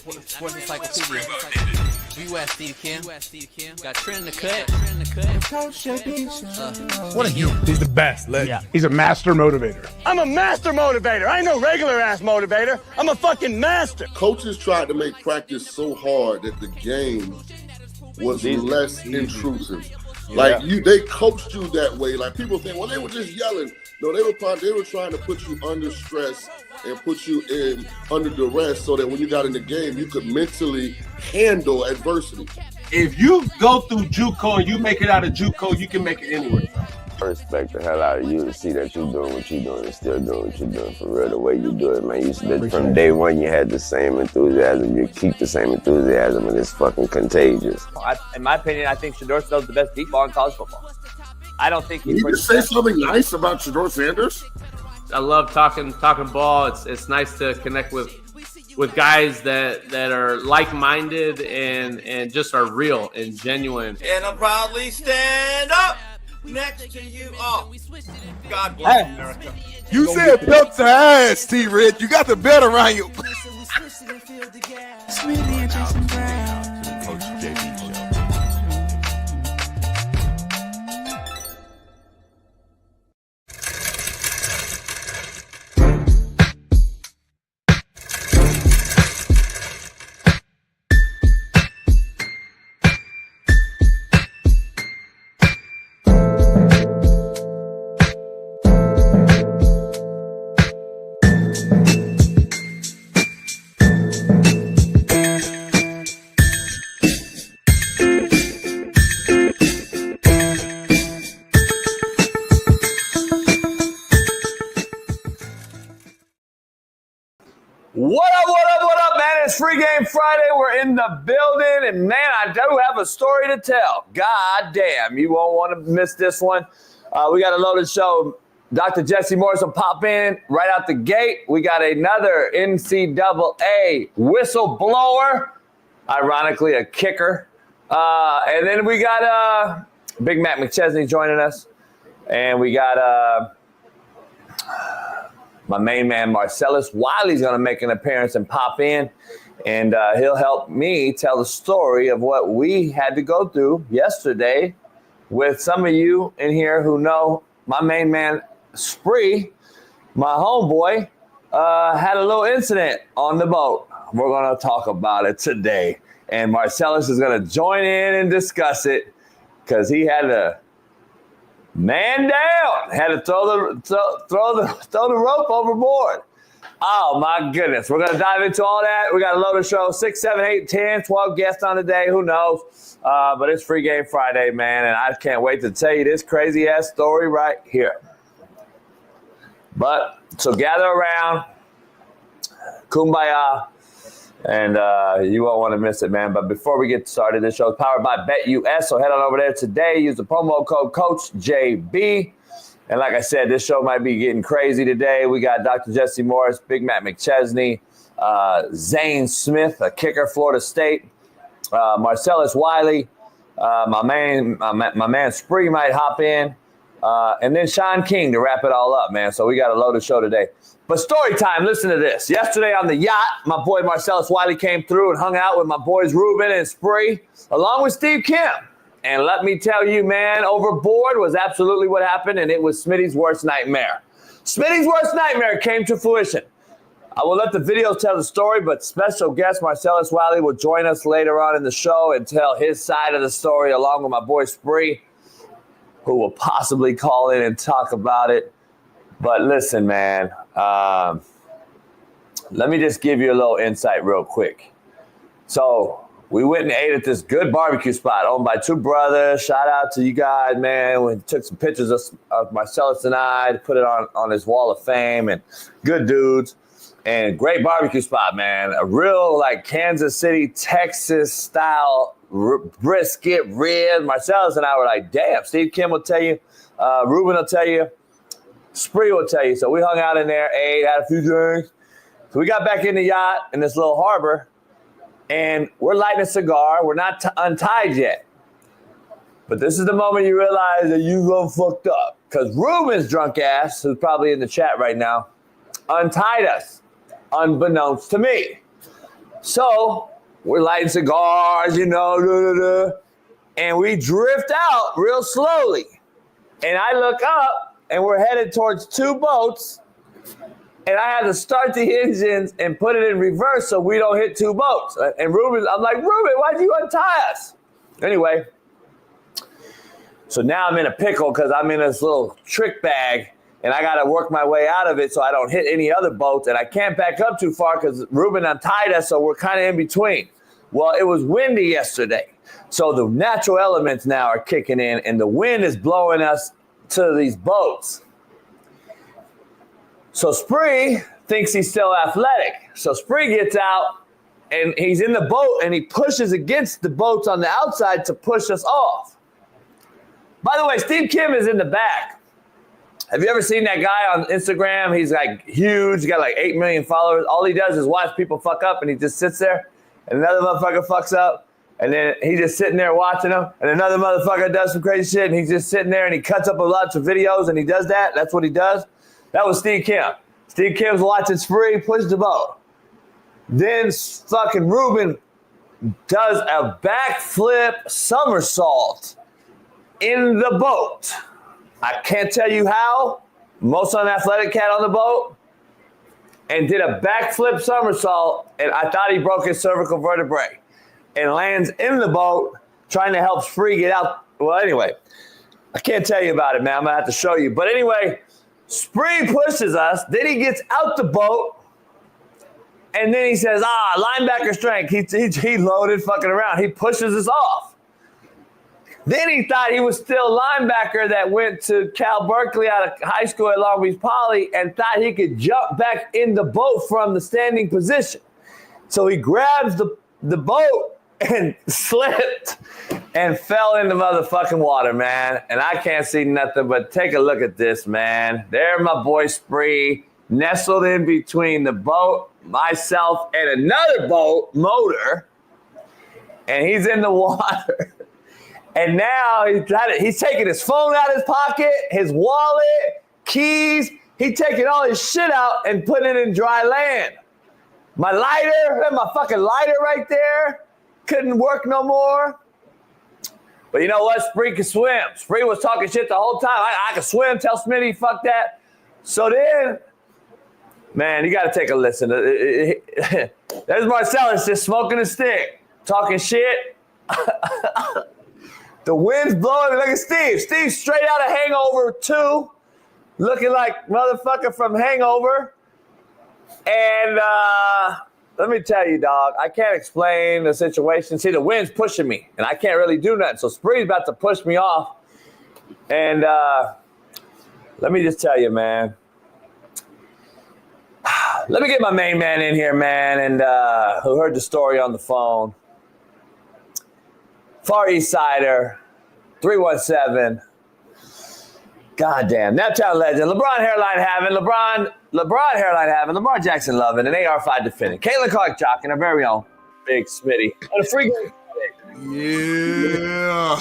Sports Encyclopedia. USD Kim. Got Trent in the cut. What are you? He's the best. Yeah. He's a master motivator. I'm a master motivator. I ain't no regular ass motivator. I'm a fucking master. Coaches tried to make practice so hard that the game was less intrusive. Like they coached you that way. Like people think, well, they were just yelling. No, they were trying to put you under stress and put you in under duress so that when you got in the game, you could mentally handle adversity. If you go through JUCO and you make it out of JUCO, you can make it anywhere. I respect the hell out of you to see that you're doing what you're doing and still doing what you're doing for real, the way you do it, man. You said from day one you had the same enthusiasm. You keep the same enthusiasm, and it's fucking contagious. In my opinion, I think Shedeur Sanders is the best deep ball in college football. I don't think Can you just say something nice about Shedeur Sanders? I love talking ball. It's nice to connect with guys that are like-minded and just are real and genuine. And I'll proudly stand up next to you. Oh, God bless America. You said belt to ass, T-Red. You got the belt around you. Coach JB Show. What up, man? It's Free Game Friday. We're in the building, and man, I do have a story to tell. God damn, you won't want to miss this one. We got a loaded show. Dr. Jesse Morse will pop in right out the gate. We got another NCAA whistleblower, ironically a kicker. And then we got Big Mac McChesney joining us. And we got my main man, Merciless. Wiley's going to make an appearance and pop in. And he'll help me tell the story of what we had to go through yesterday with some of you in here who know my main man, Spree, my homeboy, had a little incident on the boat. We're going to talk about it today. And Merciless is going to join in and discuss it because he had to man down, had to throw the rope overboard. Oh, my goodness. We're going to dive into all that. We got a loaded show, 6, 7, 8, 10, 12 guests on today. Who knows? But it's Free Game Friday, man, and I can't wait to tell you this crazy-ass story right here. But so gather around, kumbaya, and you won't want to miss it, man. But before we get started, this show is powered by BetUS, so head on over there today. Use the promo code CoachJB. And like I said, this show might be getting crazy today. We got Dr. Jesse Morse, Big Mac McChesney, Zane Smith, a kicker, Florida State, Marcellus Wiley, my man Spree might hop in, and then Shaun King to wrap it all up, man. So we got a loaded show today. But story time, listen to this. Yesterday on the yacht, my boy Marcellus Wiley came through and hung out with my boys Ruben and Spree, along with Steve Kim. And let me tell you, man, overboard was absolutely what happened, and it was Smitty's worst nightmare. Smitty's worst nightmare came to fruition. I will let the videos tell the story, but special guest Marcellus Wiley will join us later on in the show and tell his side of the story along with my boy Spree, who will possibly call in and talk about it. But listen, man, let me just give you a little insight real quick. So we went and ate at this good barbecue spot owned by two brothers. Shout out to you guys, man. We took some pictures of Marcellus and I to put it on his wall of fame, and good dudes. And great barbecue spot, man. A real like Kansas City, Texas style brisket, ribs. Marcellus and I were like, damn, Steve Kim will tell you. Ruben will tell you. Spree will tell you. So we hung out in there, ate, had a few drinks. So we got back in the yacht in this little harbor, and we're lighting a cigar. We're not untied yet. But this is the moment you realize that you gonna fucked up. Because Ruben's drunk ass, who's probably in the chat right now, untied us, unbeknownst to me. So we're lighting cigars, and we drift out real slowly. And I look up, and we're headed towards 2 boats, and I had to start the engines and put it in reverse so we don't hit 2 boats. And Ruben, I'm like, Ruben, why'd you untie us? Anyway, so now I'm in a pickle because I'm in this little trick bag, and I got to work my way out of it so I don't hit any other boats, and I can't back up too far because Ruben untied us, so we're kind of in between. Well, it was windy yesterday, so the natural elements now are kicking in, and the wind is blowing us to these boats. So Spree thinks he's still athletic. So Spree gets out, and he's in the boat, and he pushes against the boats on the outside to push us off. By the way, Steve Kim is in the back. Have you ever seen that guy on Instagram? He's like huge. He's got like 8 million followers. All he does is watch people fuck up, and he just sits there, and another motherfucker fucks up, and then he's just sitting there watching them, and another motherfucker does some crazy shit, and he's just sitting there, and he cuts up a lot of videos, and he does that. That's what he does. That was Steve Kim. Steve Kim's watching Spree push the boat. Then fucking Ruben does a backflip somersault in the boat. I can't tell you how. Most unathletic cat on the boat. And did a backflip somersault, and I thought he broke his cervical vertebrae. And lands in the boat trying to help Spree get out. Well, anyway, I can't tell you about it, man. I'm going to have to show you. But anyway, Spree pushes us. Then he gets out the boat. And then he says, linebacker strength. He loaded fucking around. He pushes us off. Then he thought he was still linebacker that went to Cal Berkeley out of high school at Long Beach Poly and thought he could jump back in the boat from the standing position. So he grabs the boat and slipped and fell in the motherfucking water, man. And I can't see nothing, but take a look at this, man. There my boy Spree, nestled in between the boat, myself, and another boat, Motor. And he's in the water. And now he's taking his phone out of his pocket, his wallet, keys. He's taking all his shit out and putting it in dry land. My lighter, my fucking lighter right there, couldn't work no more. But you know what? Spree can swim. Spree was talking shit the whole time. I can swim. Tell Smitty, fuck that. So then, man, you got to take a listen. There's Marcellus just smoking a stick, talking shit. The wind's blowing. Look at Steve. Steve's straight out of Hangover 2, looking like motherfucker from Hangover. And let me tell you, dog, I can't explain the situation. See, the wind's pushing me, and I can't really do nothing. So Spree's about to push me off. And let me just tell you, man. Let me get my main man in here, man, and who heard the story on the phone. Far East Sider, 317. Goddamn. Naptown legend. LeBron hairline having. LeBron hairline having. Lamar Jackson loving. An AR5 defending. Caitlin Clark jocking. Our very own Big Smitty. And a free game. Yeah.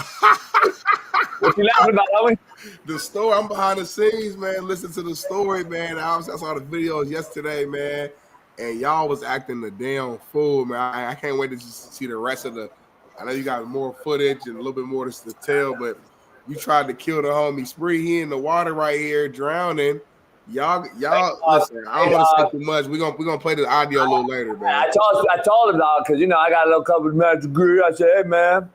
What you laughing about, homie? The story. I'm behind the scenes, man. Listen to the story, man. I saw the videos yesterday, man. And y'all was acting the damn fool, man. I can't wait to just see the rest of the. I know you got more footage and a little bit more to tell, but you tried to kill the homie Spree. He in the water right here, drowning. Y'all, listen. I don't want to say too much. We're gonna play the audio a little later, man. I told him, dog, because I got a little couple of minutes degree. I said, hey, man,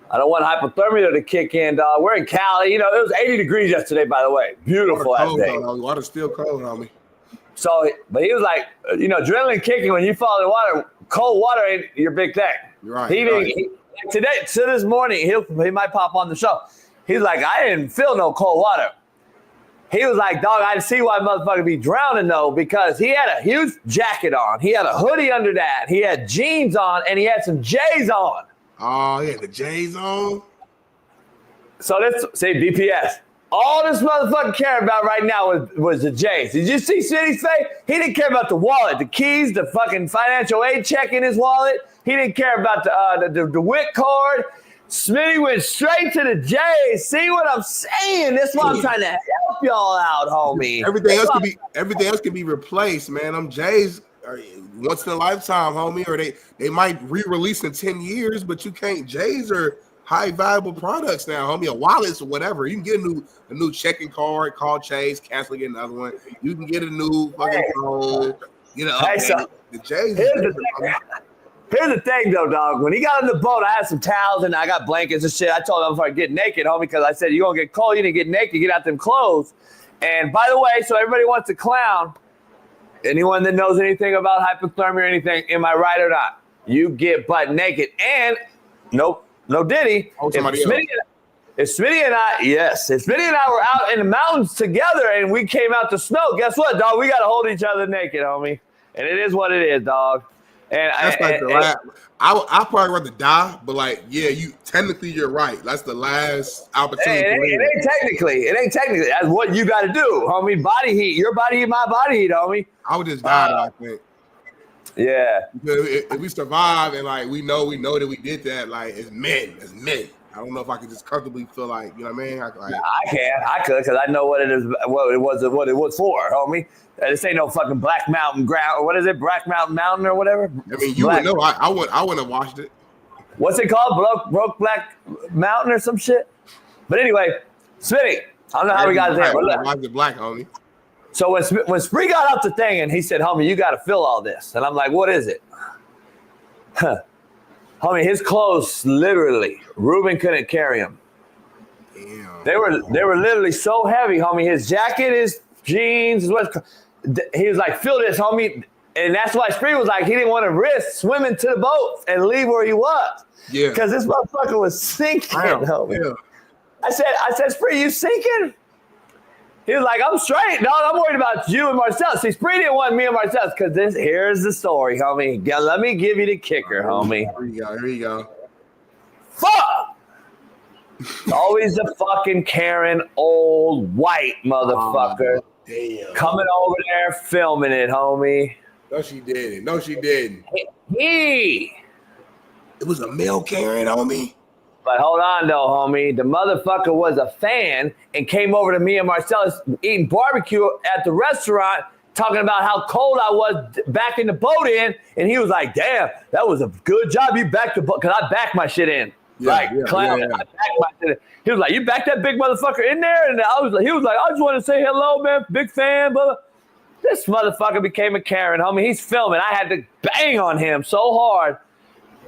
I don't want hypothermia to kick in, dog. We're in Cali. It was 80 degrees yesterday, by the way. Beautiful ass day. Water's still cold, homie. So, but he was like, adrenaline kicking when you fall in water. Cold water ain't your big thing. Right. Today, to this morning, he might pop on the show. He's like, I didn't feel no cold water. He was like, dog, I see why motherfucker be drowning though, because he had a huge jacket on. He had a hoodie under that. He had jeans on, and he had some J's on. Oh, he had the J's on? So let's say BPS. All this motherfucker cared about right now was the J's. Did you see Smitty's face? He didn't care about the wallet, the keys, the fucking financial aid check in his wallet. He didn't care about the WIC card. Smitty went straight to the J's. See what I'm saying? That's why I'm trying to help y'all out, homie. Everything else can be replaced, man. Them J's once in a lifetime, homie, or they might re-release in 10 years, but you can't. J's are high valuable products now, homie. A wallet or whatever. You can get a new checking card, call Chase, cancel, get another one. You can get a new fucking phone. You know, the J's. Here's the thing, though, dog. When he got on the boat, I had some towels and I got blankets and shit. I told him if I get naked, homie, because I said, you're going to get cold. You didn't get naked. Get out them clothes. And by the way, so everybody wants to clown. Anyone that knows anything about hypothermia or anything, am I right or not? You get butt naked. And no diddy. If Smitty and I were out in the mountains together and we came out to snow, guess what, dog? We got to hold each other naked, homie. And it is what it is, dog. And that's like the last. I probably rather die, but like, yeah, you're right. That's the last opportunity. It ain't technically. That's what you got to do, homie. Body heat, your body heat, my body heat, homie. I would just die, I think. Yeah. If we survive and like we know that we did that, like it's men. I don't know if I could just comfortably feel like, you know what I mean? I could, because I know what it is, what it was for, homie. This ain't no fucking Black Mountain ground, or what is it, Black Mountain or whatever? I mean, you would know. I wouldn't have watched it. What's it called? Broke Black Mountain or some shit? But anyway, Smitty, I don't know how we got there. Watch the black, homie. So when Spree got up the thing and he said, homie, you got to feel all this. And I'm like, what is it? Homie, his clothes, literally, Ruben couldn't carry them. Damn. They were literally so heavy, homie. His jacket, his jeans, he was like, feel this, homie. And that's why Spree was like, he didn't want to risk swimming to the boat and leave where he was. Yeah. Because this motherfucker was sinking, homie. Yeah. I said, Spree, you sinking? He was like, I'm straight, dog. I'm worried about you and Marcellus. See, Spree didn't want me and Marcellus because here's the story, homie. Let me give you the kicker, homie. Here you go. Fuck! Always the fucking Karen old white motherfucker. Damn. Coming over there filming it, homie. No, she didn't. It was a male Karen, homie. But hold on, though, homie. The motherfucker was a fan and came over to me and Marcellus eating barbecue at the restaurant, talking about how cold I was backing the boat in. And he was like, damn, that was a good job. You backed the boat. Because I backed my shit in. Clown. I backed my shit in. He was like, you backed that big motherfucker in there? And he was like, I just want to say hello, man. Big fan, blah. This motherfucker became a Karen, homie. He's filming. I had to bang on him so hard.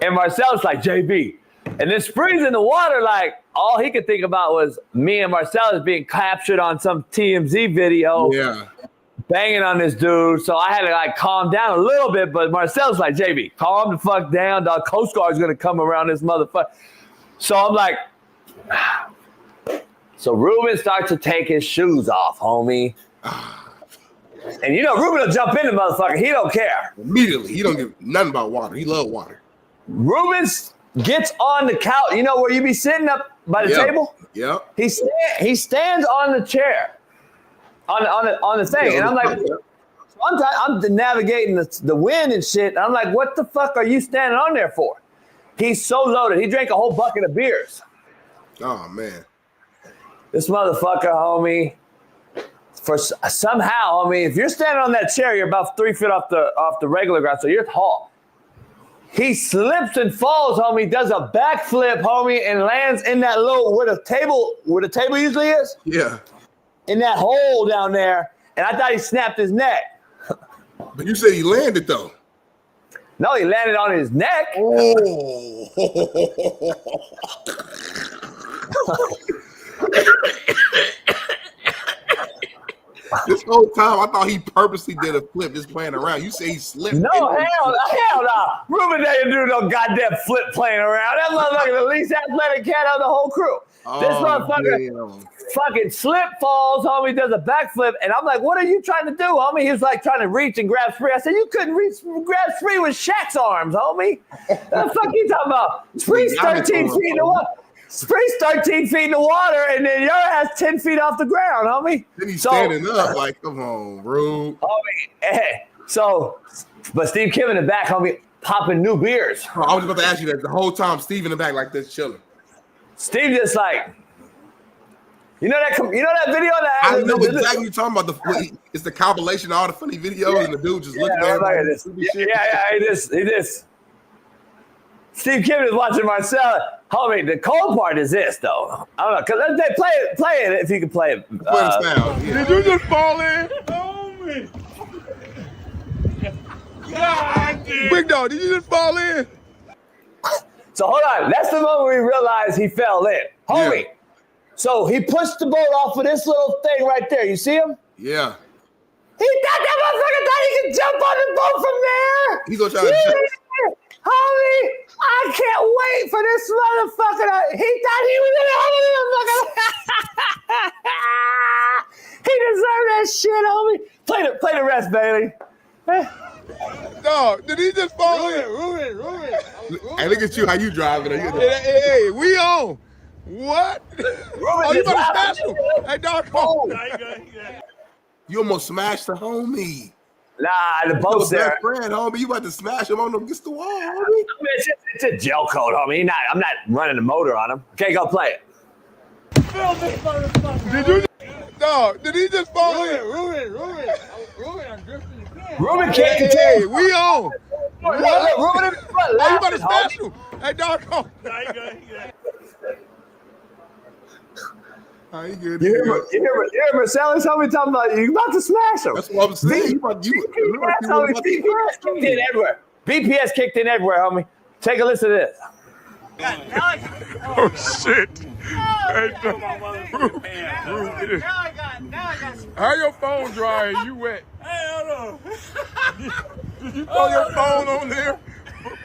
And Marcellus like, JB. And then Spree's in the water, like, all he could think about was me and Marcellus being captured on some TMZ video. Yeah. Banging on this dude. So I had to, like, calm down a little bit. But Marcellus like, JB, calm the fuck down, dog. Coast Guard's going to come around this motherfucker. So I'm like, so Ruben starts to take his shoes off, homie. And you know, Ruben will jump in the motherfucker. He don't care. Immediately. He don't give nothing about water. He love water. Ruben's gets on the couch. You know where you be sitting up by the table? Yep. He stands on the chair, on the thing, and I'm like, sometimes I'm navigating the wind and shit. And I'm like, what the fuck are you standing on there for? He's so loaded. He drank a whole bucket of beers. Oh man, this motherfucker, homie. For somehow, homie, if you're standing on that chair, you're about 3 feet off the regular ground, so you're tall. He slips and falls, homie, does a backflip, homie, and lands in that little where the table usually is. Yeah. In that hole down there. And I thought he snapped his neck. But you said he landed though. No, he landed on his neck. Oh. This whole time, I thought he purposely did a flip, just playing around. You say he slipped. No, hell no. Ruben didn't do no goddamn flip playing around. That motherfucker, the least athletic cat out of the whole crew. This motherfucker fucking slip falls, homie, does a backflip. And I'm like, what are you trying to do, homie? He was like trying to reach and grab Spree. I said, you couldn't grab Spree with Shaq's arms, homie. What the fuck you talking about? Spree's 13 feet in the water. Spree's 13 feet in the water, and then your ass 10 feet off the ground, homie. Then he's standing up like, come on, bro. Homie, so, but Steve Kim in the back, homie, popping new beers. Oh, I was about to ask you that the whole time. Steve in the back like this, chilling. Steve just like, You know that video? I know exactly what you're talking about. It's the compilation of all the funny videos, and the dude just looking at this. He just. Steve Kim is watching Marcel. Homie, the cold part is this, though. I don't know, because they play it if you can play it. Did you just fall in? Homie. God, Big dog, did you just fall in? So hold on. That's the moment we realized he fell in. Homie. Yeah. So he pushed the boat off of this little thing right there. You see him? Yeah. He thought that motherfucker thought he could jump on the boat from there. He's going to try to jump. Homie, I can't wait for this motherfucker. He thought he was in the He deserved that shit, homie. Play the rest, Bailey. Dog, did he just fall in? Ruben. Hey, look at you, how you driving. Hey, we on. What? Oh, you better smash him. Hey, dog, come on. You almost smashed the homie. Nah, the boat's there. Friend, homie, you about to smash him on against the wall, homie. I mean, it's a gel coat, homie. I'm not running the motor on him. Okay, go play it. Did he just fall in? Ruben, I'm drifting again. Ruben can't control. Hey, we on. What? Ruben in front. Oh, you better smash him. Hey, dog, come on. You good. You hear Merciless homie talking about you about to smash him. That's what I'm saying. BPS kicked in everywhere. BPS kicked in everywhere, homie. Take a listen to this. Oh, shit. How your phone dry and you wet? Hell no. Did you throw your phone on there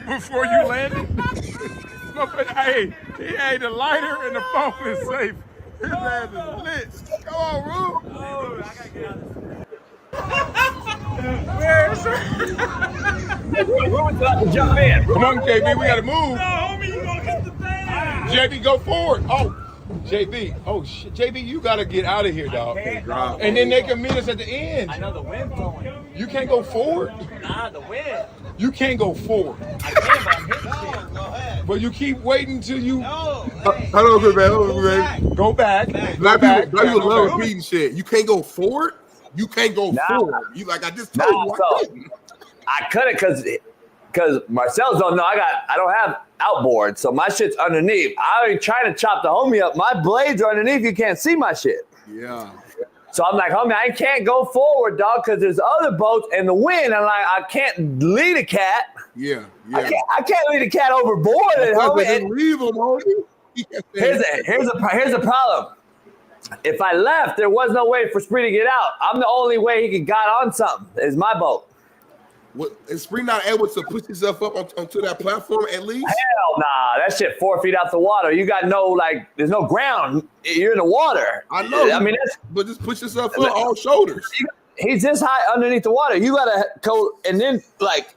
before you landed? Hey, the lighter and the phone is safe. His ass is lit. Come on, Rube. Oh, I gotta get out of this. Ruben's about to jump in. Come on, JB, we gotta move. No, homie, you gonna hit the fan. JB, go forward. Oh, JB. Oh, shit. JB, you gotta get out of here, dog. And then they can meet us at the end. I know the wind's blowing. You can't go forward. Nah, the wind. You can't go forward. I can, but I'm hitting shit. Go ahead. But you keep waiting till you. No. Hold on, man. Go back. Black people love repeating shit. You can't go forward. You can't go forward. You like I just told you. I couldn't because Marcel's don't know. I don't have outboard, so my shit's underneath. I ain't trying to chop the homie up. My blades are underneath. You can't see my shit. Yeah. So I'm like, homie, I can't go forward, dog, because there's other boats and the wind. I'm like, I can't lead a cat. Yeah. I can't lead a cat overboard. And leave him, homie. Here's a problem. If I left, there was no way for Spree to get out. I'm the only way he got on something. Is my boat. Is Spree not able to push himself up onto that platform at least? Hell nah. That shit 4 feet out the water. You got there's no ground. You're in the water. I know. I mean, but just push yourself up all shoulders. He's this high underneath the water. You gotta go, and then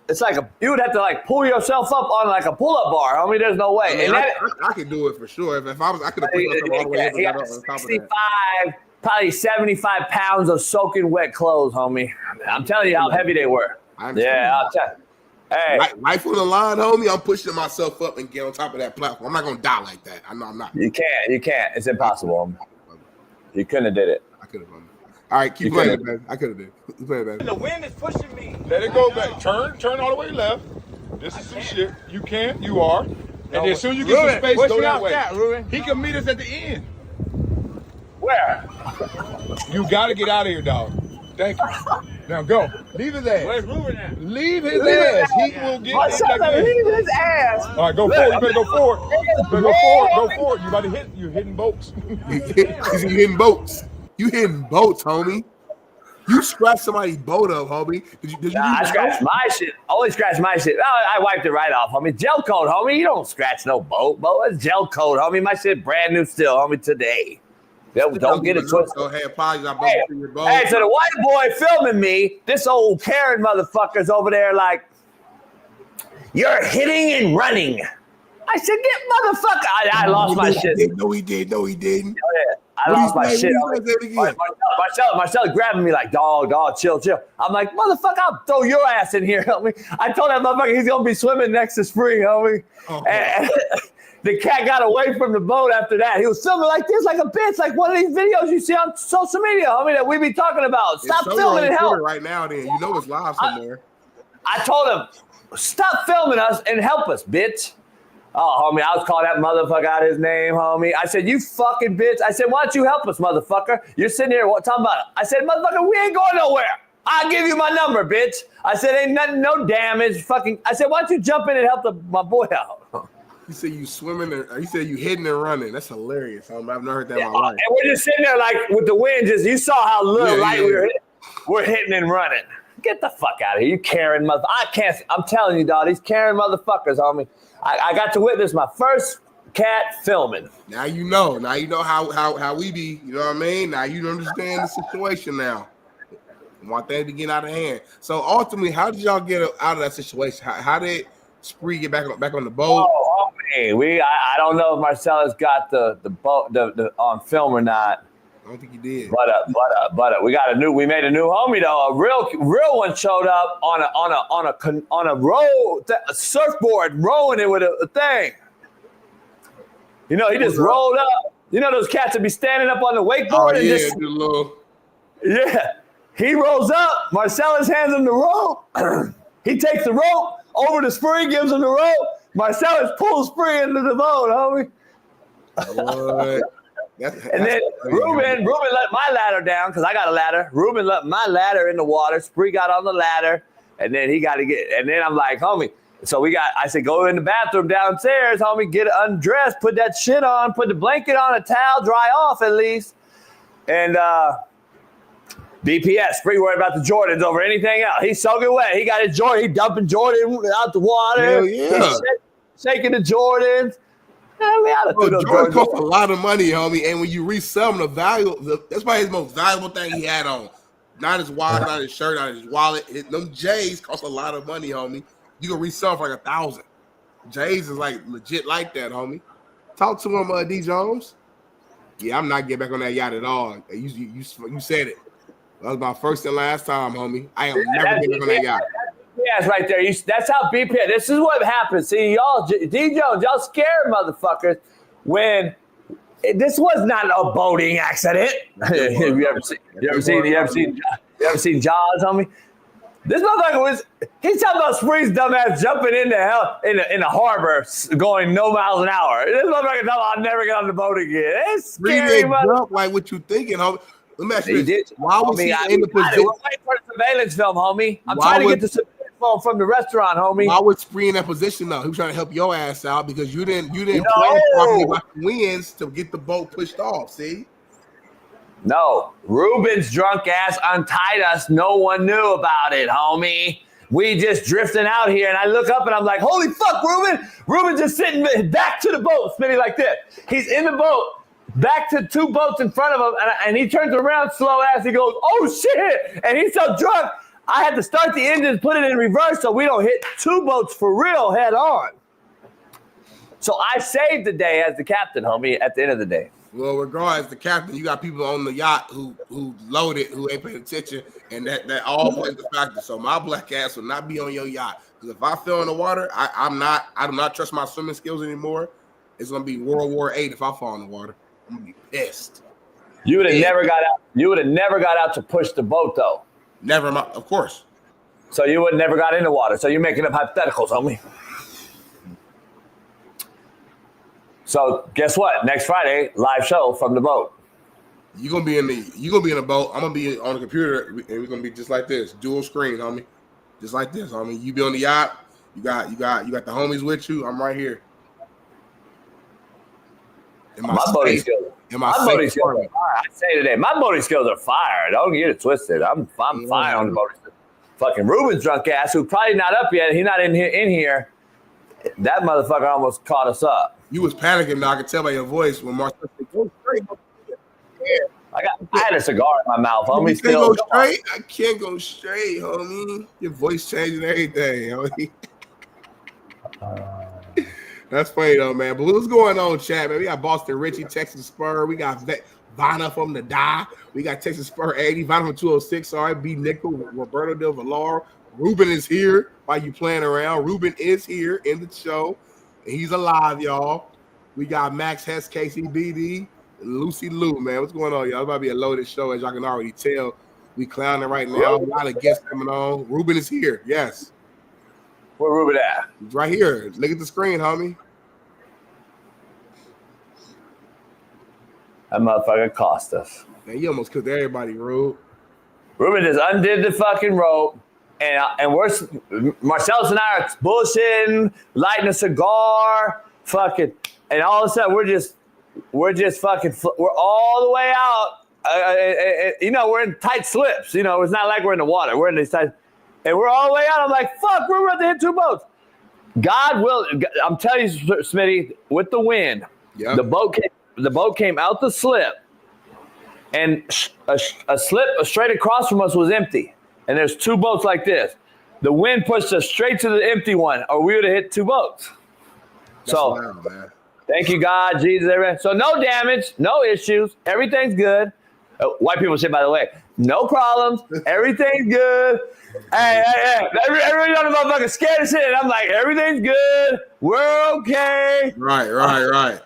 it's like you would have to pull yourself up on like a pull-up bar. I mean, there's no way. I mean, I could do it for sure. If I could have put myself all the way up and got on top of that. Probably 75 pounds of soaking wet clothes, homie. I'm telling you how heavy they were. Yeah, I'll tell you. Hey, life on the line, homie. I'm pushing myself up and get on top of that platform. I'm not gonna die like that. I know I'm not. You can't. It's impossible. You couldn't have did it. I could have. All right, keep playing, man. I could have did. Keep playing, man. The wind is pushing me. Let it go back. Turn all the way left. This is some shit. You can't. You are. And then as soon as you get some space, go that way. He can meet us at the end. Where? You got to get out of here, dog. Thank you. Now go. Leave his ass. Where's Ruben at? Leave his ass. He will get leave his ass. All right, go forward. You better go forward. Go forward. You about to hit. You're hitting boats. He's hitting boats. You hitting boats, homie. You scratched somebody's boat up, homie. Did you I scratched my shit. Only scratched my shit. I wiped it right off, homie. Gel coat, homie. You don't scratch no boat. It's gel coat, homie. My shit brand new still, homie, today. Don't get it twisted. Hey, so the white boy filming me, this old Karen motherfucker's over there like, you're hitting and running. I said, get motherfucker. I lost my shit. No, he didn't. Oh, yeah. I lost my shit. Marcel grabbing me like, dog, chill. I'm like, motherfucker, I'll throw your ass in here, homie. I told that motherfucker he's going to be swimming next to Spree, homie. And the cat got away from the boat after that. He was filming like this, like a bitch, like one of these videos you see on social media, homie, that we be talking about. Stop filming and help. Right now, then you know it's live somewhere. I told him, stop filming us and help us, bitch. Oh, homie, I was calling that motherfucker out his name, homie. I said, you fucking bitch. I said, why don't you help us, motherfucker? You're sitting here talking about it. I said, motherfucker, we ain't going nowhere. I'll give you my number, bitch. I said, ain't nothing, no damage. Fucking. I said, why don't you jump in and help my boy out? You said you swimming, or you said you hitting and running. That's hilarious, homie. I've never heard that in my life. And we're just sitting there like with the wind. Just you saw how little light we're hitting and running. Get the fuck out of here, you Karen mother. I can't. I'm telling you, dog. These Karen motherfuckers, homie. I got to witness my first cat filming. Now you know. Now you know how we be. You know what I mean? Now you understand the situation now. Want that to get out of hand. So ultimately, how did y'all get out of that situation? How did Spree get back on the boat? Oh, homie. I don't know if Marcellus got the boat the on film or not. I don't think he did. But we made a new homie though. A real one showed up on a surfboard, rowing it with a thing. You know, he just rolled up. You know those cats that be standing up on the wakeboard and just yeah. He rolls up. Marcellus hands him the rope. He takes the rope over to Spree, gives him the rope. Marcellus pulls Spree into the boat, homie. And then Ruben let my ladder down because I got a ladder. Ruben let my ladder in the water. Spree got on the ladder, and then he got to get. And then I'm like, homie. So I said, go in the bathroom downstairs, homie. Get undressed, put that shit on, put the blanket on, a towel, dry off at least. And BPS, Spree worried about the Jordans over anything else. He's soaking wet. He got his Jordan. He dumping Jordan out the water. Hell yeah. He's shaking the Jordans. Jordan cost a lot of money, homie. And when you resell them, that's probably his most valuable thing he had on. Not his watch, not his shirt, not his wallet. Them J's cost a lot of money, homie. You can resell them for like $1,000. J's is like legit like that, homie. Talk to him, D Jones. Yeah, I'm not getting back on that yacht at all. You said it. That was my first and last time, homie. I am never getting back on that yacht. Yes, right there. That's how BPS. This is what happens. See, y'all, D Jones, y'all scared motherfuckers when this was not a boating accident. You ever seen Jaws, homie? This motherfucker he's talking about Spree's dumbass jumping into hell in the harbor going no miles an hour. This motherfucker talking about I'll never get on the boat again. It's scary, jump like what you thinking, homie. Let me ask you this. Why was he in the position? We're waiting for the surveillance film, homie. I'm trying to get the surveillance film from the restaurant, homie. Why was Spree in that position though? He was trying to help your ass out because you didn't plan properly about the winds to get the boat pushed off. See? No, Ruben's drunk ass untied us. No one knew about it, homie. We just drifting out here, and I look up and I'm like, "Holy fuck, Ruben!" Ruben just sitting back to the boat, spinning like this. He's in the boat. Back to two boats in front of him, and he turns around slow ass. He goes, "Oh shit!" And he's so drunk, I had to start the engine, put it in reverse, so we don't hit two boats for real head on. So I saved the day as the captain, homie. At the end of the day. Well, regardless, the captain, you got people on the yacht who loaded, who ain't paying attention, and that all plays the factor. So my black ass will not be on your yacht because if I fell in the water, I do not trust my swimming skills anymore. It's gonna be World War VIII if I fall in the water. I'm gonna be pissed. You would have never got out. You would have never got out to push the boat, though. Never, of course. So you would never got in the water. So you're making up hypotheticals, homie. So guess what? Next Friday, live show from the boat. You're gonna be in the boat. I'm gonna be on the computer, and we're gonna be just like this, dual screen, homie. Just like this, homie. You be on the yacht. You got the homies with you. I'm right here. My boating skills are fire. I say today, my boating skills are fire. Don't get it twisted. I'm fine on the boating skills. Fucking Ruben's drunk ass, who's probably not up yet. He's not in here. That motherfucker almost caught us up. You was panicking, though. I could tell by your voice when Marcel said, "Go straight." I had a cigar in my mouth, homie. You can't go straight. I can't go straight, homie. Your voice changing everything, homie. That's funny though, man. But what's going on, chat, man? We got Boston Richie, Texas Spur. We got Vanna from the Die. We got Texas Spur 80, Vanna from 206. Sorry, B. Nickel, Roberto Del Villar. Ruben is here. While you playing around, Ruben is here in the show, and he's alive, y'all. We got Max Hess, KCBD, and Lucy Lou, man. What's going on, y'all? It's about to be a loaded show, as y'all can already tell. We clowning right now. A lot of guests coming on. Ruben is here. Yes. Where Ruben at? He's right here. Look at the screen, homie. That motherfucker cost us. Man, you almost cooked everybody, Rube. Ruben just undid the fucking rope, and we're Marcellus and I are bullshitting, lighting a cigar, fucking, and all of a sudden we're just fucking, we're all the way out. You know, we're in tight slips. You know, it's not like we're in the water. We're in these tight, and we're all the way out. I'm like, fuck, we're about to hit two boats. God will. I'm telling you, Smitty, with the wind, the boat came out the slip, and a slip straight across from us was empty. And there's two boats like this. The wind pushed us straight to the empty one, or we would have hit two boats. That's so, loud, man. Thank you, God, Jesus, everything. So no damage, no issues, everything's good. White people say, by the way, no problems, everything's good. Hey, everybody on the motherfucker scared of shit, and I'm like, everything's good, we're okay. Right.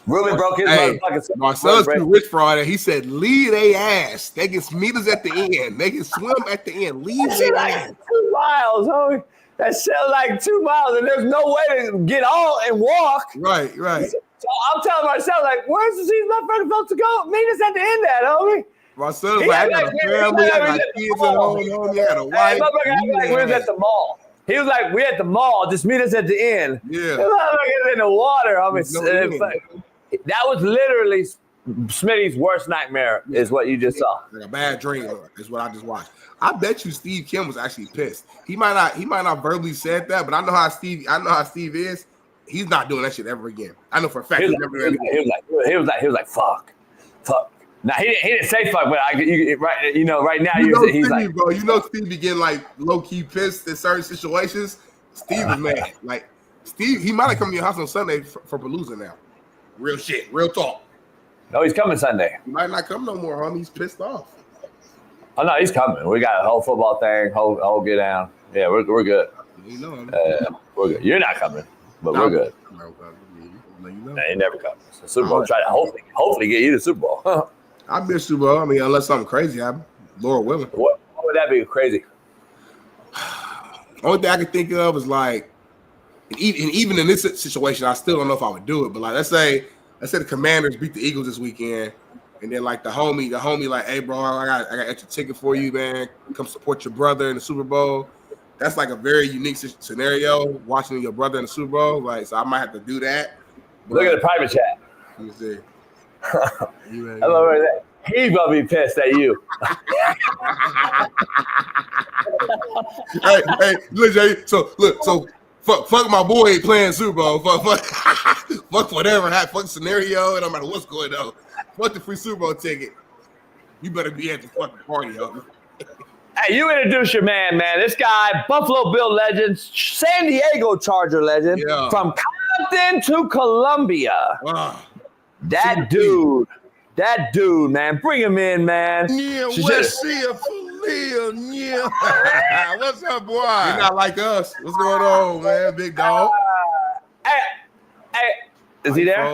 Ruben broke his motherfucking. Marcellus too rich Friday. He said, leave they ass. They can meet us at the end. They can swim at the end. Leave they ass. 2 miles, homie. That shit like 2 miles, and there's no way to get on and walk. Right. So I'm telling myself, like, where's the season motherfucker supposed to go? Meet us at the end, that homie. Marcellus like, I got a family, I got kids at home, I got a wife. Hey, we're at the mall. He was like, we're at the mall. Just meet us at the end. Yeah. Motherfuckers in the water, homie. That was literally Smitty's worst nightmare, is what you just saw. Like a bad dream is what I just watched. I bet you Steve Kim was actually pissed. He might not verbally said that, but I know how Steve is. He's not doing that shit ever again. I know for a fact. He was like, fuck. Now he didn't say fuck, but right now he's Steve, like, bro. You know Steve be getting like low key pissed in certain situations. Steve is mad. Like Steve, he might have come to your house on Sunday for Palooza now. Real shit, real talk. No, he's coming Sunday. He might not come no more, homie. He's pissed off. Oh no, he's coming. We got a whole football thing, whole get down. Yeah, we're good. You know, we're good. You're not coming, but we're good. Nah, he never comes. The Super Bowl. Try to hopefully get you the Super Bowl. I miss Super Bowl. I mean, unless something crazy happens, Lord willing. What would that be crazy? Only thing I can think of is like, and even in this situation, I still don't know if I would do it. But like, let's say the Commanders beat the Eagles this weekend, and then like the homie, like, hey bro, I got extra ticket for you, man. Come support your brother in the Super Bowl. That's like a very unique scenario, watching your brother in the Super Bowl. Like, so I might have to do that. Look at the private chat. Let me see. I love that. He's gonna be pissed at you. hey, look, Jay. So fuck my boy ain't playing Super Bowl. Fuck whatever happened. Fuck scenario. It don't matter what's going on. Fuck the free Super Bowl ticket. You better be at the fucking party, homie. Hey, you introduce your man. This guy, Buffalo Bill legend, San Diego Charger legend, from Compton to Columbia. That dude, man. Bring him in, man. Yeah, what's here for real? Yeah. What's up, boy? You're not like us. What's going on, man? Big dog. Hey. Is he there?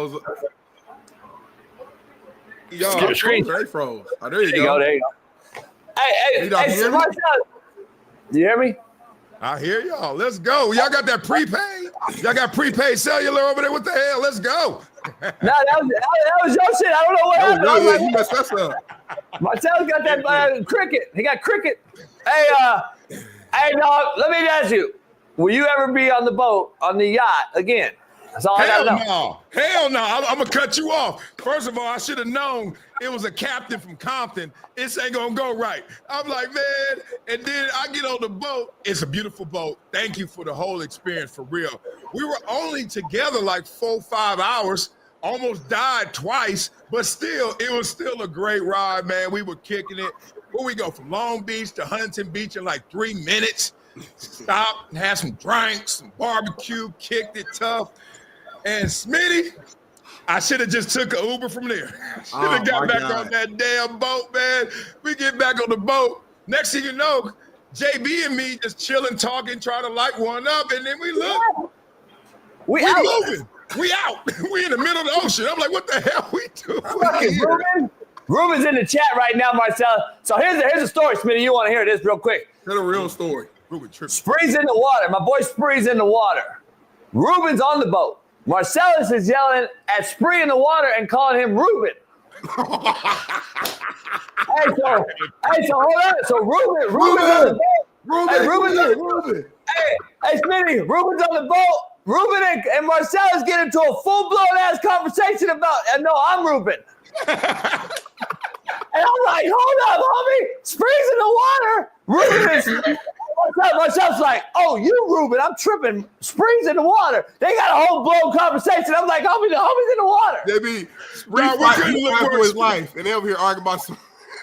Yo, they froze. Oh, there you go. There you go. Hey, you hear me? I hear y'all. Let's go. Y'all got that prepaid? Y'all got prepaid cellular over there? What the hell? Let's go. No, that was your shit. I don't know what happened. You messed us up. Marcel's got that cricket. He got cricket. Hey, dog, let me ask you. Will you ever be on the boat, on the yacht again? That's all I gotta know. Hell no. I'm going to cut you off. First of all, I should have known it was a captain from Compton. This ain't going to go right. I'm like, man. And then I get on the boat. It's a beautiful boat. Thank you for the whole experience, for real. We were only together like 4-5 hours. Almost died twice, but still, it was still a great ride, man. We were kicking it. Where we go from Long Beach to Huntington Beach in like 3 minutes. Stopped and had some drinks, some barbecue, kicked it tough. And Smitty, I should have just took an Uber from there. Should have got back on that damn boat, man. We get back on the boat. Next thing you know, JB and me just chilling, talking, trying to light one up, and then we look. We moving. We out. We in the middle of the ocean. I'm like, what the hell we doing? Ruben's in the chat right now, Marcel. So here's a story, Smitty. You want to hear this real quick? Tell a real story. Ruben tripping. Spree's in the water. My boy Spree's in the water. Ruben's on the boat. Marcellus is yelling at Spree in the water and calling him Ruben. Hey, so hold on. So Ruben's on the boat. Hey, Smitty, Ruben's on the boat. Ruben and Marcellus get into a full-blown ass conversation about, no, I'm Ruben. And I'm like, hold up, homie. Spree's in the water. Ruben is... Marcel's like, oh, you Ruben, I'm tripping. Spree's in the water. They got a whole blown conversation. I'm like, homie's in the water. They be Spree for his life, and they over here arguing about some.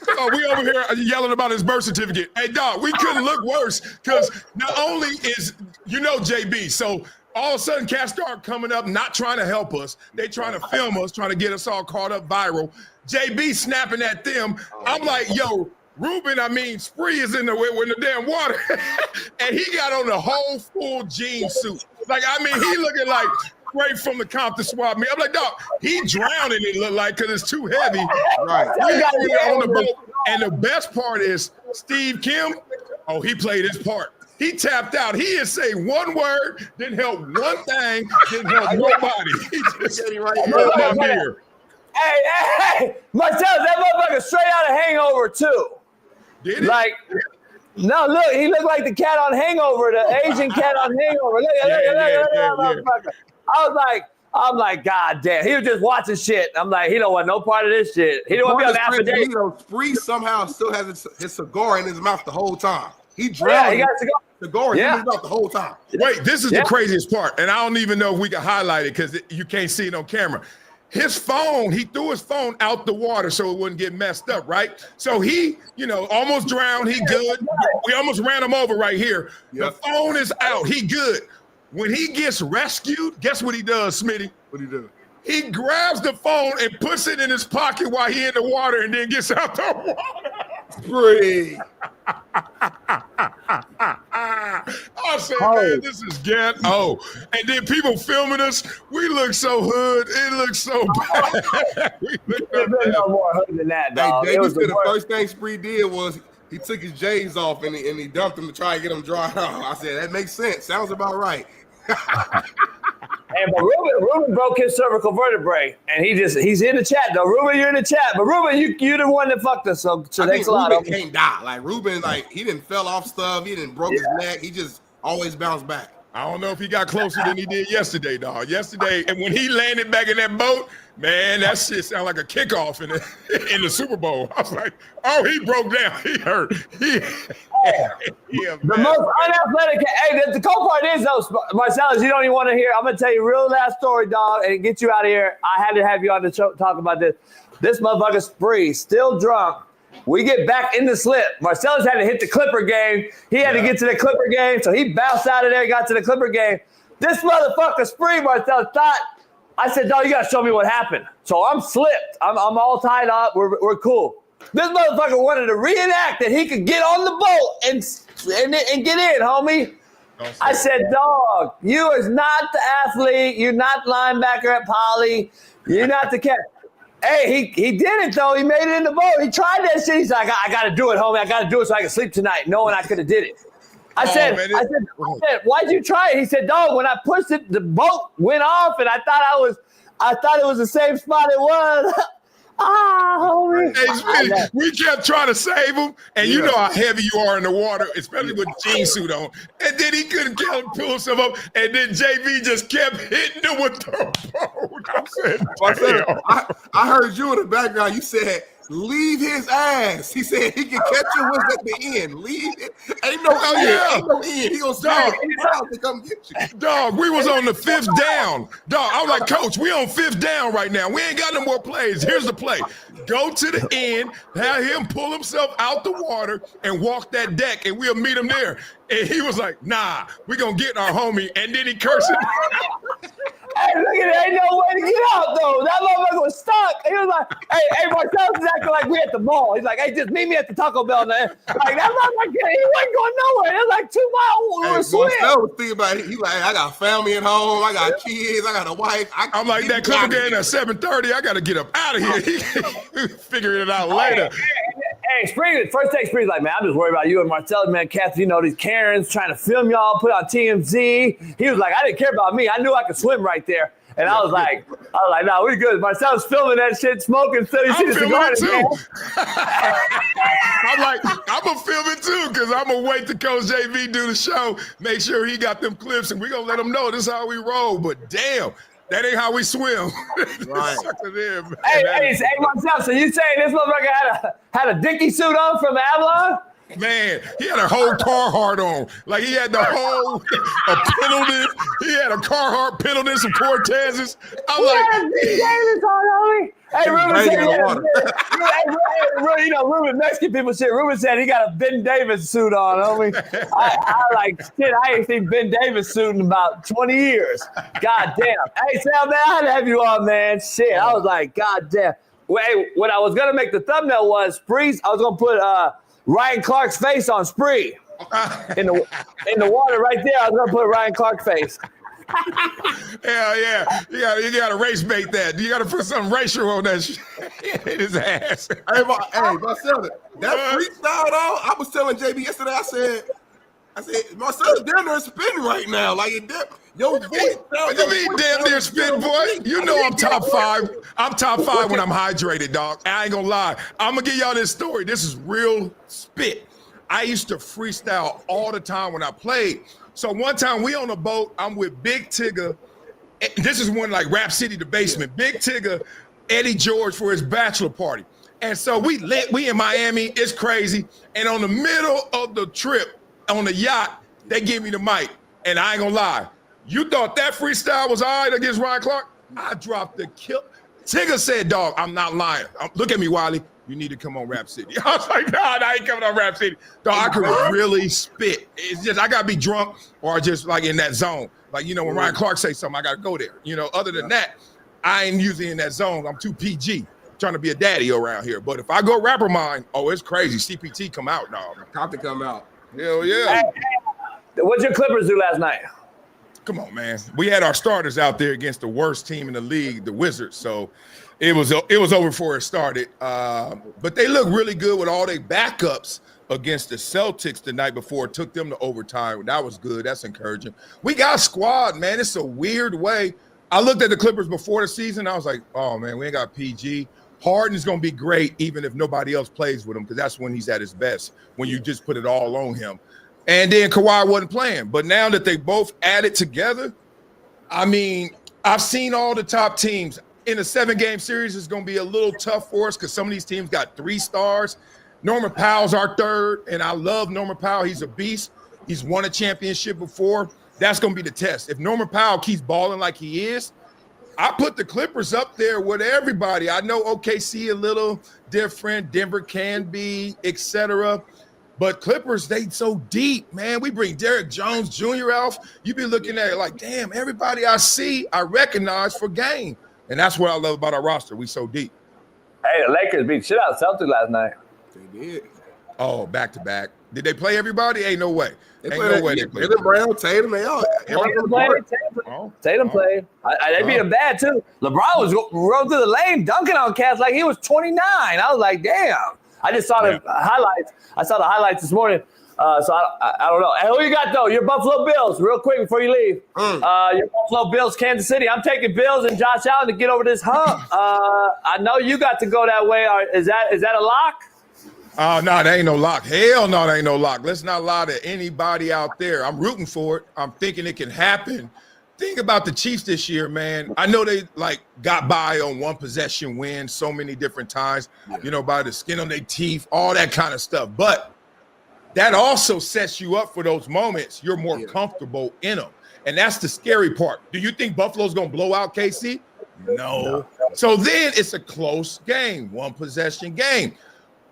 Oh, we over here yelling about his birth certificate. Hey, dog, we couldn't look worse because not only is, JB, so all of a sudden cats start coming up, not trying to help us. They trying to film us, trying to get us all caught up viral. JB snapping at them. I'm like, yo, Ruben, Spree is in the damn water. And he got on the whole full jean suit. Like, he looking like straight from the Compton swap meet. I'm like, dog, he drowning, it look like, because it's too heavy. Right. On the boat. And the best part is Steve Kim, he played his part. He tapped out. He didn't say one word, didn't help one thing, didn't help nobody. He just my beer. Hey, Marcel, that motherfucker straight out of Hangover, too. Did he? Like, no, look, he looked like the cat on Hangover, the Asian cat on Hangover. Look. I'm like, God damn. He was just watching shit. I'm like, he don't want no part of this shit. He don't want to be on the affidavit. Spree somehow still has his cigar in his mouth the whole time. He drowned. Yeah, he got cigar in his mouth the whole time. Wait, this is the craziest part, and I don't even know if we can highlight it because you can't see it on camera. His phone, he threw his phone out the water so it wouldn't get messed up, right? So he, almost drowned. He good. We almost ran him over right here. Yep. The phone is out. He good. When he gets rescued, guess what he does, Smitty? What do you do? He grabs the phone and puts it in his pocket while he in the water and then gets out the water. Spree. I said, man, this is ghetto. And then people filming us, we look so hood. It looks so bad. We look no more hood than that, dog. Hey, the first thing Spree did was he took his J's off and he dumped them to try and get them dried out. I said, that makes sense. Sounds about right. Hey, but Ruben broke his cervical vertebrae, and he's in the chat though. Ruben, you're in the chat, but Ruben, you the one that fucked us. So thanks a lot. Ruben can't die. Like Ruben, he didn't fell off stuff. He didn't broke his neck. He just always bounced back. I don't know if he got closer than he did yesterday, dog. Yesterday, and when he landed back in that boat, man, that shit sounded like a kickoff in the Super Bowl. I was like, oh, he broke down. He hurt. The most unathletic. Hey, the cool part is, though, Marcellus, you don't even want to hear. I'm going to tell you a real last story, dog, and get you out of here. I had to have you on the show talk about this. This motherfucker Spree, still drunk. We get back in the slip. Marcellus had to hit the Clipper game. He had to get to the Clipper game, so he bounced out of there, got to the Clipper game. This motherfucker Spree, Marcellus, thought, I said, dog, you got to show me what happened. So I'm slipped. I'm all tied up. We're cool. This motherfucker wanted to reenact that he could get on the boat and get in, homie. I said, dog, you is not the athlete. You're not linebacker at Poly. You're not the cat. Hey, he did it, though. He made it in the boat. He tried that shit. He's like, I got to do it, homie. I got to do it so I can sleep tonight, knowing I could have did it. I said, why'd you try it? He said, dog, when I pushed it, the boat went off, and I thought it was the same spot it was. Homie. Hey, we kept trying to save him, and you know how heavy you are in the water, especially with a jean suit on. And then he couldn't pull himself up, and then JV just kept hitting him with the boat. I heard you in the background. You said, leave his ass. He said he can catch you once at the end. Leave it. Ain't no end. He gonna start to come get you. Dog, we was on the 5th down. Dog, I was like, Coach, we on 5th down right now. We ain't got no more plays. Here's the play. Go to the end, have him pull himself out the water and walk that deck, and we'll meet him there. And he was like, nah, we gonna get our homie. And then he cursed him. Hey, look at it. Ain't no way to get out, though. That motherfucker was stuck. He was like, hey, Marcellus is acting like we at the mall. He's like, hey, just meet me at the Taco Bell. Like, that motherfucker, he wasn't going nowhere. It was like 2 miles. Hey, Marcel was thinking about it. He like, I got family at home. I got kids. I got a wife. I'm like, that Clipper game at 7:30. I got to get up out of here. Figuring it out later. Hey, Spring, first day Spring's like, man, I'm just worried about you and Marcellus, man. Kathy, you know, these Karens trying to film y'all, put on TMZ. He was like, I didn't care about me. I knew I could swim right there. And I was like, no, we good. Marcel's filming that shit, smoking, so you see the cigar too. I'm like, I'm going to film it too, because I'm going to wait to Coach JV do the show, make sure he got them clips, and we're going to let him know this is how we roll. But damn, that ain't how we swim. Right. Hey, Marcel, so you saying this motherfucker had a Dickie suit on from Avalon? Man, he had a whole Carhartt on. Like, he had the whole Pendleton. He had a Carhartt, Pendleton, some Cortezes. I'm like, Big Davis on, homie. Hey, Ruben said, you know, Ruben, Mexican people shit. Ruben said he got a Ben Davis suit on, homie. I like, shit, I ain't seen Ben Davis suit in about 20 years. God damn. Hey, Sam, man, I had to have you on, man. Shit, I was like, God damn. Wait, what I was going to make the thumbnail was, Spree's, I was going to put Ryan Clark's face on Spree. In the water right there, I was going to put Ryan Clark's face. Hell yeah. You gotta race bait that. You gotta put some racial on that shit in his ass. Hey, Marcel, that freestyle though, I was telling JB yesterday, I said, Marcel's down there spinning right now. Like, yo, voice. What you mean damn near spin, boy? You know I'm top 5. I'm top 5 when I'm hydrated, dog. I ain't gonna lie. I'm gonna give y'all this story. This is real spit. I used to freestyle all the time when I played. So one time we on a boat, I'm with Big Tigger. This is when like Rap City, the basement. Big Tigger, Eddie George for his bachelor party. And so we in Miami, it's crazy. And on the middle of the trip on the yacht, they give me the mic. And I ain't gonna lie, you thought that freestyle was all right against Ryan Clark? I dropped the kill. Tigger said, dog, I'm not lying. Look at me, Wiley. You need to come on Rap City. I was like, nah, I ain't coming on Rap City. Dog, I could really spit. It's just, I got to be drunk or just like in that zone. Like, you know, when Ryan Clark say something, I got to go there. You know, other than that, I ain't usually in that zone. I'm too PG, trying to be a daddy around here. But if I go rapper mind, oh, it's crazy. CPT come out, dog. Compton come out. Hell yeah. What'd your Clippers do last night? Come on, man. We had our starters out there against the worst team in the league, the Wizards. So it was over before it started. But they look really good with all their backups against the Celtics the night before. It took them to overtime. That was good. That's encouraging. We got a squad, man. It's a weird way. I looked at the Clippers before the season. I was like, oh, man, we ain't got PG. Harden's going to be great even if nobody else plays with him because that's when he's at his best, when you just put it all on him. And then Kawhi wasn't playing. But now that they both added together, I mean, I've seen all the top teams. In a 7-game series, it's going to be a little tough for us because some of these teams got 3 stars. Norman Powell's our third, and I love Norman Powell. He's a beast. He's won a championship before. That's going to be the test. If Norman Powell keeps balling like he is, I put the Clippers up there with everybody. I know OKC a little different. Denver can be, etc. But Clippers, they so deep, man. We bring Derrick Jones Jr. out. You be looking at it like, damn, everybody I see, I recognize for game. And that's what I love about our roster. We so deep. Hey, the Lakers beat shit out of Celtics last night. They did. Oh, back-to-back. Did they play everybody? Ain't no way. They played Brown, Tatum, they all. Tatum played. They beat him bad, too. LeBron was rolling through the lane, dunking on cats like he was 29. I was like, damn. I just saw the highlights. I saw the highlights this morning. So I don't know. Hey, who you got, though? Your Buffalo Bills, real quick before you leave. Your Buffalo Bills, Kansas City. I'm taking Bills and Josh Allen to get over this hump. I know you got to go that way. Is that a lock? Oh, no, that ain't no lock. Hell no, that ain't no lock. Let's not lie to anybody out there. I'm rooting for it. I'm thinking it can happen. Think about the Chiefs this year, man. I know they, got by on one possession win so many different times, by the skin on their teeth, all that kind of stuff. But that also sets you up for those moments. You're more comfortable in them. And that's the scary part. Do you think Buffalo's going to blow out KC? No. So then it's a close game, one possession game.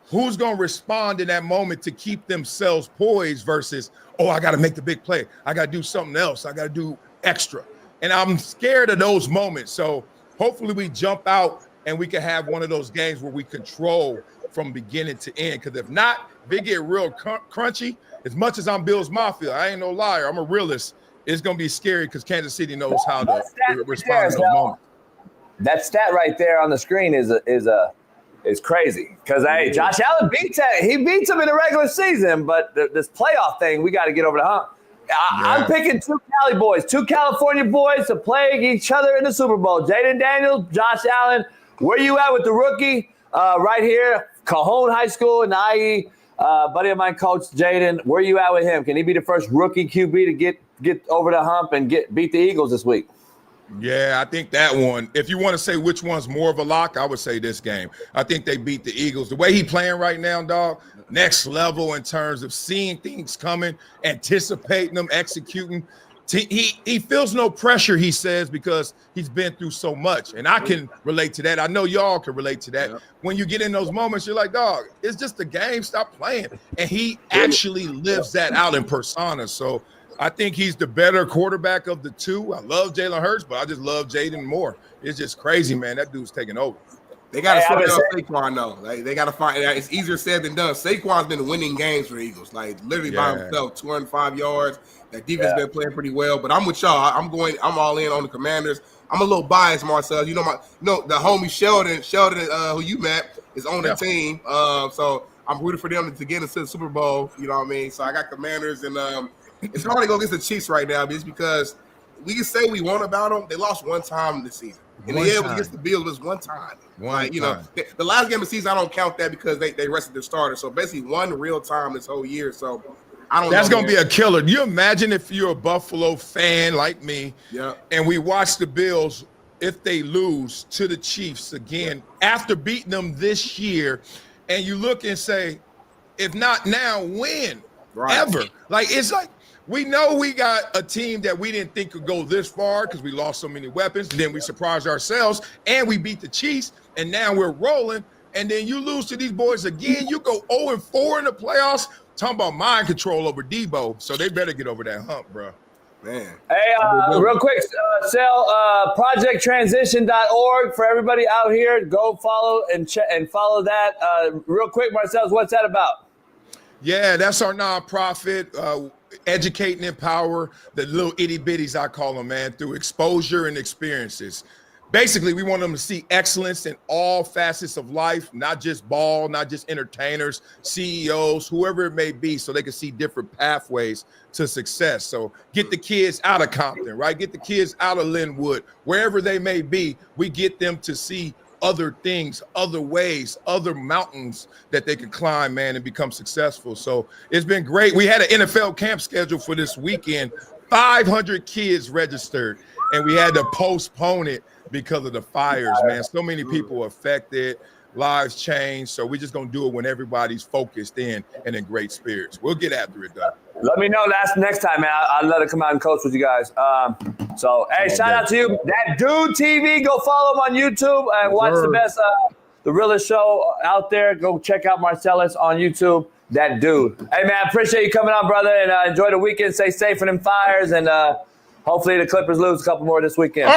Who's going to respond in that moment to keep themselves poised versus, I got to make the big play. I got to do something else. I got to do extra. And I'm scared of those moments. So hopefully we jump out and we can have one of those games where we control from beginning to end. Because if not, if it get real crunchy, as much as I'm Bills Mafia, I ain't no liar. I'm a realist. It's going to be scary because Kansas City knows how to respond to those moments. That stat right there on the screen is crazy. Because, hey, Josh Allen beats him in the regular season, but this playoff thing, we got to get over the hump. I'm picking two California boys to play each other in the Super Bowl. Jaden Daniels, Josh Allen. Where you at with the rookie right here? Cajon High School in the IE. Buddy of mine, Coach Jaden. Where you at with him? Can he be the first rookie QB to get over the hump and beat the Eagles this week? Yeah, I think that one. If you want to say which one's more of a lock, I would say this game. I think they beat the Eagles. The way he playing right now, dog, next level in terms of seeing things coming, anticipating them, executing. He feels no pressure, he says, because he's been through so much. And I can relate to that. I know y'all can relate to that. Yeah. When you get in those moments, you're like, dog, it's just a game. Stop playing. And he actually lives that out in persona. So I think he's the better quarterback of the two. I love Jalen Hurts, but I just love Jaden more. It's just crazy, man. That dude's taking over. They got to find out Saquon, though. Like, they got to find out. It's easier said than done. Saquon's been winning games for the Eagles, like literally by himself, 205 yards. That defense been playing pretty well. But I'm with y'all. I'm all in on the Commanders. I'm a little biased, Marcel. You know the homie Sheldon, who you met, is on the team. So I'm rooting for them to get into the Super Bowl. You know what I mean? So I got Commanders, and it's hard to go against the Chiefs right now, just because we can say we won about them. They lost one time this season. And it was against the Bills. It was one time. The last game of the season, I don't count that because they rested their starter. So basically one real time this whole year. So I don't know. That's going to be a killer. Do you imagine if you're a Buffalo fan like me and we watch the Bills, if they lose to the Chiefs again after beating them this year, and you look and say, if not now, when? Right. Ever. Like, it's like, we know we got a team that we didn't think could go this far because we lost so many weapons. And then we surprised ourselves and we beat the Chiefs. And now we're rolling. And then you lose to these boys again. You go 0-4 in the playoffs. Talking about mind control over Debo. So they better get over that hump, bro. Man. Hey, real quick, Sel, projecttransition.org for everybody out here. Go follow and follow that. Real quick, Marcel, what's that about? Yeah, that's our nonprofit. Educate and empower the little itty bitties, I call them, man, through exposure and experiences. Basically, we want them to see excellence in all facets of life, not just ball, not just entertainers, CEOs, whoever it may be, so they can see different pathways to success. So get the kids out of Compton, right? Get the kids out of Linwood, wherever they may be. We get them to see other things, other ways, other mountains that they can climb, man, and become successful. So it's been great. We had an NFL camp scheduled for this weekend, 500 kids registered, and we had to postpone it because of the fires, man. So many people affected, lives changed. So we're just going to do it when everybody's focused in and in great spirits. We'll get after it, though. Let me know next time, man. I'll let it come out and coach with you guys. Hey, shout out to you. That Dude TV, go follow him on YouTube and watch the best, the realest show out there. Go check out Marcellus on YouTube. That Dude. Hey, man, I appreciate you coming on, brother, and enjoy the weekend. Stay safe in them fires, and hopefully the Clippers lose a couple more this weekend.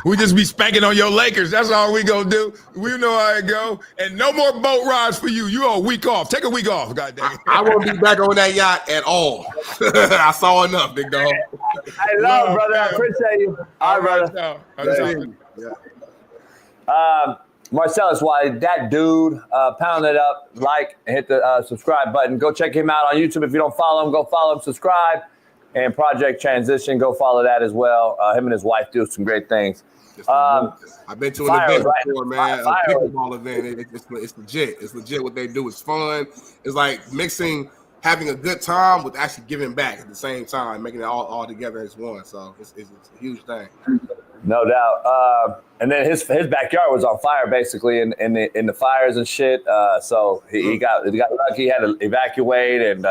We just be spanking on your Lakers. That's all we gonna do. We know how it go. And no more boat rides for you. You on a week off. Take a week off, goddamn. I won't be back on that yacht at all. I saw enough, big dog. I love, brother. I appreciate you. All right, brother. Marcellus, why that dude, pound it up, like, and hit the subscribe button. Go check him out on YouTube. If you don't follow him, go follow him, subscribe. And Project Transition, go follow that as well. Him and his wife do some great things. I've been to an event before, man. A pickleball event. It's legit. It's legit what they do. It's fun. It's like mixing having a good time with actually giving back at the same time, making it all together as one. So it's a huge thing. No doubt. And then his backyard was on fire basically in the fires and shit. So he got lucky. He had to evacuate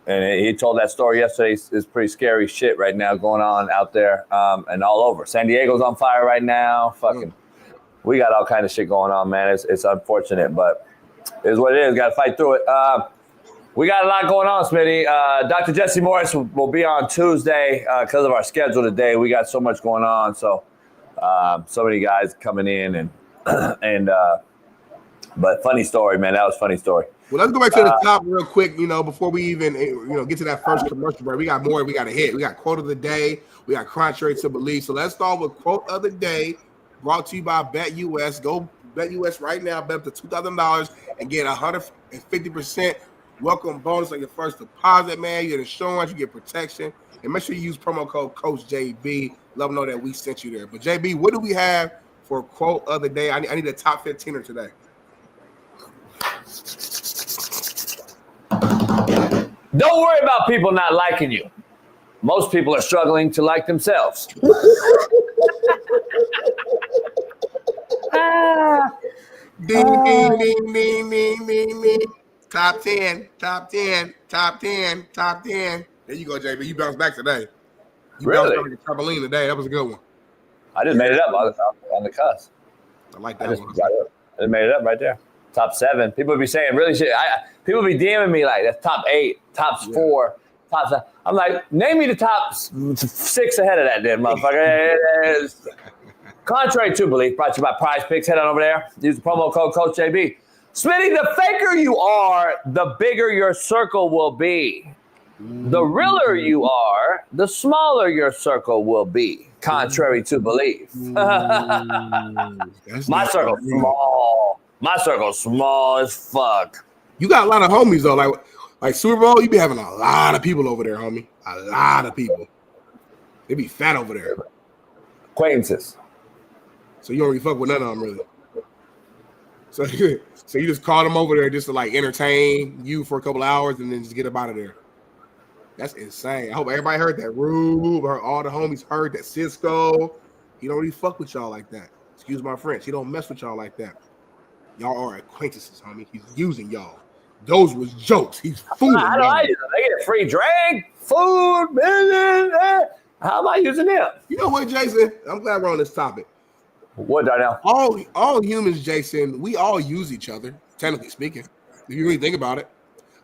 and he told that story yesterday. It's pretty scary shit right now going on out there and all over. San Diego's on fire right now. We got all kind of shit going on, man. It's unfortunate, but it's what it is. Got to fight through it. We got a lot going on, Smitty. Dr. Jesse Morris will be on Tuesday because of our schedule today. We got so much going on, so many guys coming in but funny story, man. That was a funny story. Well, let's go back to the top real quick, before we even, get to that first commercial break. We got more we got to hit. We got quote of the day. We got contrary to belief. So let's start with quote of the day, brought to you by BetUS. Go BetUS right now. Bet up to $2,000 and get 150% welcome bonus on your first deposit, man. You get insurance, you get protection. And make sure you use promo code Coach JB. Let them know that we sent you there. But, JB, what do we have for quote of the day? I need a top 15er today. Don't worry about people not liking you. Most people are struggling to like themselves. Ding, ding, ding, ding, ding, ding, ding. Top 10, top 10, top 10, top 10. There you go, JB. You bounced back today. You Really? bounced back like a trampoline today. That was a good one. I just made it up on the cusp. I like that I just one. made it up right there. Top 7. People be saying really shit. People be DMing me like that's top 8, top 4, top 7. I'm like, name me the top 6 ahead of that, then, motherfucker. Contrary to belief, brought to you by Prize Picks. Head on over there. Use the promo code Coach JB. Smitty, the faker you are, the bigger your circle will be. The realer you are, the smaller your circle will be. Contrary to belief. My circle's small. My circle's small as fuck. You got a lot of homies though, like Super Bowl. You be having a lot of people over there, homie. A lot of people. They be fat over there. Acquaintances. So you don't really fuck with none of them, really. So you just call them over there just to like entertain you for a couple hours and then just get up out of there. That's insane. I hope everybody heard that. Rube, all the homies heard that. Cisco, he don't really fuck with y'all like that. Excuse my French. He don't mess with y'all like that. Y'all are acquaintances, homie. He's using y'all. Those was jokes. He's fooling How do I use them? They get a free drink, food, business. How am I using them? You know what, Jason? I'm glad we're on this topic. What, Darnell? All humans, Jason, we all use each other, technically speaking. If you really think about it.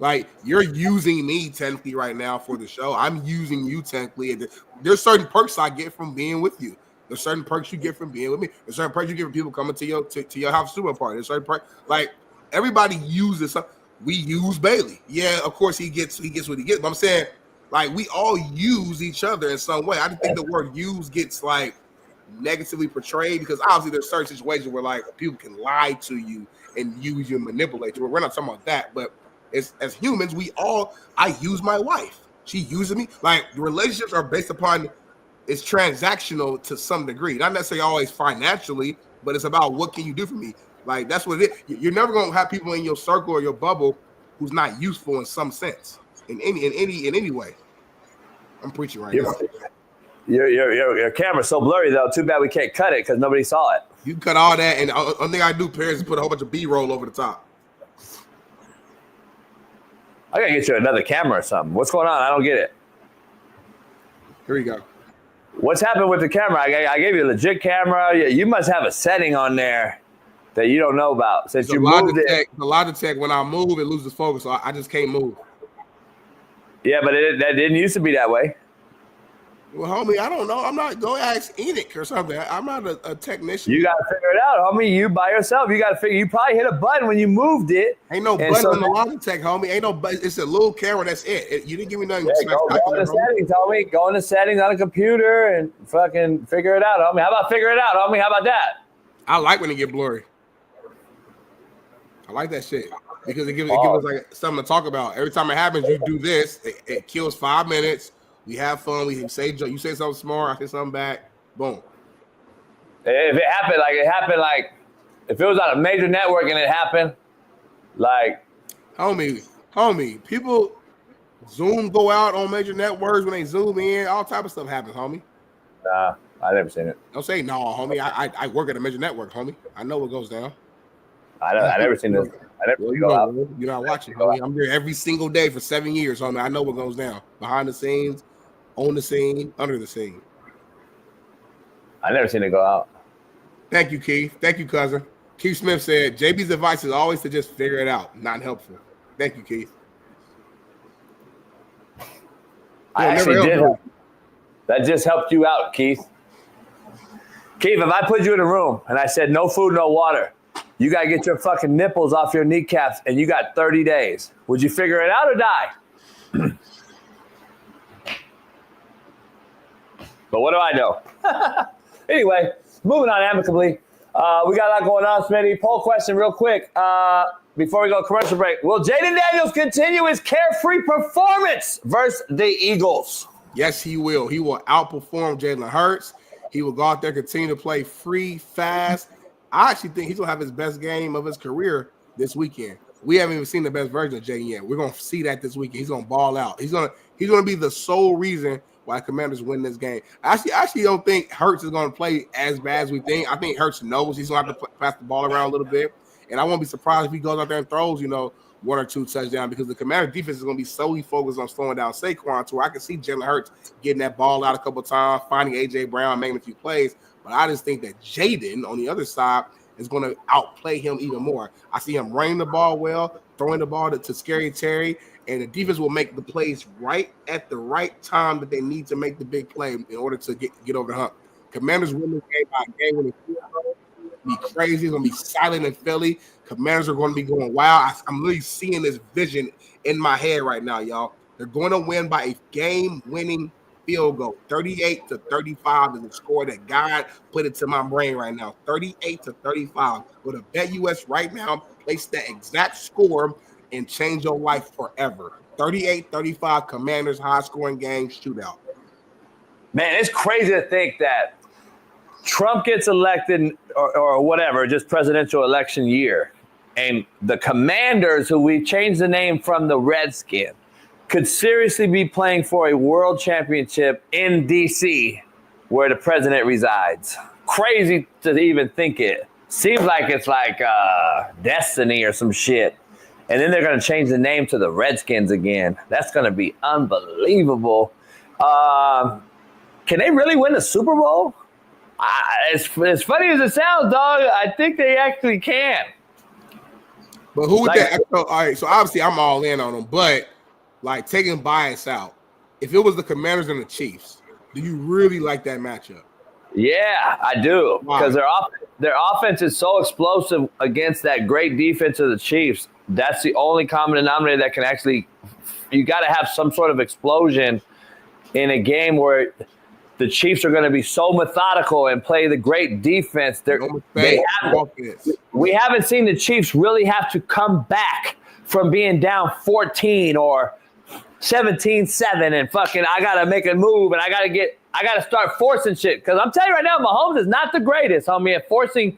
Like, you're using me technically right now for the show. I'm using you technically. There's certain perks I get from being with you. There's certain perks you get from being with me. There's certain perks you get from people coming to your house super party. There's certain perks. Like, everybody uses something. We use Bailey. Yeah, of course he gets what he gets. But I'm saying, like, we all use each other in some way. I just think the word use gets like negatively portrayed because obviously there's certain situations where like people can lie to you and use you and manipulate you. We're not talking about that, but as humans, I use my wife. She uses me. Like, the relationships are based upon, it's transactional to some degree. Not necessarily always financially, but it's about what can you do for me. Like, that's what it is. You're never gonna have people in your circle or your bubble who's not useful in some sense, in any way. I'm preaching right now. Your camera's so blurry though. Too bad we can't cut it because nobody saw it. You can cut all that, and the only thing I do, Paris, is put a whole bunch of B-roll over the top. I gotta get you another camera or something. What's going on? I don't get it. Here we go. What's happened with the camera? I gave you a legit camera. You must have a setting on there that you don't know about since you moved it. The Logitech, when I move, it loses focus, so I just can't move. Yeah, but that didn't used to be that way. Well, homie, I don't know. I'm not going to ask Enoch or something. I'm not a technician. You got to figure it out, homie. You by yourself. You got to figure. You probably hit a button when you moved it. Ain't no button on the Logitech, homie. Ain't no button. It's a little camera. That's it. You didn't give me nothing. Yeah, go into settings, homie. Go into settings on a computer and fucking figure it out, homie. How about figure it out, homie? How about that? I like when it get blurry. I like that shit because it gives us like something to talk about. Every time it happens, you do this. It kills 5 minutes. We have fun. We say joke. You say something smart. I say something back. Boom. If it happened like if it was on a major network and it happened, like homie, people Zoom go out on major networks when they zoom in. All type of stuff happens, homie. Nah, I never seen it. Don't say no, homie. I work at a major network, homie. I know what goes down. I never seen this. I never go out. You're not watching, homie. I'm here every single day for 7 years, homie. I know what goes down behind the scenes, on the scene, under the scene. I never seen it go out. Thank you, Keith. Thank you, cousin. Keith Smith said, JB's advice is always to just figure it out. Not helpful. Thank you, Keith. I actually did. That just helped you out, Keith. Keith, if I put you in a room and I said no food, no water, you got to get your fucking nipples off your kneecaps and you got 30 days. Would you figure it out or die? But what do I know? Anyway, moving on amicably. We got a lot going on, Smitty. Poll question real quick. Before we go commercial break, will Jaden Daniels continue his carefree performance versus the Eagles? Yes, he will. He will outperform Jalen Hurts. He will go out there, continue to play free, fast. I actually think he's going to have his best game of his career this weekend. We haven't even seen the best version of Jaden yet. We're going to see that this weekend. He's going to ball out. He's going to be the sole reason why Commanders win this game. I actually don't think Hurts is going to play as bad as we think. I think Hurts knows he's going to have to pass the ball around a little bit. And I won't be surprised if he goes out there and throws, 1 or 2 touchdowns, because the Commanders defense is going to be solely focused on slowing down Saquon, to where I can see Jalen Hurts getting that ball out a couple of times, finding A.J. Brown, making a few plays. But I just think that Jaden on the other side is going to outplay him even more. I see him running the ball well, throwing the ball to Scary Terry, and the defense will make the plays right at the right time that they need to make the big play in order to get over the hump. Commanders win this game by a game-winning field goal. Be crazy. It's going to be silent in Philly. Commanders are going to be going wild. I'm really seeing this vision in my head right now, y'all. They're going to win by a game-winning field goal. 38-35 is the score that God put into my brain right now. 38-35. Go to BetUS right now. Place that exact score and change your life forever. 38-35 Commanders high-scoring game shootout. Man, it's crazy to think that Trump gets elected or whatever, just presidential election year, and the Commanders, who we changed the name from the Redskins, could seriously be playing for a world championship in D.C., where the president resides. Crazy to even think it. Seems like it's like destiny or some shit. And then they're going to change the name to the Redskins again. That's going to be unbelievable. Can they really win the Super Bowl? As funny as it sounds, dog, I think they actually can. But who would that? All right, so obviously I'm all in on them, but like taking bias out, if it was the Commanders and the Chiefs, do you really like that matchup? Yeah, I do, because their offense is so explosive against that great defense of the Chiefs. That's the only common denominator that can actually – you got to have some sort of explosion in a game where – the Chiefs are going to be so methodical and play the great defense. We haven't seen the Chiefs really have to come back from being down 14 or 17-7 and fucking I got to make a move and I got to start forcing shit. Because I'm telling you right now, Mahomes is not the greatest, homie, at forcing,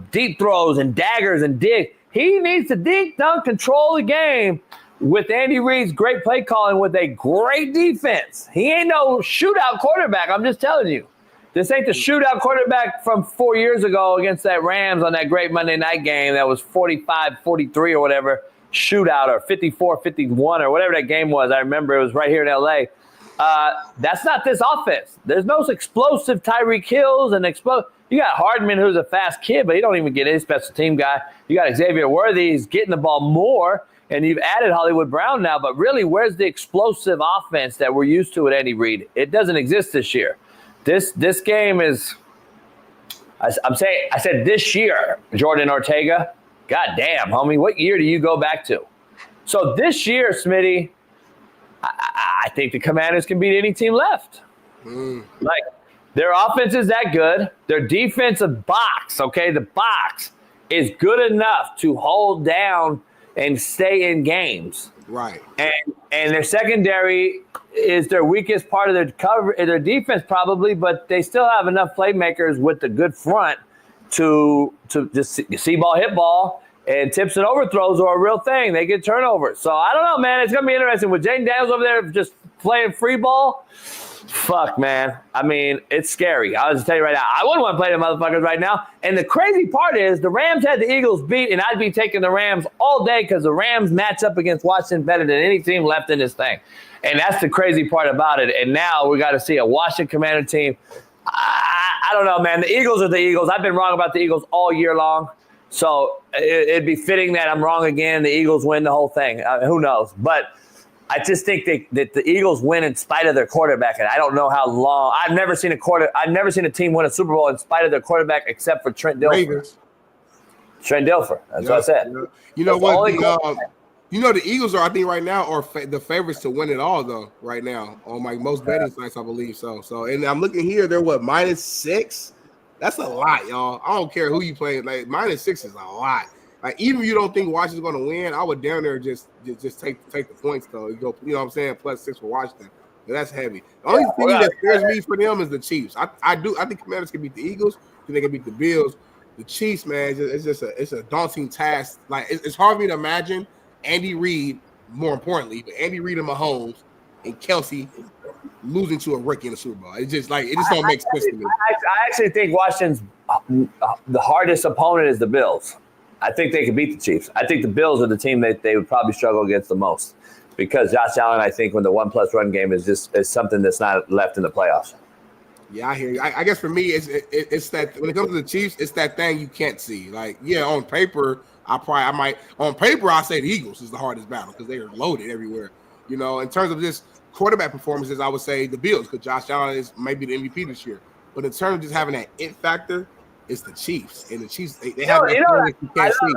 deep throws and daggers and dig. He needs to dink, dunk, control the game with Andy Reid's great play calling with a great defense. He ain't no shootout quarterback. I'm just telling you. This ain't the shootout quarterback from 4 years ago against that Rams on that great Monday night game that was 45-43 or whatever, shootout, or 54-51 or whatever that game was. I remember it was right here in L.A. That's not this offense. There's no explosive Tyreek Hills and You got Hardman, who's a fast kid, but he don't even get any special team guy. You got Xavier Worthy, he's getting the ball more. And you've added Hollywood Brown now, but really, where's the explosive offense that we're used to with Andy Reid? It doesn't exist this year. This game is. I said this year, Jordan Ortega. God damn, homie, what year do you go back to? So this year, Smitty, I think the Commanders can beat any team left. Like their offense is that good. Their defensive box, okay, the box is good enough to hold down and stay in games. Right. And their secondary is their weakest part of their defense probably, but they still have enough playmakers with the good front to just see ball, hit ball, and tips and overthrows are a real thing. They get turnovers. So I don't know, man. It's going to be interesting with Jaden Daniels over there just playing free ball. Fuck, man. I mean, it's scary. I'll just tell you right now, I wouldn't want to play them motherfuckers right now. And the crazy part is the Rams had the Eagles beat, and I'd be taking the Rams all day because the Rams match up against Washington better than any team left in this thing. And that's the crazy part about it. And now we got to see a Washington Commander team. I don't know, man. The Eagles are the Eagles. I've been wrong about the Eagles all year long. So it'd be fitting that I'm wrong again. The Eagles win the whole thing. Who knows? But I just think that the Eagles win in spite of their quarterback, and I don't know how long. I've never seen a team win a Super Bowl in spite of their quarterback except for Trent Dilfer. Ravens. Trent Dilfer. That's what I said. Yeah. You know what? The Eagles are, I think, right now are the favorites to win it all, though. Right now, on my most betting sites, I believe so. So, and I'm looking here, they're what, -6? That's a lot, y'all. I don't care who you play. Like -6 is a lot. Like even if you don't think Washington's going to win, I would down there just take the points though. You go, you know what I'm saying, +6 for Washington. That's heavy. The only thing that scares me for them is the Chiefs. I think Commanders can beat the Eagles. I think they can beat the Bills. The Chiefs, man, it's a daunting task. Like it's hard for me to imagine Andy Reid, more importantly, but Andy Reid and Mahomes and Kelsey losing to a rookie in the Super Bowl. It just don't make sense to me. I actually think Washington's the hardest opponent is the Bills. I think they could beat the Chiefs. I think the Bills are the team that they would probably struggle against the most because Josh Allen, I think, when the 1+ run game is something that's not left in the playoffs. Yeah, I hear you. I guess for me, it's that when it comes to the Chiefs, it's that thing you can't see. Like, yeah, on paper, I'll say the Eagles is the hardest battle because they are loaded everywhere. You know, in terms of just quarterback performances, I would say the Bills because Josh Allen is maybe the MVP this year. But in terms of just having that it factor, it's the Chiefs. And the Chiefs, they have that you can't see.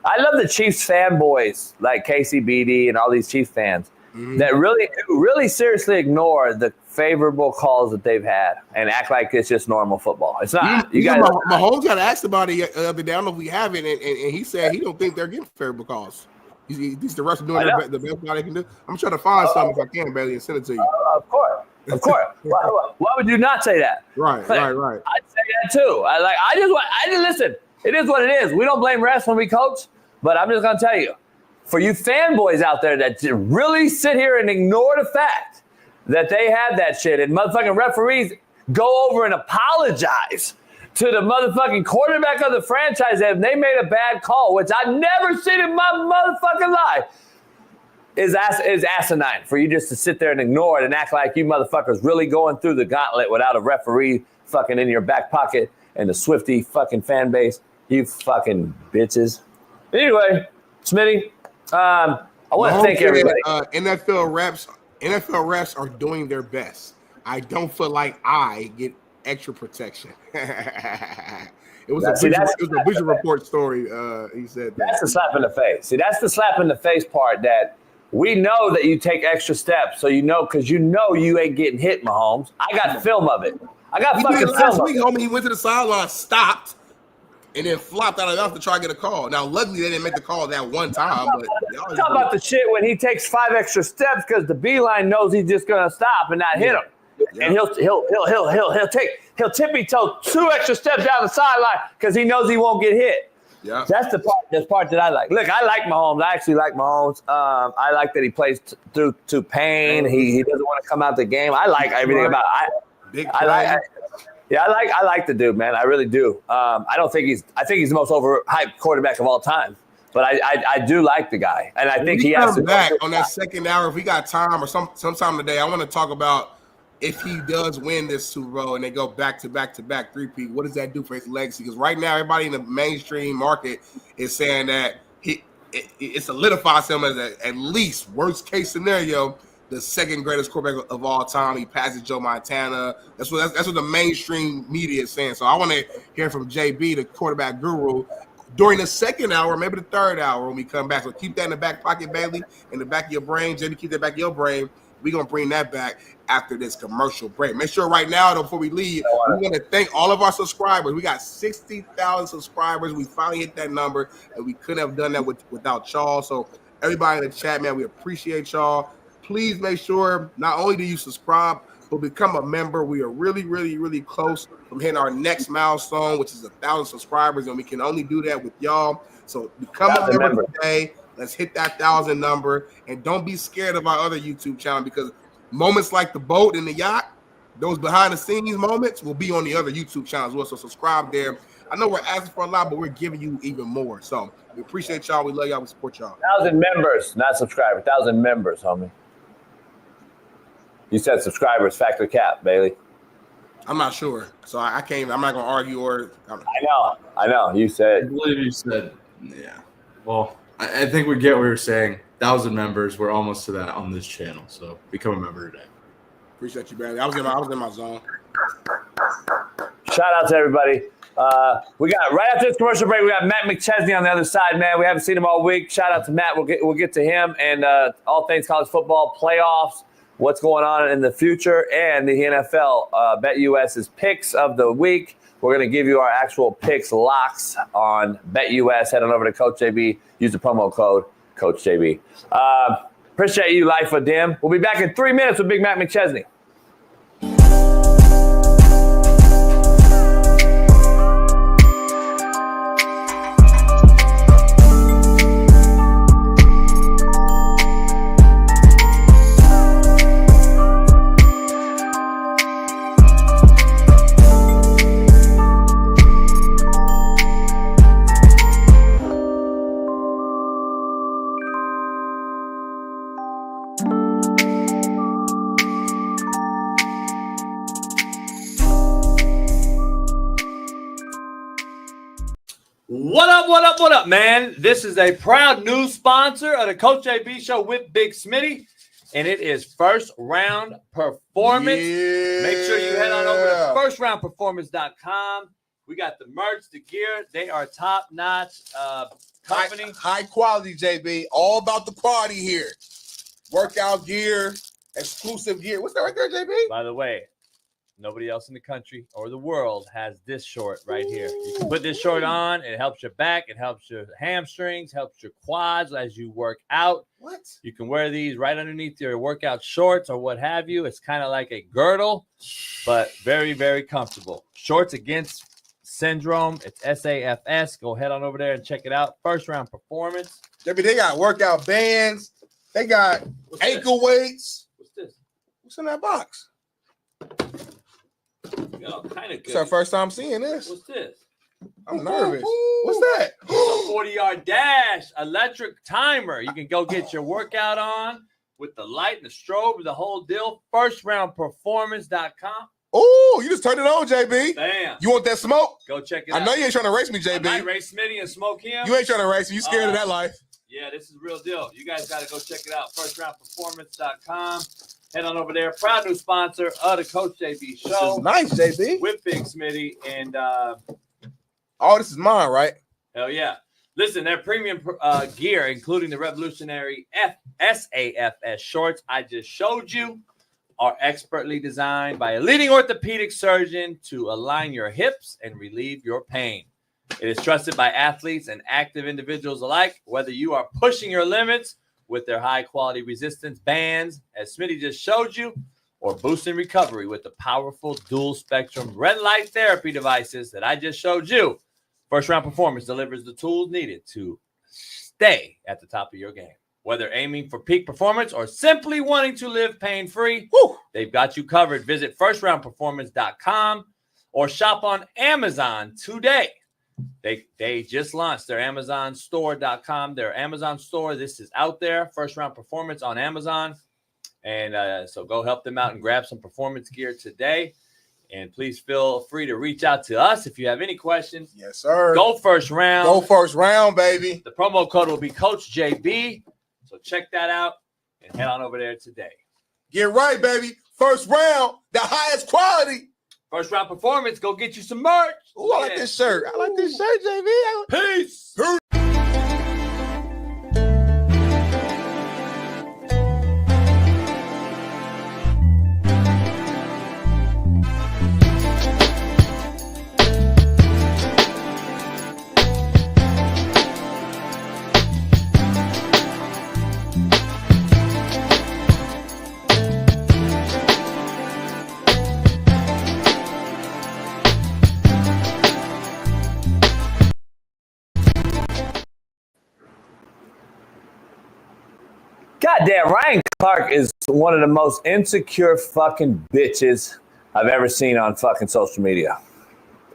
I love the Chiefs fanboys like KCBD and all these Chiefs fans that really seriously ignore the favorable calls that they've had and act like it's just normal football. It's not. Mahomes got asked about it the other day. I don't know if we have it, and he said he don't think they're getting favorable calls. He's the rest of doing the best they can do. I'm trying to find something if I can, Bailey, and send it to you. Of course. Why would you not say that? Right. I'd say that too. I just listen. It is what it is. We don't blame refs when we coach, but I'm just gonna tell you, for you fanboys out there that really sit here and ignore the fact that they have that shit and motherfucking referees go over and apologize to the motherfucking quarterback of the franchise if they made a bad call, which I've never seen in my motherfucking life, is asinine for you just to sit there and ignore it and act like you motherfuckers really going through the gauntlet without a referee fucking in your back pocket and the Swiftie fucking fan base. You fucking bitches. Anyway, Smitty, I want to thank everybody. NFL refs are doing their best. I don't feel like I get extra protection. It was a Bleacher Report story. He said that. That's the slap in the face. See, that's the slap in the face part that we know that you take extra steps, so you know because you ain't getting hit, Mahomes. I got film of it. I got fucking film. Last week, homie, he went to the sideline, stopped, and then flopped out of enough to try to get a call. Now, luckily, they didn't make the call that one time. But talk about the shit when he takes 5 extra steps because the beeline knows he's just gonna stop and not hit him, and he'll tippy toe 2 extra steps down the sideline because he knows he won't get hit. Yeah, that's the part that I like. Look, I like Mahomes. I actually like Mahomes. I like that he plays through pain. He doesn't want to come out the game. I like everything about it. I like the dude, man. I really do. I think he's the most overhyped quarterback of all time. But I do like the guy, and I think he has to back on that second hour. If we got time or sometime today, I want to talk about if he does win this Super Bowl and they go back to back three-peat. What does that do for his legacy? Because right now, everybody in the mainstream market is saying that it solidifies him as at least worst case scenario, the second greatest quarterback of all time. He passes Joe Montana. That's what the mainstream media is saying. So I want to hear from JB, the quarterback guru, during the second hour, maybe the third hour when we come back. So keep that in the back pocket, Bailey, in the back of your brain. JB, keep that back in your brain. We're going to bring that back after this commercial break. Make sure right now, though, before we leave, we want to thank all of our subscribers. We got 60,000 subscribers. We finally hit that number, and we couldn't have done that without y'all. So everybody in the chat, man, we appreciate y'all. Please make sure not only do you subscribe, but become a member. We are really, really, really close from hitting our next milestone, which is 1,000 subscribers, and we can only do that with y'all. So become a member today. Let's hit that 1,000 number, and don't be scared of our other YouTube channel because moments like the boat and the yacht, those behind-the-scenes moments will be on the other YouTube channel as well. So subscribe there. I know we're asking for a lot, but we're giving you even more. So we appreciate y'all. We love y'all. We support y'all. 1,000 members, not subscribers. 1,000 members, homie. You said subscribers, factor cap, Bailey. I'm not sure, so I can't. I'm not gonna argue or. I know. You said. I believe you said. Yeah. Well, I think we get what you're saying. 1,000 members. We're almost to that on this channel. So become a member today. Appreciate you, Bradley. I was in my zone. Shout out to everybody. We got right after this commercial break, we got Matt McChesney on the other side, man. We haven't seen him all week. Shout out to Matt. We'll get to him and all things college football, playoffs, what's going on in the future, and the NFL. BetUS's picks of the week. We're going to give you our actual picks locks on BetUS. Head on over to Coach JB. Use the promo code Coach JB. Appreciate you, Life of Dim. We'll be back in 3 minutes with Big Matt McChesney. What up, man? This is a proud new sponsor of the Coach JB Show with Big Smitty, and it is First Round Performance. Yeah. Make sure you head on over to firstroundperformance.com. We got the merch, the gear. They are top-notch company. High quality, JB. All about the quality here. Workout gear, exclusive gear. What's that right there, JB? By the way, nobody else in the country or the world has this short right here. You can put this short on. It helps your back. It helps your hamstrings, helps your quads as you work out. What? You can wear these right underneath your workout shorts or what have you. It's kind of like a girdle, but very, very comfortable. Shorts Against Syndrome. It's SAFS. Go head on over there and check it out. First Round Performance. JB, they got workout bands. They got ankle weights. What's this? What's in that box? All kind of good. It's our first time seeing this. What's this? I'm nervous. What's that? It's a 40-yard dash electric timer. You can go get your workout on with the light and the strobe, the whole deal. FirstRoundPerformance.com. Oh, you just turned it on, JB. Bam. You want that smoke? Go check it out. I know you ain't trying to race me, JB. I might race Smitty and smoke him. You ain't trying to race me. You scared of that life. Yeah, this is real deal. You guys got to go check it out. FirstRoundPerformance.com. Head on over there. Proud new sponsor of the Coach JB Show. This is nice, JB. With Big Smitty. And this is mine, right? Hell yeah. Listen, their premium gear, including the revolutionary SAFS shorts I just showed you, are expertly designed by a leading orthopedic surgeon to align your hips and relieve your pain. It is trusted by athletes and active individuals alike, whether you are pushing your limits with their high-quality resistance bands, as Smitty just showed you, or boosting recovery with the powerful dual-spectrum red light therapy devices that I just showed you. First Round Performance delivers the tools needed to stay at the top of your game. Whether aiming for peak performance or simply wanting to live pain-free, they've got you covered. Visit FirstRoundPerformance.com or shop on Amazon today. They just launched their Amazon store.com, their Amazon store. This is out there, First Round Performance on Amazon. And so go help them out and grab some performance gear today. And please feel free to reach out to us if you have any questions. Yes, sir. Go First Round. Go First Round, baby. The promo code will be Coach JB. So check that out and head on over there today. Get right, baby. First Round, the highest quality. First Round Performance, go get you some merch. Ooh, I like this shirt. I like this shirt, JB. Peace. Goddamn, Ryan Clark is one of the most insecure fucking bitches I've ever seen on fucking social media.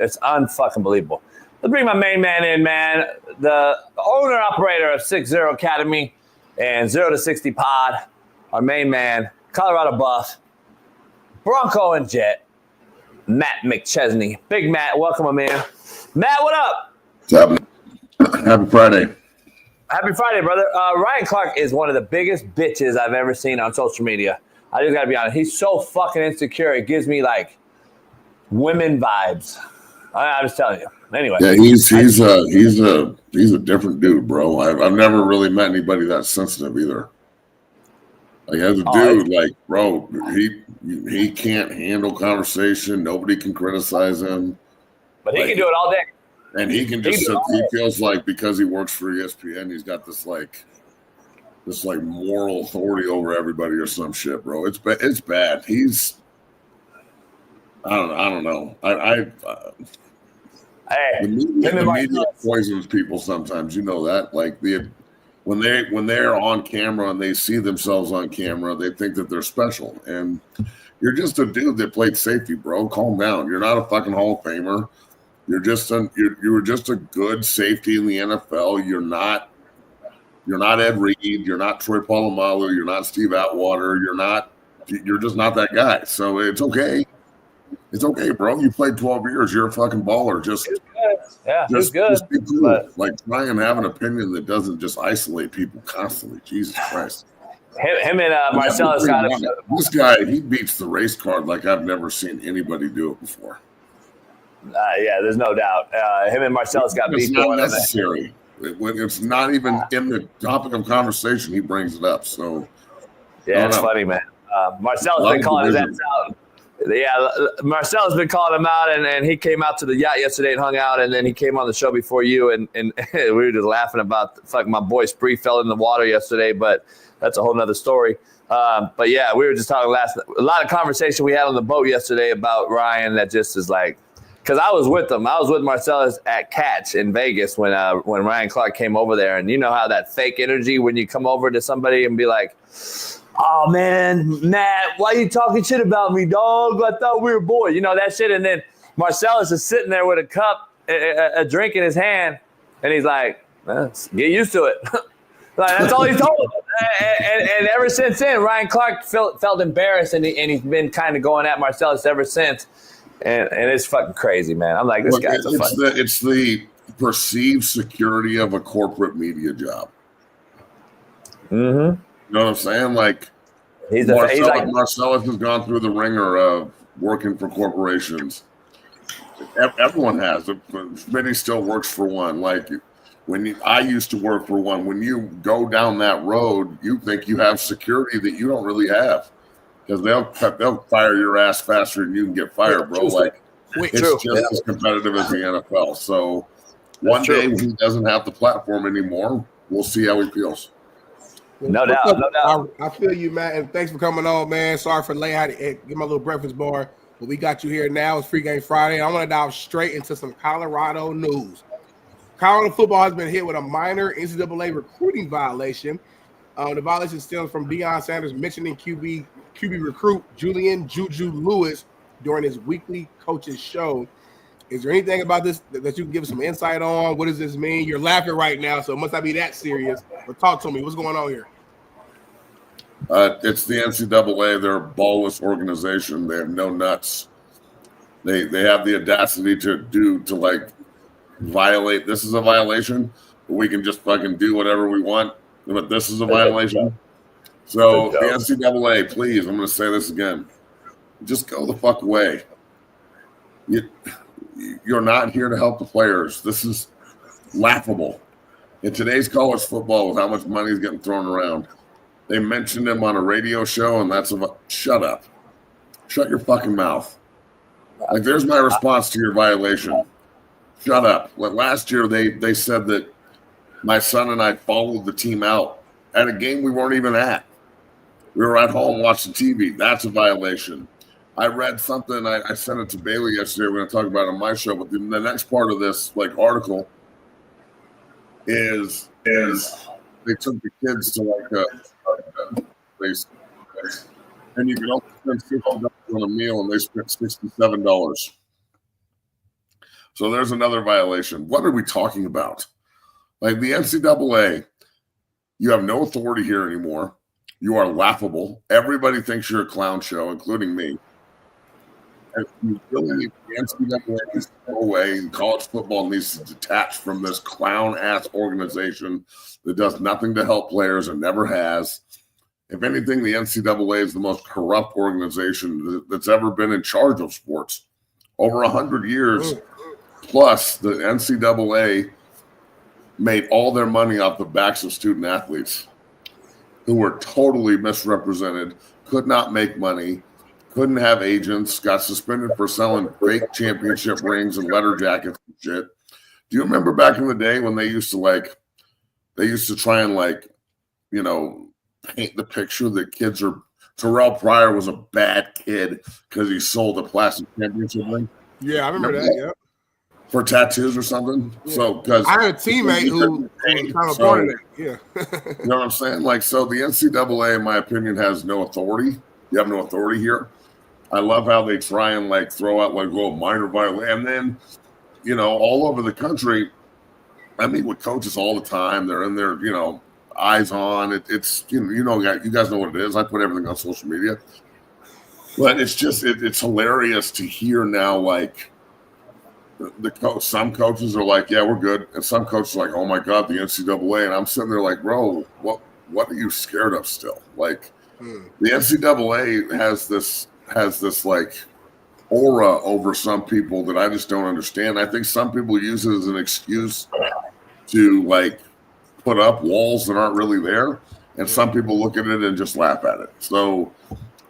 It's unfucking believable. Let's bring my main man in, man. The owner-operator of 60 Academy and 0 to 60 Pod. Our main man, Colorado Buff, Bronco and Jet, Matt McChesney. Big Matt, welcome, my man. Matt, what up? Happy Friday. Happy Friday, brother. Ryan Clark is one of the biggest bitches I've ever seen on social media. I just gotta be honest. He's so fucking insecure. It gives me like women vibes. I'm just telling you. Anyway. Yeah, he's a different dude, bro. I've never really met anybody that sensitive either. Like as a dude, like bro, he can't handle conversation. Nobody can criticize him. But he can do it all day. And he can just he feels like because he works for ESPN, he's got this moral authority over everybody or some shit, bro. It's bad. He's I don't know. The media poisons people sometimes. You know that. Like when they're on camera and they see themselves on camera, they think that they're special. And you're just a dude that played safety, bro. Calm down. You're not a fucking Hall of Famer. You're just you were just a good safety in the NFL. You're not Ed Reed. You're not Troy Polamalu. You're not Steve Atwater. You're just not that guy. So it's okay. It's okay, bro. You played 12 years. You're a fucking baller. Just be cool. Like try and have an opinion that doesn't just isolate people constantly. Jesus Christ. Him and Marcellus got it. This guy, he beats the race card like I've never seen anybody do it before. Yeah, there's no doubt. Him and Marcellus got beat. It's not necessary. When it's not even in the topic of conversation, he brings it up. So yeah, it's funny, man. Marcellus been calling his ass out. Yeah, Marcel's been calling him out, and he came out to the yacht yesterday and hung out, and then he came on the show before you, and we were just laughing about fucking my boy Spree fell in the water yesterday, but that's a whole nother story. But yeah, we were just talking a lot of conversation we had on the boat yesterday about Ryan that just is like, because I was with him. I was with Marcellus at Catch in Vegas when Ryan Clark came over there, and you know how that fake energy when you come over to somebody and be like, oh, man, Matt, why you talking shit about me, dog? I thought we were boys. You know, that shit. And then Marcellus is sitting there with a cup, a drink in his hand, and he's like, get used to it. Like, that's all he told him. And ever since then, Ryan Clark felt embarrassed, and he's been kind of going at Marcellus ever since. And it's fucking crazy, man. I'm like, this guy's a fucking... It's the perceived security of a corporate media job. Mm-hmm. You know what I'm saying? Like, Marcellus has gone through the ringer of working for corporations. Everyone has. Smitty still works for one. Like, I used to work for one. When you go down that road, you think you have security that you don't really have. Because they'll fire your ass faster than you can get fired, bro. Like, it's just as competitive as the NFL. So one day when he doesn't have the platform anymore, we'll see how he feels. No doubt. I feel you, Matt, and thanks for coming on, man. Sorry for laying out get my little breakfast bar, but we got you here now. It's Free Game Friday. I want to dive straight into some Colorado news. Colorado football has been hit with a minor NCAA recruiting violation. The violation stems from Deion Sanders mentioning QB recruit Julian Juju Lewis during his weekly coaches show. Is there anything about this that you can give us some insight on? What does this mean? You're laughing right now, so it must not be that serious. But talk to me. What's going on here? It's the NCAA. They're a ballless organization. They have no nuts. They have the audacity to violate. This is a violation. We can just fucking do whatever we want. But this is a violation. So the NCAA, please, I'm going to say this again. Just go the fuck away. You're not here to help the players. This is laughable. In today's college football, with how much money is getting thrown around, they mentioned him on a radio show, and shut up. Shut your fucking mouth. Like, there's my response to your violation. Shut up. Last year, they said that my son and I followed the team out at a game we weren't even at. We were at home watching TV. That's a violation. I read something. I sent it to Bailey yesterday. We're going to talk about it on my show. But the next part of this article is they took the kids to a place, and you can only spend $50 on a meal, and they spent $67. So there's another violation. What are we talking about? Like, the NCAA, you have no authority here anymore. You are laughable. Everybody thinks you're a clown show, including me. really, the NCAA needs to go away, and college football needs to detach from this clown-ass organization that does nothing to help players and never has. If anything, the NCAA is the most corrupt organization that's ever been in charge of sports. Over 100 years, plus the NCAA made all their money off the backs of student athletes who were totally misrepresented, could not make money, couldn't have agents, got suspended for selling fake championship rings and letter jackets and shit. Do you remember back in the day when they used to try and paint the picture that kids are, Terrell Pryor was a bad kid because he sold a plastic championship ring? Yeah, I remember that, yeah. For tattoos or something. Yeah. So, because I had a teammate who kind of part of that. Yeah. You know what I'm saying? So the NCAA, in my opinion, has no authority. You have no authority here. I love how they try and throw out minor violation. And then, all over the country, I meet with coaches all the time. They're in there, eyes on. It's you guys know what it is. I put everything on social media. But it's just it's hilarious to hear now some coaches are like, yeah, we're good, and some coaches are like, oh my god, the NCAA, and I'm sitting there like, bro, what are you scared of still? The NCAA has this aura over some people that I just don't understand. I think some people use it as an excuse to put up walls that aren't really there, and some people look at it and just laugh at it. So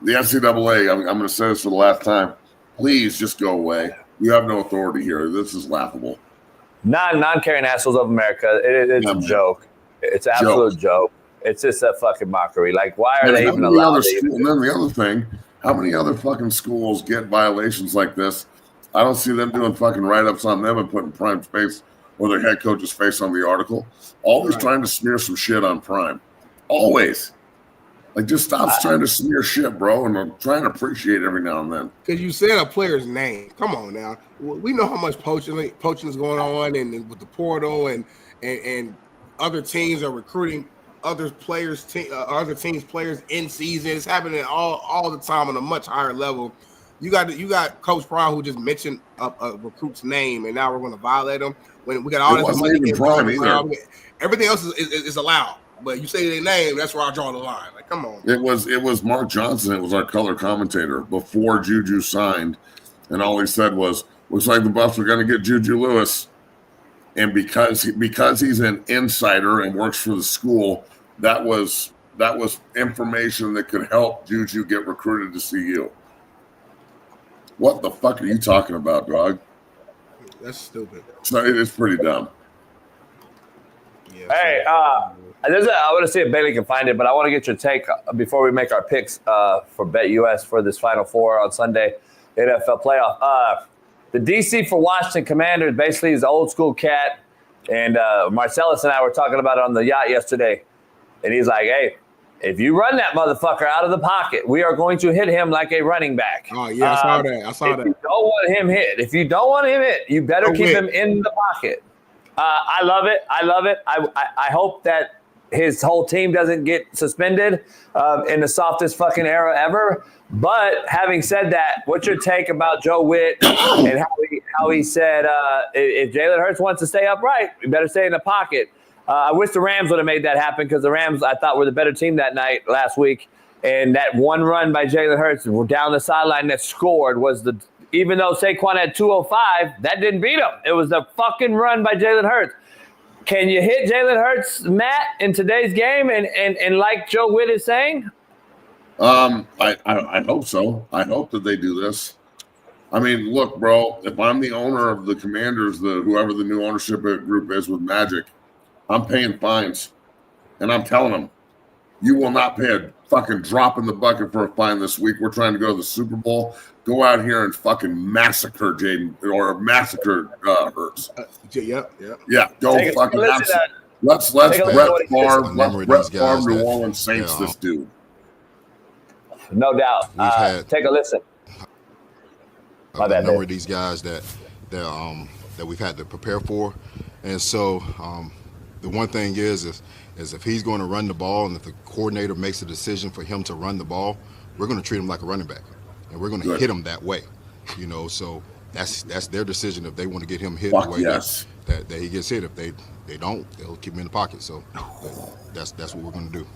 the NCAA, I'm going to say this for the last time, please just go away. You have no authority here. This is laughable. Non-caring assholes of America. It's a joke. It's an absolute joke. It's just a fucking mockery. Why are they even allowed to? And then the other thing, how many other fucking schools get violations like this? I don't see them doing fucking write-ups on them and putting Prime's face or their head coach's face on the article. Always trying to smear some shit on Prime. Always. Just stop trying to smear shit, bro, and try and appreciate every now and then. Because you said a player's name. Come on now. We know how much poaching is going on, and with the portal, and other teams are recruiting other players, other teams' players in season. It's happening all the time on a much higher level. You got Coach Prime who just mentioned a recruit's name, and now we're going to violate him when we got all this money. Everything else is allowed. But you say their name, that's where I draw the line. Come on. It was Mark Johnson. It was our color commentator before Juju signed, and all he said was, "Looks like the Buffs are going to get Juju Lewis." And because he's an insider and works for the school, that was information that could help Juju get recruited to CU. What the fuck are you talking about, dog? That's stupid. So it is pretty dumb. Yeah, hey, I want to see if Bailey can find it, but I want to get your take before we make our picks for Bet US for this Final Four on Sunday, NFL playoff. The DC for Washington Commanders basically is an old school cat, and Marcellus and I were talking about it on the yacht yesterday, and he's like, hey, if you run that motherfucker out of the pocket, we are going to hit him like a running back. Oh, yeah, I saw that. If you don't want him hit, you better keep him in the pocket. I love it. I hope that his whole team doesn't get suspended in the softest fucking era ever. But having said that, what's your take about Joe Witt and how he said if Jalen Hurts wants to stay upright, you better stay in the pocket. I wish the Rams would have made that happen because the Rams, I thought, were the better team that night last week. And that one run by Jalen Hurts down the sideline that scored was even though Saquon had 205, that didn't beat him. It was the fucking run by Jalen Hurts. Can you hit Jalen Hurts, Matt, in today's game? And like Joe Witt is saying? I hope so. I hope that they do this. I mean, look, bro, if I'm the owner of the Commanders, whoever the new ownership group is with Magic, I'm paying fines. And I'm telling them, you will not pay a fucking drop in the bucket for a fine this week. We're trying to go to the Super Bowl. Go out here and fucking massacre Jaden or massacre Hurts. Yeah. Go fucking let's Brett Favre New Orleans Saints this dude. No doubt. Take a listen. A number of these guys that we've had to prepare for, and so the one thing is if he's going to run the ball, and if the coordinator makes a decision for him to run the ball, we're going to treat him like a running back, and we're going to hit him that way. You know, so that's their decision if they want to get him hit Fuck the way yes. that he gets hit. If they don't, they'll keep him in the pocket. So that's what we're going to do.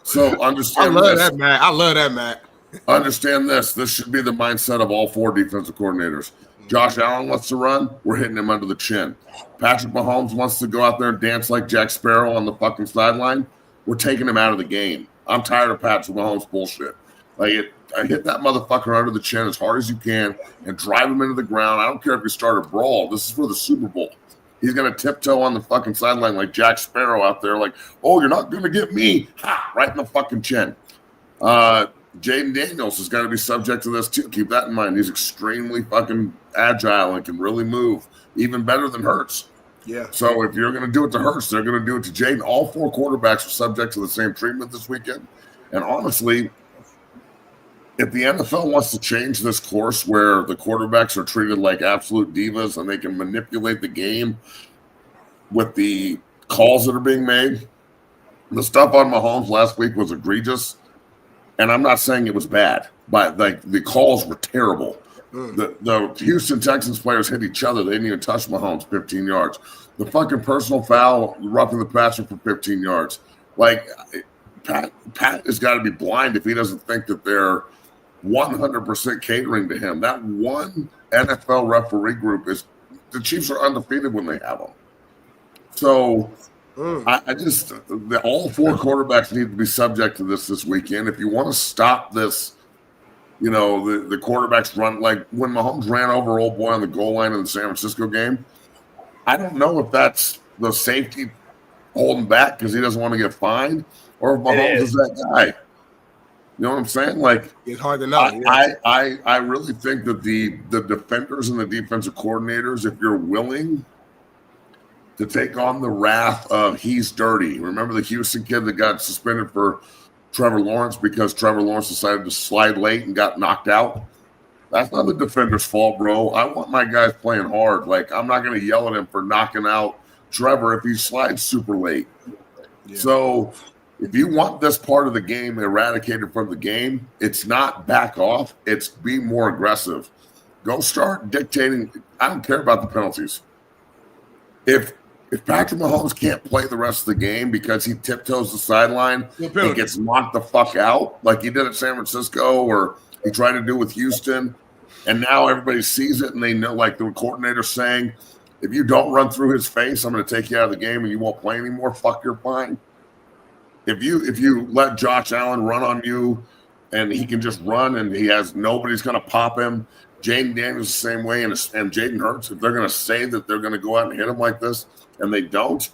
So I understand love this. that, Matt. I love that, Matt. Understand this. This should be the mindset of all 4 defensive coordinators. Josh Allen wants to run. We're hitting him under the chin. Patrick Mahomes wants to go out there and dance like Jack Sparrow on the fucking sideline. We're taking him out of the game. I'm tired of Patrick Mahomes bullshit. I hit that motherfucker under the chin as hard as you can and drive him into the ground. I don't care if you start a brawl. This is for the Super Bowl. He's going to tiptoe on the fucking sideline like Jack Sparrow out there like, oh, you're not going to get me. Ha! Right in the fucking chin. Jaden Daniels is going to be subject to this too. Keep that in mind. He's extremely fucking agile and can really move, even better than Hurts. Yeah. So if you're going to do it to Hurts, they're going to do it to Jaden. All 4 quarterbacks are subject to the same treatment this weekend. And honestly, if the NFL wants to change this course where the quarterbacks are treated like absolute divas and they can manipulate the game with the calls that are being made, the stuff on Mahomes last week was egregious. And I'm not saying it was bad, but like the calls were terrible. The Houston Texans players hit each other. They didn't even touch Mahomes 15 yards. The fucking personal foul, roughing the passer for 15 yards. Like, Pat has got to be blind if he doesn't think that they're 100% catering to him. That one NFL referee group is – the Chiefs are undefeated when they have them. So – I just all 4 quarterbacks need to be subject to this weekend. If you want to stop this, you know, the quarterbacks run like when Mahomes ran over old boy on the goal line in the San Francisco game. I don't know if that's the safety holding back because he doesn't want to get fined, or if Mahomes is that guy. You know what I'm saying? Like, it's hard to know. I really think that the defenders and the defensive coordinators, if you're willing to take on the wrath of he's dirty. Remember the Houston kid that got suspended for Trevor Lawrence because Trevor Lawrence decided to slide late and got knocked out? That's not the defender's fault, bro. I want my guys playing hard. Like, I'm not going to yell at him for knocking out Trevor if he slides super late. Yeah. So if you want this part of the game eradicated from the game, it's not back off. It's be more aggressive. Go start dictating. I don't care about the penalties. If Patrick Mahomes can't play the rest of the game because he tiptoes the sideline and gets knocked the fuck out like he did at San Francisco or he tried to do with Houston, and now everybody sees it and they know, like the coordinator saying, if you don't run through his face, I'm going to take you out of the game and you won't play anymore. Fuck, you're fine. If you let Josh Allen run on you and he can just run and he has nobody's going to pop him, Jaden Daniels the same way, and Jaden Hurts, if they're going to say that they're going to go out and hit him like this and they don't,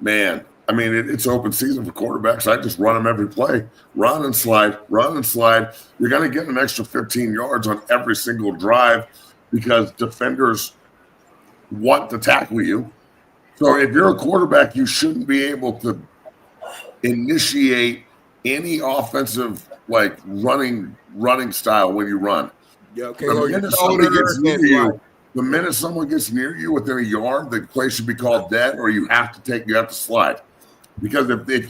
man, I mean, it's open season for quarterbacks. I just run them every play. Run and slide, run and slide. You're going to get an extra 15 yards on every single drive because defenders want to tackle you. So if you're a quarterback, you shouldn't be able to initiate any offensive, like, running style when you run. Yeah, okay. The minute someone gets near you within a yard, the play should be called dead, or you have to slide. Because if they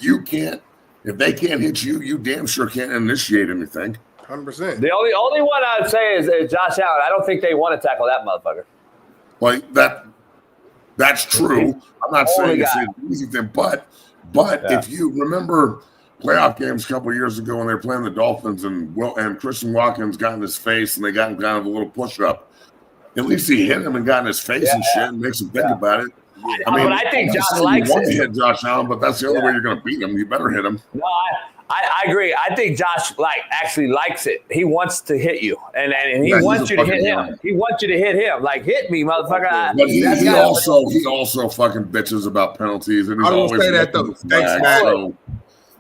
can't hit you, you damn sure can't initiate anything. 100%. The only one I would say is Josh Allen. I don't think they want to tackle that motherfucker. Like that's true. I'm not saying it's an easy thing, but if you remember playoff games a couple of years ago when they were playing the Dolphins and Christian Watkins got in his face and they got him kind of a little push up. At least he hit him and got in his face and shit and makes him think about it. I mean, I think Josh likes likes to hit Josh Allen, but that's the only way you're going to beat him. You better hit him. No, I agree. I think Josh actually likes it. He wants to hit you, and he wants you to hit him. He wants you to hit him. Like, hit me, motherfucker. But he also fucking bitches about penalties, and he's I always say that though. Thanks, Matt. So.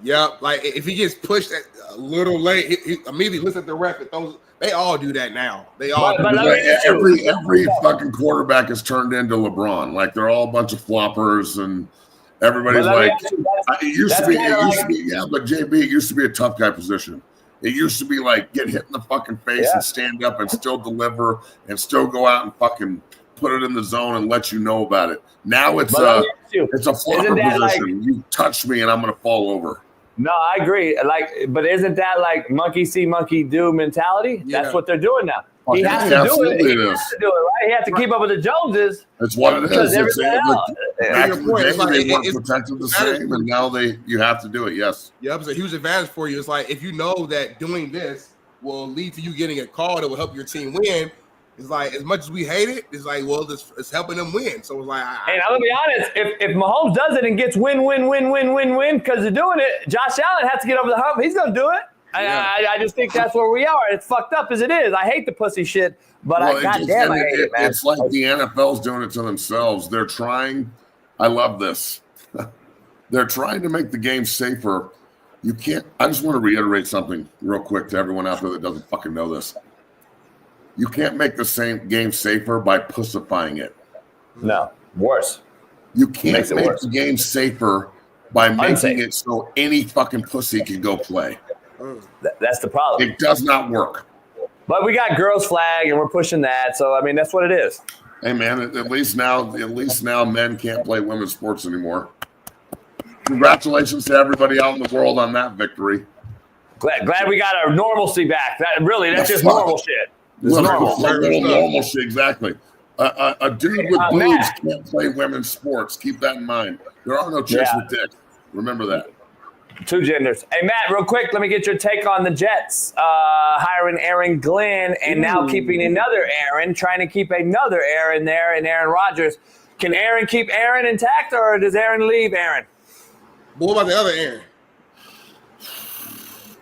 Yeah, like if he gets pushed a little late, he immediately looks at the ref and throws. They all do that now. They all do that. Every fucking quarterback is turned into LeBron. Like, they're all a bunch of floppers, and everybody's like, it used to be, but JB, it used to be a tough guy position. It used to be like get hit in the fucking face and stand up and still deliver and still go out and fucking put it in the zone and let you know about it. Now it's a flopper position. You touch me and I'm going to fall over. No, I agree. But isn't that like monkey see, monkey do mentality? Yeah. That's what they're doing now. He has to do it. He has to do it, right? He has to keep up with the Joneses. That's what it is. Because everything else. Back in the day, they weren't protected the same, and now you have to do it. Yes. Yeah, it's a huge advantage for you. It's like if you know that doing this will lead to you getting a call that will help your team win. It's like as much as we hate it, it's like it's helping them win. So it's like, hey, I'm gonna be honest. If Mahomes does it and gets win because of doing it, Josh Allen has to get over the hump. He's gonna do it. Yeah. I just think that's where we are. It's fucked up as it is. I hate the pussy shit, but goddamn, I hate it, man. It's like the NFL's doing it to themselves. They're trying. I love this. They're trying to make the game safer. You can't. I just want to reiterate something real quick to everyone out there that doesn't fucking know this. You can't make the same game safer by pussifying it. No, worse. You can't make the game safer by making it so any fucking pussy can go play. That's the problem. It does not work. But we got girls flag and we're pushing that. So I mean, that's what it is. Hey man, at least now men can't play women's sports anymore. Congratulations to everybody out in the world on that victory. Glad we got our normalcy back. That's just normal shit. It's normal shit, exactly. A dude with boobs can't play women's sports. Keep that in mind. There are no chicks with dicks. Remember that. Two genders. Hey, Matt, real quick, let me get your take on the Jets hiring Aaron Glenn and now keeping another Aaron, trying to keep another Aaron there and Aaron Rodgers. Can Aaron keep Aaron intact or does Aaron leave Aaron? What about the other Aaron?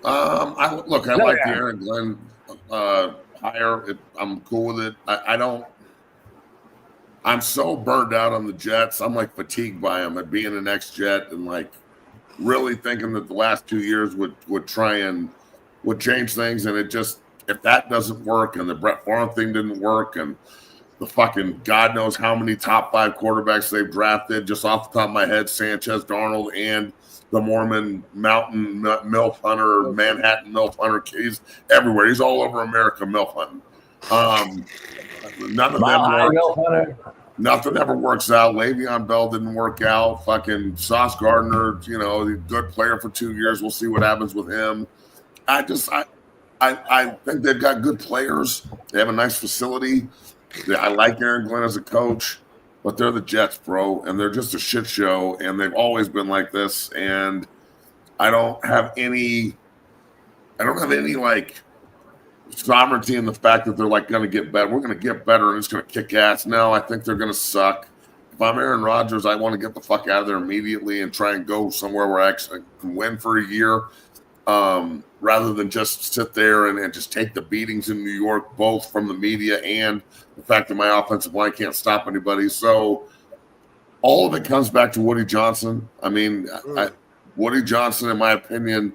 I like the Aaron Glenn hire. I'm cool with it. I'm so burned out on the Jets. I'm like fatigued by them at being an ex-Jet and like really thinking that the last 2 years would try and would change things. And it just, if that doesn't work and the Brett Favre thing didn't work and the fucking God knows how many top 5 quarterbacks they've drafted, just off the top of my head, Sanchez, Darnold, and the Mormon Mountain MILF Hunter, Manhattan MILF Hunter. He's everywhere. He's all over America MILF hunting. None of them work. Nothing ever works out. Le'Veon Bell didn't work out. Fucking Sauce Gardner, good player for 2 years. We'll see what happens with him. I think they've got good players. They have a nice facility. I like Aaron Glenn as a coach, but they're the Jets, bro, and they're just a shit show, and they've always been like this. And I don't have any like sovereignty in the fact that they're like going to get better. We're going to get better and it's going to kick ass. No, I think they're going to suck. If I'm Aaron Rodgers, I want to get the fuck out of there immediately and try and go somewhere where I actually can win for a year, rather than just sit there and just take the beatings in New York, both from the media and the fact that my offensive line can't stop anybody. So all of it comes back to Woody Johnson. I mean, Woody Johnson, in my opinion,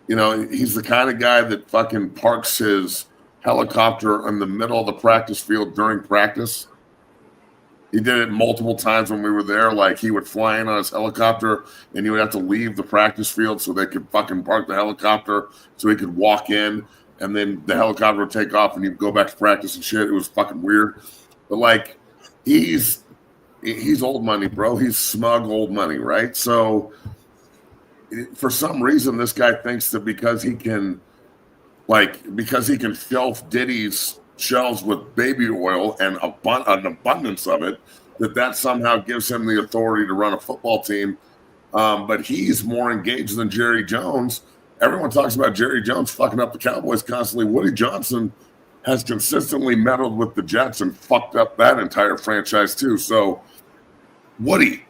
he's the kind of guy that fucking parks his helicopter in the middle of the practice field during practice. He did it multiple times when we were there. Like, he would fly in on his helicopter and he would have to leave the practice field so they could fucking park the helicopter so he could walk in, and then the helicopter would take off and he'd go back to practice and shit. It was fucking weird. But like, he's old money, bro. He's smug old money, right? So for some reason, this guy thinks that because he can fill Diddy's shelves with baby oil and an abundance of it, that somehow gives him the authority to run a football team. But he's more engaged than Jerry Jones. Everyone talks about Jerry Jones fucking up the Cowboys constantly. Woody Johnson has consistently meddled with the Jets and fucked up that entire franchise too. So, Woody,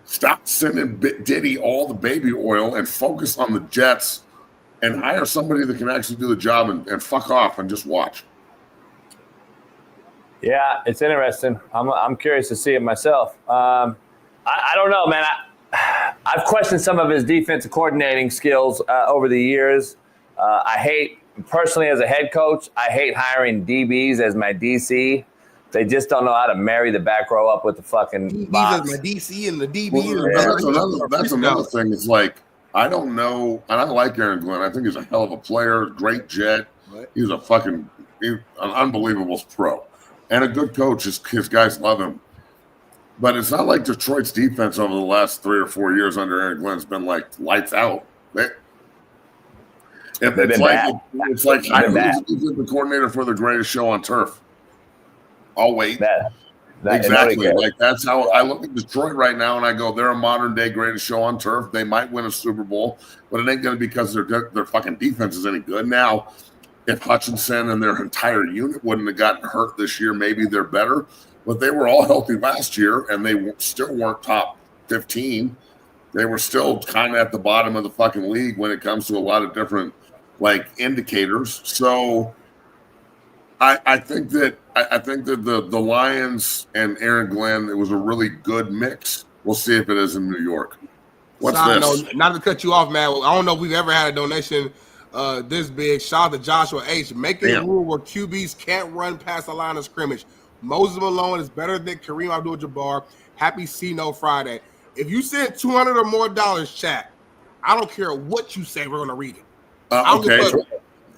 stop sending Diddy all the baby oil and focus on the Jets and hire somebody that can actually do the job and fuck off and just watch. Yeah, it's interesting. I'm curious to see it myself. I don't know, man. I've questioned some of his defensive coordinating skills over the years. Personally, as a head coach, I hate hiring DBs as my DC. They just don't know how to marry the back row up with the fucking box. My DC and the DB. Well, that's another thing. It's like, I don't know, and I like Aaron Glenn. I think he's a hell of a player, great Jet. He's an unbelievable pro. And a good coach. His guys love him. But it's not like Detroit's defense over the last 3 or 4 years under Aaron Glenn's been like lights out. It's like hiring the defensive coordinator for the greatest show on turf. I'll wait. Exactly. Like that's how I look at Detroit right now, and I go, they're a modern day greatest show on turf. They might win a Super Bowl, but it ain't going to be because their fucking defense is any good. Now, if Hutchinson and their entire unit wouldn't have gotten hurt this year, maybe they're better. But they were all healthy last year, and they still weren't top 15. They were still kind of at the bottom of the fucking league when it comes to a lot of different like indicators. So I think that the Lions and Aaron Glenn, it was a really good mix. We'll see if it is in New York. What's this? Not to cut you off, man. I don't know if we've ever had a donation this big. Shout out to Joshua H. Making a rule where QBs can't run past the line of scrimmage. Moses Malone is better than Kareem Abdul-Jabbar. Happy C-No Friday. If you send $200 or more, chat, I don't care what you say. We're going to read it. Okay.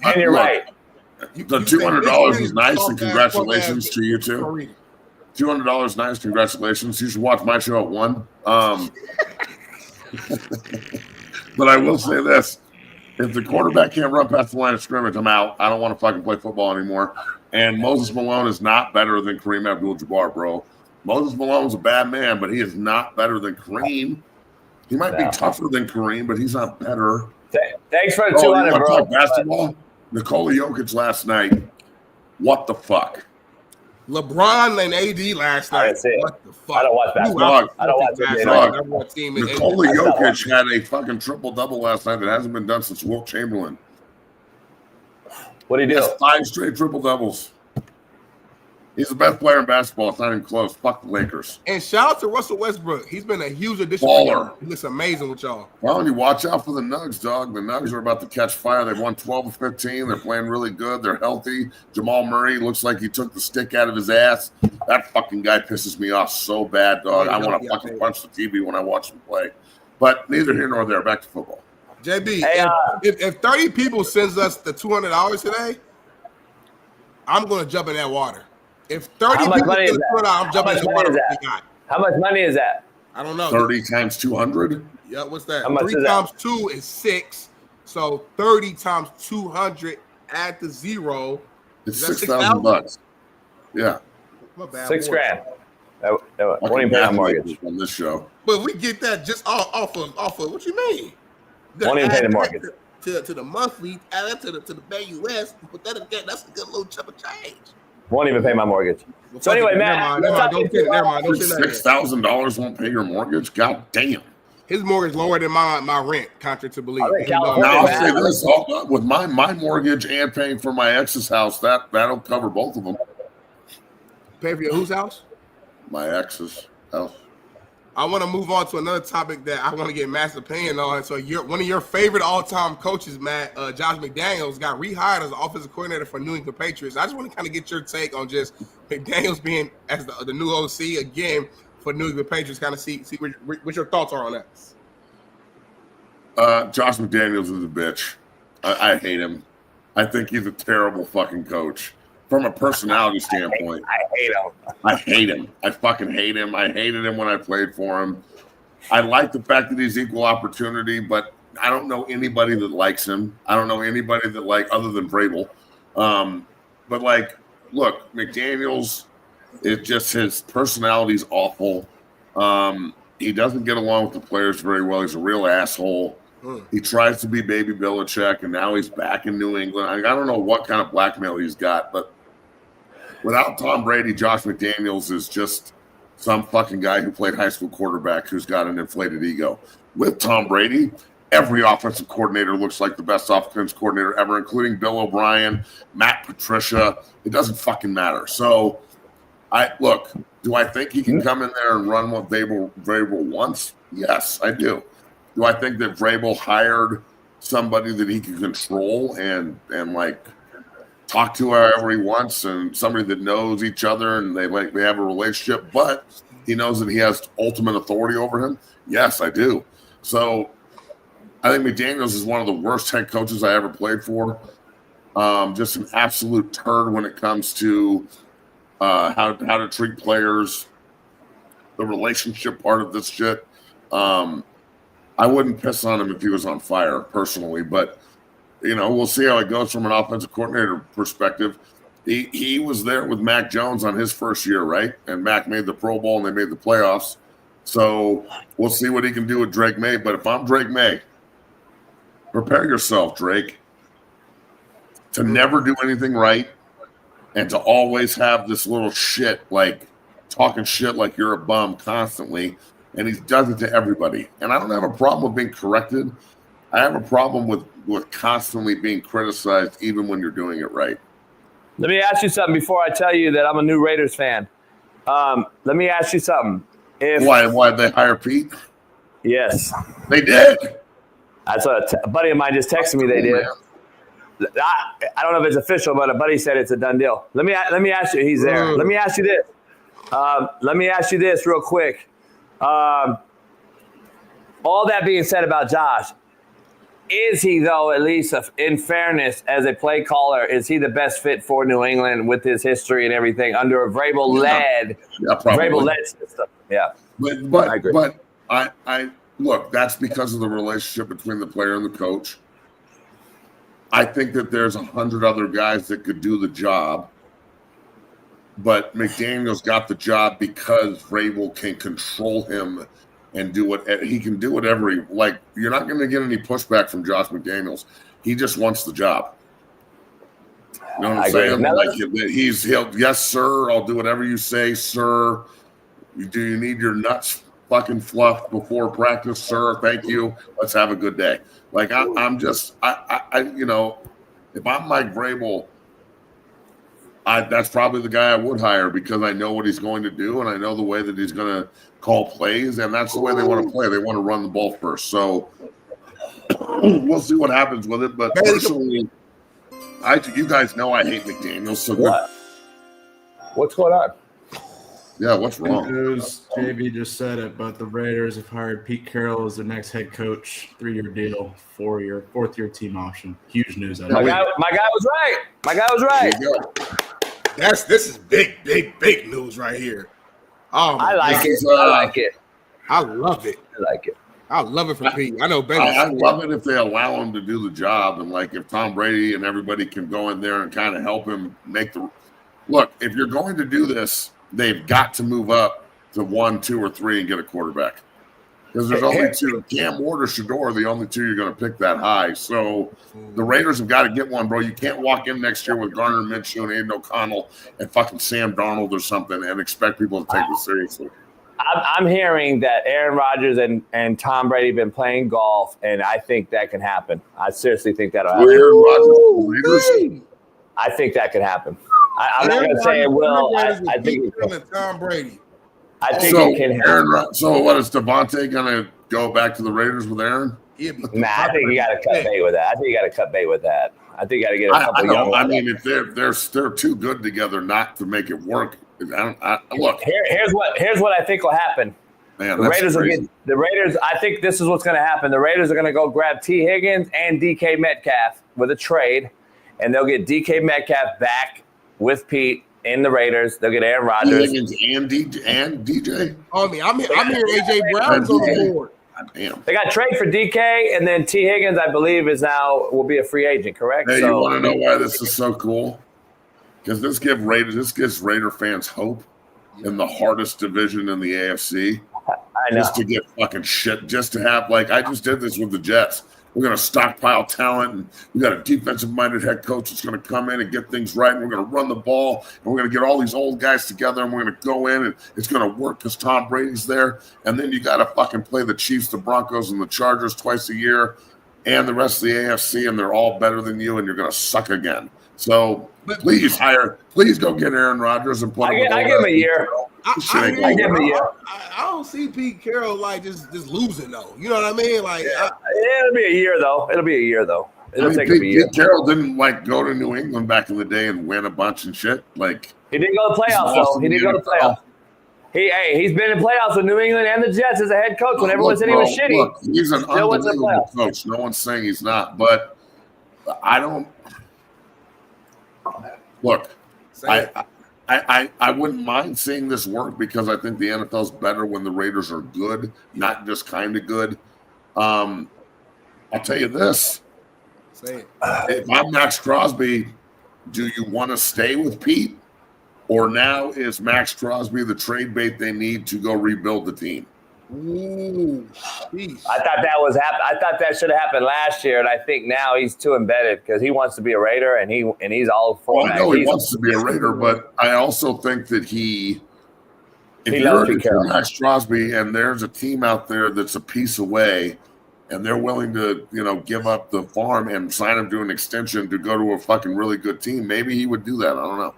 And you're right. The $200 is nice, and congratulations to you too. $200 nice, congratulations. You should watch my show at 1. But I will say this: if the quarterback can't run past the line of scrimmage, I'm out. I don't want to fucking play football anymore. And Moses Malone is not better than Kareem Abdul-Jabbar, bro. Moses Malone's a bad man, but he is not better than Kareem. He might be tougher than Kareem, but he's not better. Thanks for the 200, bro. Basketball. Nikola Jokic last night. What the fuck? LeBron and AD last night. What the fuck? I don't watch basketball. I don't watch basketball. Nikola Jokic had a fucking triple-double last night that hasn't been done since Wilt Chamberlain. What did he do? 5 straight triple-doubles. He's the best player in basketball. It's not even close. Fuck the Lakers. And shout out to Russell Westbrook. He's been a huge addition. Baller. He looks amazing with y'all. Why don't you watch out for the Nugs, dog? The Nugs are about to catch fire. They've won 12 of 15. They're playing really good. They're healthy. Jamal Murray looks like he took the stick out of his ass. That fucking guy pisses me off so bad, dog. I want to fucking punch the TV when I watch him play. But neither here nor there. Back to football. JB, if 30 people sends us the $200 today, I'm going to jump in that water. If 30 people send us $200, I'm jumping in the water. How much money is that? I don't know. 30 times 200? Yeah, what's that? How much 3 times 2 is 6. So 30 times 200, add the 0. It's $6,000. Yeah. $6 grand. That won't even pay my mortgage on this show. But we get that just off of what you mean? Won't even pay the mortgage. To the monthly, add that to the BUS, but that's a good little chunk of change. Won't even pay my mortgage. So anyway, man, $6,000 won't pay your mortgage? God damn. His mortgage lower than my rent, contrary to believe. Now I'll say this: with my mortgage and paying for my ex's house, that'll cover both of them. Pay for your whose house? My ex's house. I want to move on to another topic that I want to get Matt's opinion on. So one of your favorite all-time coaches, Matt, Josh McDaniels, got rehired as offensive coordinator for New England Patriots. I just want to kind of get your take on just McDaniels being as the new OC again for New England Patriots. Kind of see what your thoughts are on that. Josh McDaniels is a bitch. I hate him. I think he's a terrible fucking coach. From a personality standpoint, I hate him. I hate him. I fucking hate him. I hated him when I played for him. I like the fact that he's equal opportunity, but I don't know anybody that likes him. I don't know anybody that other than Vrabel. But look, McDaniels, his personality's awful. He doesn't get along with the players very well. He's a real asshole. He tries to be baby Belichick, and now he's back in New England. I don't know what kind of blackmail he's got, but without Tom Brady, Josh McDaniels is just some fucking guy who played high school quarterback who's got an inflated ego. With Tom Brady, every offensive coordinator looks like the best offensive coordinator ever, including Bill O'Brien, Matt Patricia. It doesn't fucking matter. So, do I think he can come in there and run what Vrabel wants? Yes, I do. Do I think that Vrabel hired somebody that he can control and talk to however he wants, and somebody that knows each other and they have a relationship, but he knows that he has ultimate authority over him? Yes, I do. So I think McDaniels is one of the worst head coaches I ever played for. Just an absolute turd when it comes to how to treat players, the relationship part of this shit. I wouldn't piss on him if he was on fire personally, but we'll see how it goes from an offensive coordinator perspective. He was there with Mac Jones on his first year, right? And Mac made the Pro Bowl and they made the playoffs. So we'll see what he can do with Drake May. But if I'm Drake May, prepare yourself, Drake, to never do anything right and to always have this little shit, like talking shit like you're a bum constantly. And he does it to everybody. And I don't have a problem with being corrected. I have a problem with constantly being criticized even when you're doing it right. Let me ask you something before I tell you that I'm a new Raiders fan. Let me ask you something. Why did they hire Pete? Yes. They did? That's what a buddy of mine just texted me they did. I don't know if it's official, but a buddy said it's a done deal. Let me ask you. He's there. Let me ask you this. Let me ask you this real quick. All that being said about Josh, is he, though, at least in fairness, as a play caller, is he the best fit for New England with his history and everything under a Vrabel-led system? Yeah. But I agree. But I look, that's because of the relationship between the player and the coach. I think that there's 100 other guys that could do the job, but McDaniels got the job because Vrabel can control him and do what he can do whatever he like. You're not going to get any pushback from Josh McDaniels. He just wants the job. You know what I'm saying? Like yes, sir. I'll do whatever you say, sir. Do you need your nuts fucking fluffed before practice, sir? Thank you. Let's have a good day. Like I'm just if I'm Mike Vrabel, that's probably the guy I would hire because I know what he's going to do and I know the way that he's going to call plays, and that's the way they want to play. They want to run the ball first. So we'll see what happens with it. But personally, you guys know I hate McDaniels. So what's going on? Yeah, what's wrong? News, JB just said it, but the Raiders have hired Pete Carroll as their next head coach, 3-year deal, 4-year team option. Huge news. My guy was right. My guy was right. This is big news right here. Oh, I like it. I like it. I love it. I like it. I love it for Pete. I know Ben. I love it if they allow him to do the job, and like if Tom Brady and everybody can go in there and kind of help him make the look. If you're going to do this, they've got to move up to 1, 2, or 3 and get a quarterback. Because there's only 2. Cam Ward or Shador are the only 2 you're going to pick that high. So the Raiders have got to get one, bro. You can't walk in next year with Garner Minshew and Aiden O'Connell and fucking Sam Darnold or something and expect people to take it seriously. I'm hearing that Aaron Rodgers and Tom Brady have been playing golf, and I think that can happen. I seriously think that'll happen. Aaron Rodgers, I think that could happen. I'm not going to say it will. I think Tom Brady. I think it can happen. So what is Devontae going to go back to the Raiders with Aaron? Nah, I think you got to cut bait with that. I think you got to cut bait with that. I think you got to get a couple young ones. I mean, if they're too good together not to make it work. Look. Here's what I think will happen. Man, the Raiders. I think this is what's going to happen. The Raiders are going to go grab T. Higgins and DK Metcalf with a trade, and they'll get DK Metcalf back with Pete in the Raiders. They'll get Aaron Rodgers and DJ. Oh, I'm here. AJ Brown's on the board. Damn. They got trade for DK, and then T. Higgins, I believe, will be a free agent. Correct? Hey, you want to know why this is so cool? Because this gives Raider fans hope in the hardest division in the AFC. I know. Just to get fucking shit, just to have I just did this with the Jets. We're going to stockpile talent, and we got a defensive-minded head coach that's going to come in and get things right, and we're going to run the ball, and we're going to get all these old guys together, and we're going to go in, and it's going to work because Tom Brady's there. And then you got to fucking play the Chiefs, the Broncos, and the Chargers twice a year, and the rest of the AFC, and they're all better than you, and you're going to suck again. So please go get Aaron Rodgers and put him. I give him a year. I give him a year. I don't see Pete Carroll just losing though. You know what I mean? It'll be a year though. It'll take him a year. Pete Carroll didn't go to New England back in the day and win a bunch and shit. He didn't go to playoffs though. He didn't go to playoffs. He's been in playoffs with New England and the Jets as a head coach when everyone said he was shitty. Look, he's an unbelievable coach. No one's saying he's not, but I don't. Look, I wouldn't mind seeing this work because I think the NFL's better when the Raiders are good, not just kind of good. I'll tell you this. Say it. If I'm Max Crosby, do you want to stay with Pete? Or now is Max Crosby the trade bait they need to go rebuild the team? Ooh, I thought that should have happened last year, and I think now he's too embedded because he wants to be a Raider, and he's all for it. I know he wants to be a Raider, but I also think that if you're Max Crosby and there's a team out there that's a piece away, and they're willing to, give up the farm and sign him to an extension to go to a fucking really good team, maybe he would do that. I don't know.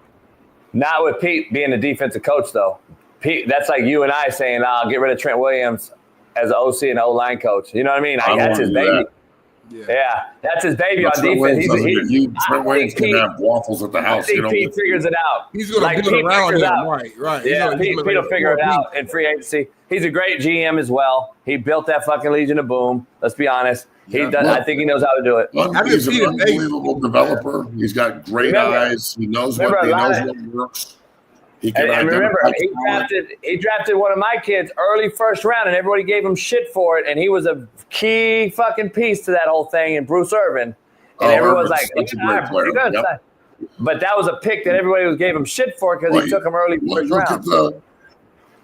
Not with Pete being the defensive coach, though. Pete, that's like you and I saying, "I'll get rid of Trent Williams as an OC and O-line coach." You know what I mean? That's his baby. Yeah, that's his baby on defense. Trent Williams can have waffles at the house. I think Pete figures it out. He's going to build around him, right? Yeah, Pete will figure it out in free agency. He's a great GM as well. He built that fucking Legion of Boom. Let's be honest. I think he knows how to do it. He's an unbelievable developer. He's got great eyes. He knows what works. And remember, he drafted one of my kids early first round, and everybody gave him shit for it. And he was a key fucking piece to that whole thing. And Bruce Irvin, and everyone's like, "That's a great player." Yep. But that was a pick that everybody gave him shit for because he took him early first round.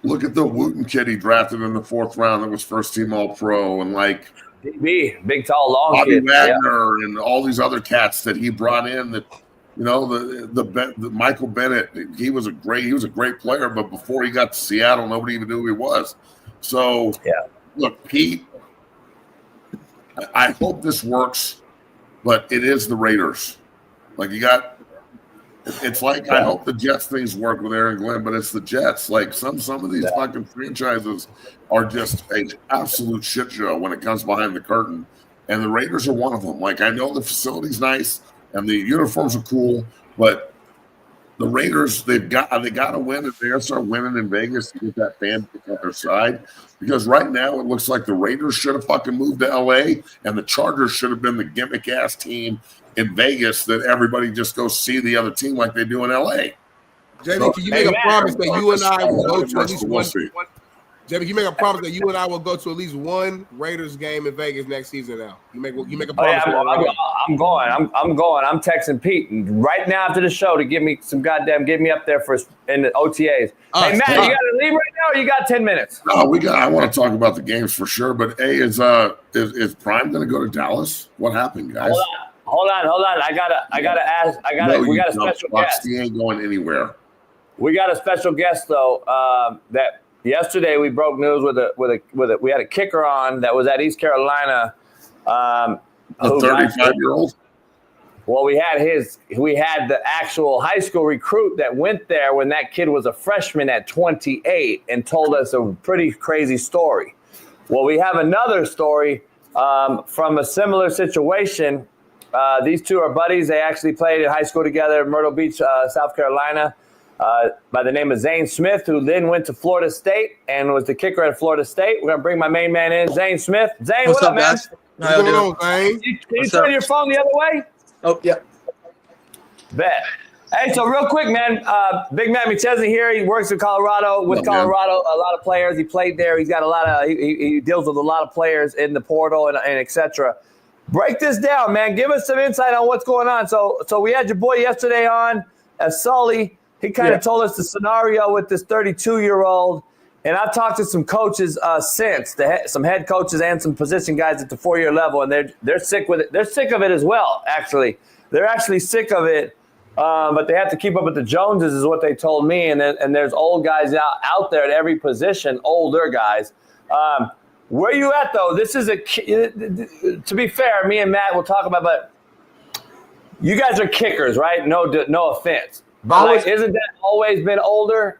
Look at the Wooten kid he drafted in the 4th round that was first team All-Pro, and big, tall, long Bobby kid. Wagner and all these other cats that he brought in that. The Michael Bennett, he was a great player, but before he got to Seattle, nobody even knew who he was. So, look, Pete, I hope this works, but it is the Raiders. It's like I hope the Jets things work with Aaron Glenn, but it's the Jets. Like some of these fucking franchises are just an absolute shit show when it comes behind the curtain, and the Raiders are one of them. Like I know the facility's nice. And the uniforms are cool, but the Raiders, they got to win if they start winning in Vegas to get that fan on their side. Because right now it looks like the Raiders should have fucking moved to LA, and the Chargers should have been the gimmick ass team in Vegas that everybody just goes see the other team like they do in LA. Jamie, can you make a promise that you and I will go to at least one? Jamie, can you make a promise that you and I will go to at least one Raiders game in Vegas next season? Now you make a promise. I'm going. I'm texting Pete right now after the show to give me up there in the OTAs. Hey Matt, you got to leave right now, or you got 10 minutes? No, I want to talk about the games for sure. But is Prime going to go to Dallas? What happened, guys? Hold on. I gotta ask. We got a special guest. He ain't going anywhere. We got a special guest though. That. Yesterday we broke news we had a kicker on that was at East Carolina. A 35-year-old. Well, we had the actual high school recruit that went there when that kid was a freshman at 28 and told us a pretty crazy story. Well, we have another story from a similar situation. These two are buddies. They actually played in high school together in Myrtle Beach, South Carolina. By the name of Zane Smith, who then went to Florida State and was the kicker at Florida State. We're going to bring my main man in, Zane Smith. Zane, what's up, man? Guys? What's going on, Zane? Can you turn your phone the other way? Oh, yeah. Bet. Hey, so real quick, man, Big Matt McChesnney here. He works in Colorado, a lot of players. He played there. He's got he deals with a lot of players in the portal and et cetera. Break this down, man. Give us some insight on what's going on. So we had your boy yesterday on, Sully. He kind of told us the scenario with this 32-year-old, and I've talked to some coaches since, some head coaches and some position guys at the 4-year level, and they're sick with it. They're sick of it as well, actually. They're actually sick of it, but they have to keep up with the Joneses is what they told me, and there's old guys out there at every position, older guys. Where you at, though? This is to be fair, me and Matt will talk about, but you guys are kickers, right? No offense. Isn't that always been older?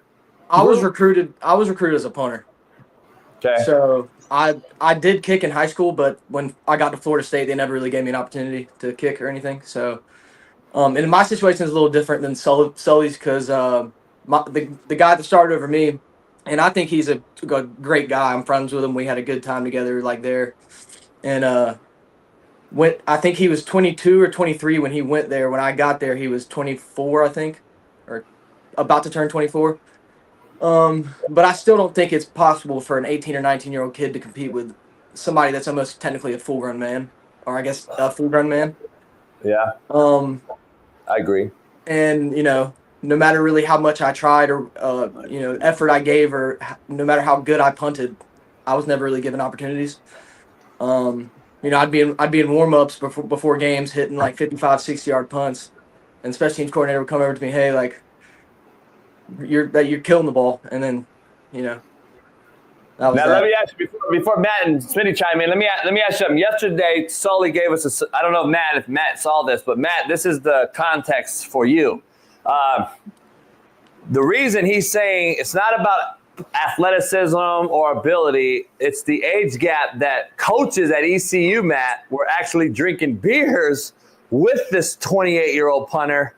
I was recruited as a punter. Okay. So I did kick in high school, but when I got to Florida State, they never really gave me an opportunity to kick or anything. So, and my situation is a little different than Sully's because the guy that started over me, and I think he's a great guy. I'm friends with him. We had a good time together, there, and I think he was 22 or 23 when he went there. When I got there, he was 24, I think, or about to turn 24. But I still don't think it's possible for an 18 or 19-year-old kid to compete with somebody that's almost technically a full-grown man, or I guess a full-grown man. Yeah. I agree. And, no matter really how much I tried or, effort I gave or no matter how good I punted, I was never really given opportunities. I'd be in warm-ups before games hitting like 55, 60-yard punts. And special teams coordinator would come over to me, hey, like, you're killing the ball. And then, that was now, that. let me ask you, before Matt and Smitty chime in, let me ask you something. Yesterday, Sully gave us I don't know if Matt saw this, but Matt, this is the context for you. The reason he's saying it's not about athleticism or ability, it's the age gap that coaches at ECU, Matt, were actually drinking beers with this 28-year-old punter,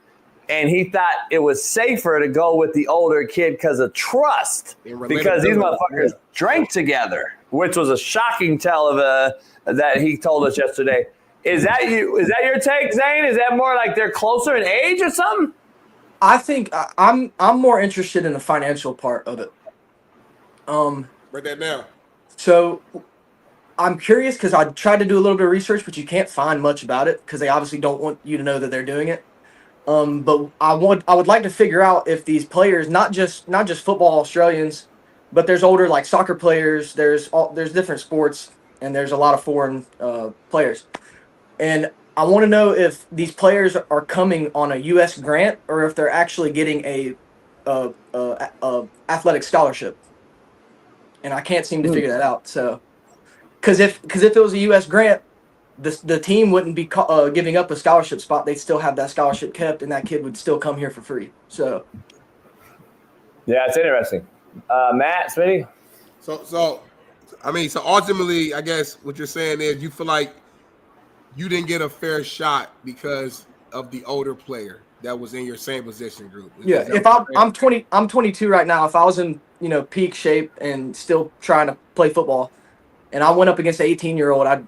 and he thought it was safer to go with the older kid because of trust, because these motherfuckers drank together, which was a shocking tell of that he told us yesterday. Is that your take, Zane? Is that more like they're closer in age or something? I think I'm more interested in the financial part of it. Write that down. So I'm curious because I tried to do a little bit of research, but you can't find much about it because they obviously don't want you to know that they're doing it. But I would like to figure out if these players, not just football Australians, but there's older like soccer players, there's different sports, and there's a lot of foreign players. And I want to know if these players are coming on a U.S. grant or if they're actually getting a athletic scholarship. And I can't seem to figure that out. So, because if it was a U.S. grant, the team wouldn't be giving up a scholarship spot. They'd still have that scholarship kept, and that kid would still come here for free. So, yeah, it's interesting. Matt, Smitty? So ultimately, I guess what you're saying is you feel like you didn't get a fair shot because of the older player that was in your same position group. Yeah, if I'm 22 right now. If I was in peak shape and still trying to play football, and I went up against an 18-year-old, I'd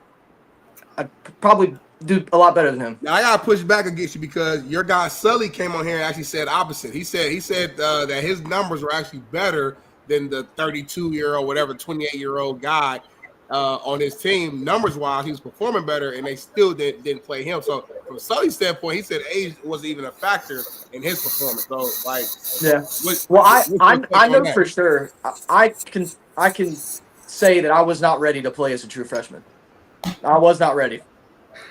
probably do a lot better than him. Now I gotta push back against you because your guy Sully came on here and actually said opposite. He said that his numbers were actually better than the 32-year-old, whatever, 28-year-old guy on his team. Numbers wise, he was performing better, and they still didn't play him. So from Sully's standpoint, he said age wasn't even a factor in his performance. So I know for sure. I can say that I was not ready to play as a true freshman. I was not ready,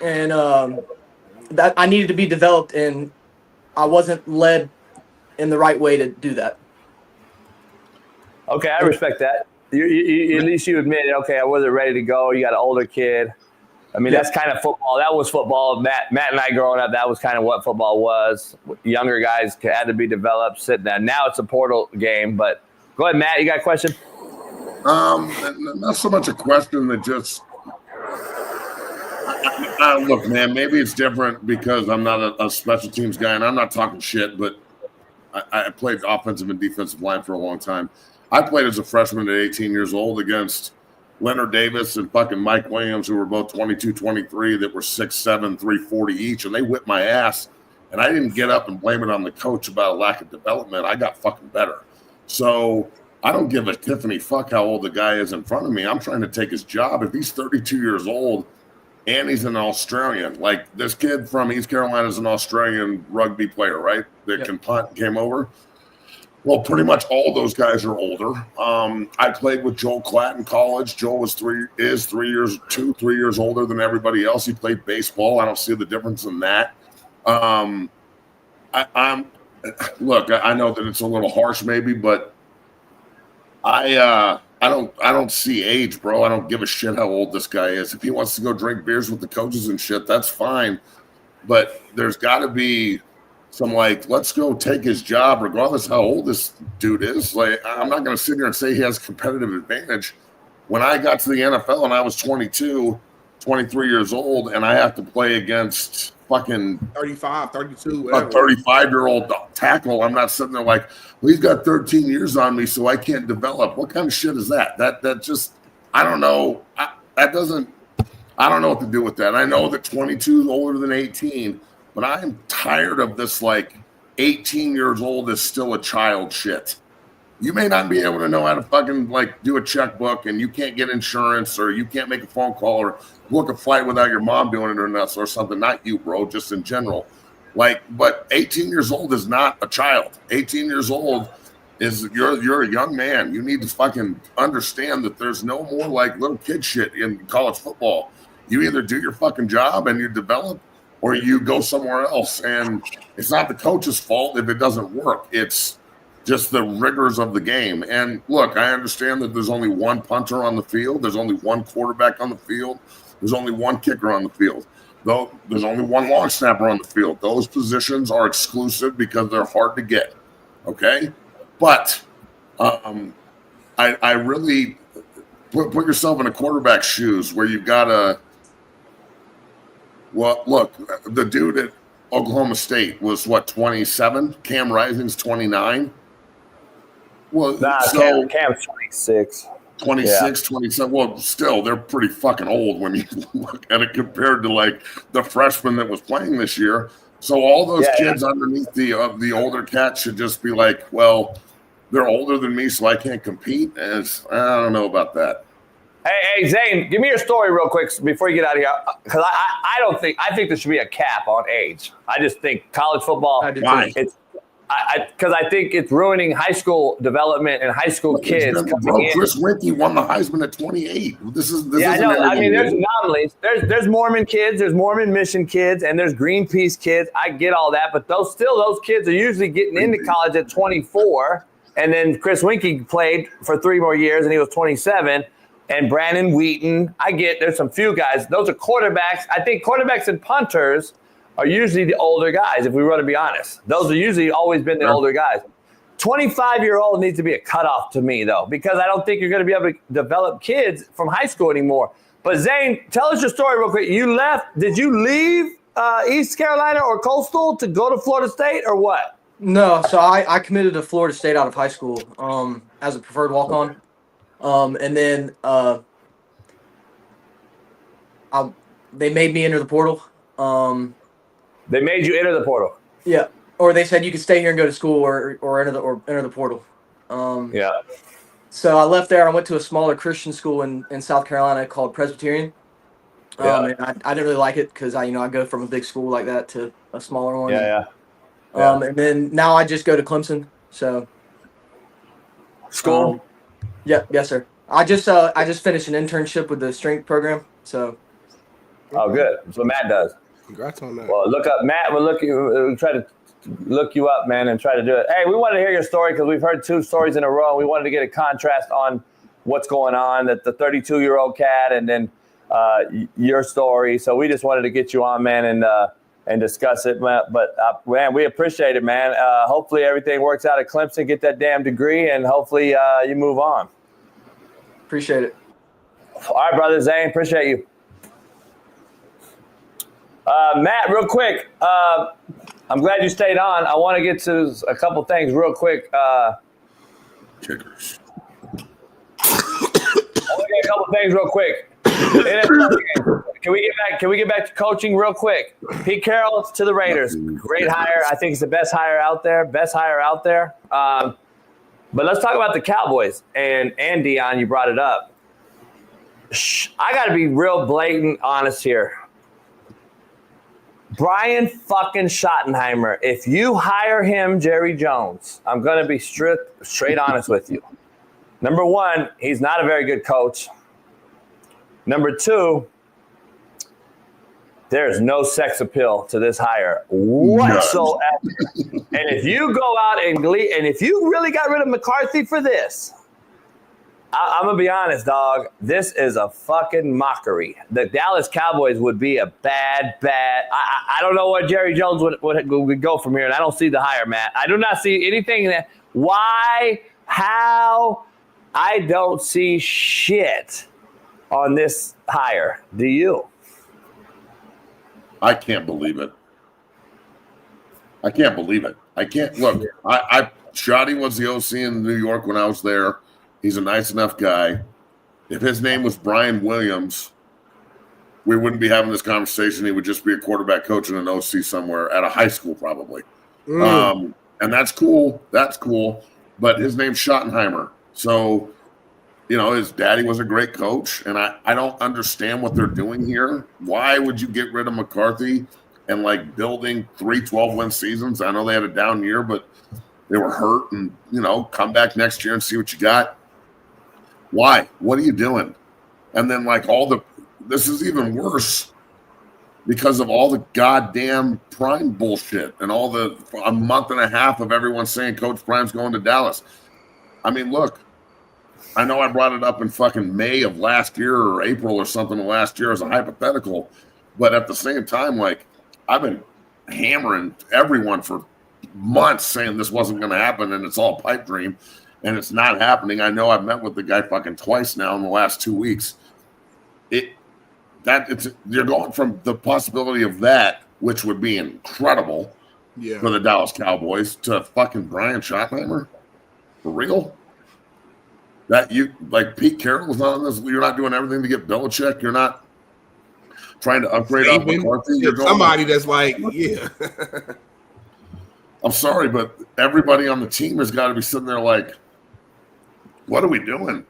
and that I needed to be developed, and I wasn't led in the right way to do that. Okay, I respect that. You at least you admit it. Okay, I wasn't ready to go. You got an older kid. I mean, that's kind of football. That was football. Matt and I growing up, that was kind of what football was. Younger guys had to be developed, sitting there. Now it's a portal game. But go ahead, Matt. You got a question? Not so much a question, that just look, man. Maybe it's different because I'm not a special teams guy, and I'm not talking shit. But I played offensive and defensive line for a long time. I played as a freshman at 18 years old against Leonard Davis and fucking Mike Williams, who were both 22, 23, that were 6'7", 340 each, and they whipped my ass. And I didn't get up and blame it on the coach about a lack of development. I got fucking better. So I don't give a Tiffany fuck how old the guy is in front of me. I'm trying to take his job. If he's 32 years old and he's an Australian, like this kid from East Carolina is an Australian rugby player, right? That can punt and came over. Well, pretty much all those guys are older. I played with Joel Klatt in college. Joel was 3 years older than everybody else. He played baseball. I don't see the difference in that. Look, I know that it's a little harsh, maybe, but I don't see age, bro. I don't give a shit how old this guy is. If he wants to go drink beers with the coaches and shit, that's fine. But there's got to be some, like, let's go take his job regardless how old this dude is. Like, I'm not going to sit here and say he has competitive advantage. When I got to the NFL and I was 22, 23 years old, and I have to play against fucking 35, 32, a 35-year-old tackle, I'm not sitting there like, well, he's got 13 years on me, so I can't develop. What kind of shit is that? That just, I don't know. I don't know what to do with that. I know that 22 is older than 18, but I'm tired of this, like, 18 years old is still a child shit. You may not be able to know how to fucking like do a checkbook, and you can't get insurance, or you can't make a phone call or book a flight without your mom doing it or something. Not you, bro, just in general. Like, but 18 years old is not a child. 18 years old is you're a young man. You need to fucking understand that there's no more like little kid shit in college football. You either do your fucking job and you develop, or you go somewhere else. And it's not the coach's fault if it doesn't work. It's just the rigors of the game. And look, I understand that there's only one punter on the field. There's only one quarterback on the field. There's only one kicker on the field. Though there's only one long snapper on the field. Those positions are exclusive because they're hard to get. Okay? But I really put yourself in a quarterback's shoes where you've got to, well, look, the dude at Oklahoma State was, 27? Cam Rising's 29? Well, Cam's 26. 26, 27. Well, still, they're pretty fucking old when you look at it compared to like the freshman that was playing this year. So all those kids underneath the older cats should just be like, well, they're older than me, so I can't compete. And I don't know about that. Hey, Zane, give me your story real quick before you get out of here. Because I think there should be a cap on age. I just think college football, because I think it's ruining high school development and high school kids. Chris Winkie won the Heisman at 28. This I know. I mean, there's anomalies. There's Mormon kids, there's Mormon mission kids, and there's Greenpeace kids. I get all that, but those kids are usually getting into college at 24. And then Chris Winkie played for 3 more years, and he was 27. And Brandon Wheaton, there's some few guys. Those are quarterbacks. I think quarterbacks and punters are usually the older guys, if we want to be honest. Those are usually always been the older guys. 25-year-old needs to be a cutoff to me, though, because I don't think you're going to be able to develop kids from high school anymore. But, Zane, tell us your story real quick. Did you leave East Carolina or Coastal to go to Florida State or what? No, so I committed to Florida State out of high school as a preferred walk-on. And then they made me enter the portal. They made you enter the portal? Yeah. Or they said you could stay here and go to school or enter the portal. Yeah. So I left there. I went to a smaller Christian school in South Carolina called Presbyterian. And I didn't really like it because I go from a big school like that to a smaller one. Yeah. And then now I just go to Clemson. So school. Yes, sir. I just finished an internship with the strength program. So. Oh, good. That's what Matt does. Congrats on that. Well, look up Matt. We'll try to look you up, man, and try to do it. Hey, we wanted to hear your story because we've heard 2 stories in a row. We wanted to get a contrast on what's going on, that the 32-year-old cat, and then your story. So we just wanted to get you on, man, and discuss it. But man, we appreciate it, man. Hopefully everything works out at Clemson. Get that damn degree, and hopefully you move on. Appreciate it. All right, brother Zane. Appreciate you. Matt, real quick, I'm glad you stayed on. I want to get to a couple things real quick. Kickers. I want to get a couple things real quick. Can we get back to coaching real quick? Pete Carroll to the Raiders. Great hire. I think it's the best hire out there. But let's talk about the Cowboys. And Dion, you brought it up. I got to be real blatant honest here. Brian fucking Schottenheimer, if you hire him, Jerry Jones, I'm going to be straight honest with you. Number 1, he's not a very good coach. Number 2, there's no sex appeal to this hire whatsoever. And if you go out and if you really got rid of McCarthy for this, I'm going to be honest, dog. This is a fucking mockery. The Dallas Cowboys would be a bad. I don't know what Jerry Jones would go from here, and I don't see the hire, Matt. I do not see anything in that. Why? How? I don't see shit on this hire. Do you? I can't believe it. I can't. Look, Shotty was the OC in New York when I was there. He's a nice enough guy. If his name was Brian Williams, we wouldn't be having this conversation. He would just be a quarterback coach and an OC somewhere at a high school probably. And that's cool. but his name's Schottenheimer. So, his daddy was a great coach, and I don't understand what they're doing here. Why would you get rid of McCarthy and building 3 12-win seasons? I know they had a down year, but they were hurt, and come back next year and see what you got. Why? What are you doing? And then this is even worse because of all the goddamn Prime bullshit and all a month and a half of everyone saying Coach Prime's going to Dallas. I mean, look, I know I brought it up in fucking May of last year or April or something of last year as a hypothetical, but at the same time, I've been hammering everyone for months saying this wasn't going to happen and it's all pipe dream, and it's not happening. I know I've met with the guy fucking twice now in the last 2 weeks. You're going from the possibility of that, which would be incredible for the Dallas Cowboys, to fucking Brian Schottenheimer. For real? That Pete Carroll is not on this. You're not doing everything to get Belichick. You're not trying to upgrade off McCarthy. You're somebody that's I'm sorry, but everybody on the team has got to be sitting there what are we doing?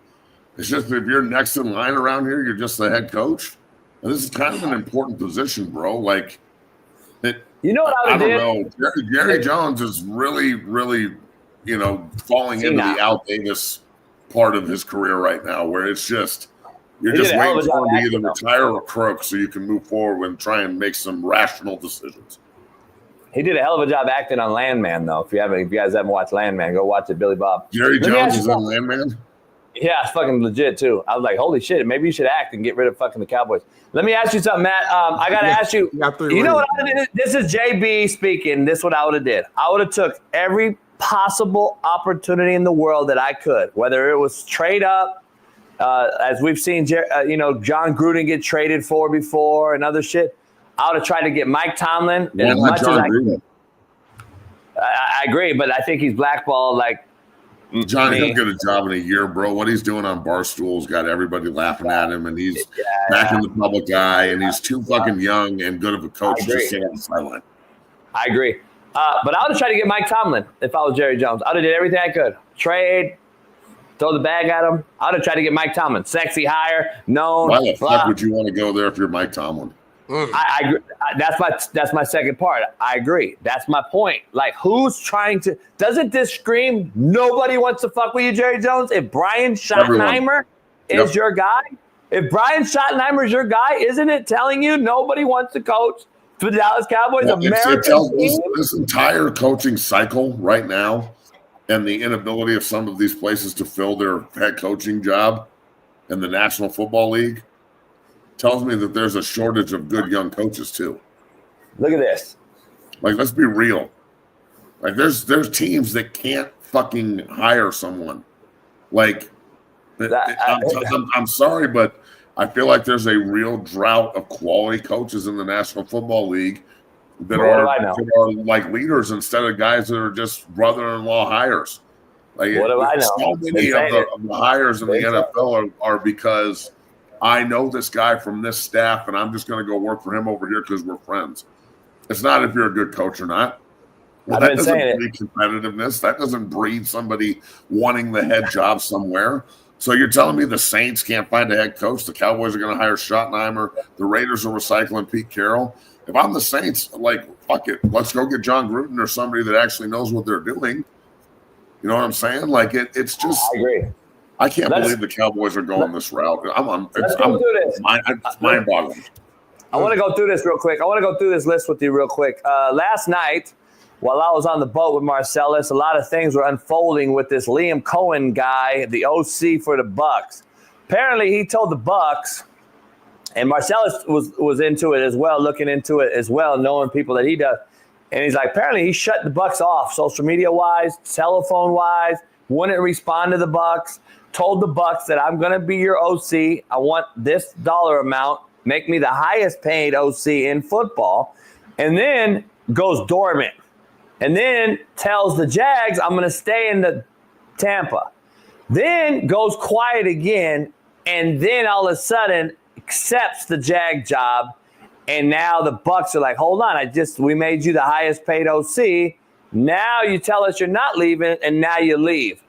It's just if you're next in line around here, you're just the head coach. And this is kind of an important position, bro. What I don't know. Jerry Jones is really, really, falling into the Al Davis part of his career right now, where it's just you're just waiting for him to either retire or croak so you can move forward and try and make some rational decisions. He did a hell of a job acting on Landman, though. If you guys haven't watched Landman, go watch it. Billy Bob. Jerry Jones is on Landman? Yeah, it's fucking legit, too. I was like, holy shit, maybe you should act and get rid of fucking the Cowboys. Let me ask you something, Matt. I got to ask you, you know what I would have did? This is JB speaking. This is what I would have did. I would have took every possible opportunity in the world that I could, whether it was trade up, as we've seen, John Gruden get traded for before and other shit. I would have tried to get Mike Tomlin as much as I could. I agree, but I think he's blackballed Johnny, he'll get a job in a year, bro. What he's doing on Barstool's got everybody laughing at him, and he's back in the public eye, and he's too fucking young and good of a coach to sit on the sideline. I agree. But I would have tried to get Mike Tomlin if I was Jerry Jones. I would have did everything I could. Trade, throw the bag at him. I would have tried to get Mike Tomlin. Sexy hire, known. Why the fuck would you want to go there if you're Mike Tomlin? I agree. That's my second part. I agree. That's my point. Who's trying to? Doesn't this scream nobody wants to fuck with you, Jerry Jones? If Brian Schottenheimer is your guy, if Brian Schottenheimer is your guy, isn't it telling you nobody wants to coach for the Dallas Cowboys? This entire coaching cycle right now, and the inability of some of these places to fill their head coaching job in the National Football League tells me that there's a shortage of good young coaches too. Look at this. Let's be real. There's teams that can't fucking hire someone. I'm sorry, but I feel like there's a real drought of quality coaches in the National Football League that are leaders instead of guys that are just brother-in-law hires. What do I know? So many of the hires in the NFL are because I know this guy from this staff, and I'm just going to go work for him over here because we're friends. It's not if you're a good coach or not. That doesn't breed competitiveness. That doesn't breed somebody wanting the head job somewhere. So you're telling me the Saints can't find a head coach? The Cowboys are going to hire Schottenheimer. The Raiders are recycling Pete Carroll. If I'm the Saints, fuck it. Let's go get John Gruden or somebody that actually knows what they're doing. You know what I'm saying? It's just – I agree. I can't believe the Cowboys are going this route. It's mind-boggling. I want to go through this real quick. I want to go through this list with you real quick. Last night, while I was on the boat with Marcellus, a lot of things were unfolding with this Liam Cohen guy, the OC for the Bucs. Apparently, he told the Bucs, and Marcellus was into it as well, looking into it as well, knowing people that he does. And he's like, apparently, he shut the Bucs off, social media-wise, telephone-wise, wouldn't respond to the Bucs. Told the Bucs that I'm going to be your OC. I want this dollar amount. Make me the highest paid OC in football. And then goes dormant. And then tells the Jags, I'm going to stay in the Tampa. Then goes quiet again. And then all of a sudden accepts the Jag job. And now the Bucs are like, hold on, we made you the highest paid OC. Now you tell us you're not leaving, and now you leave.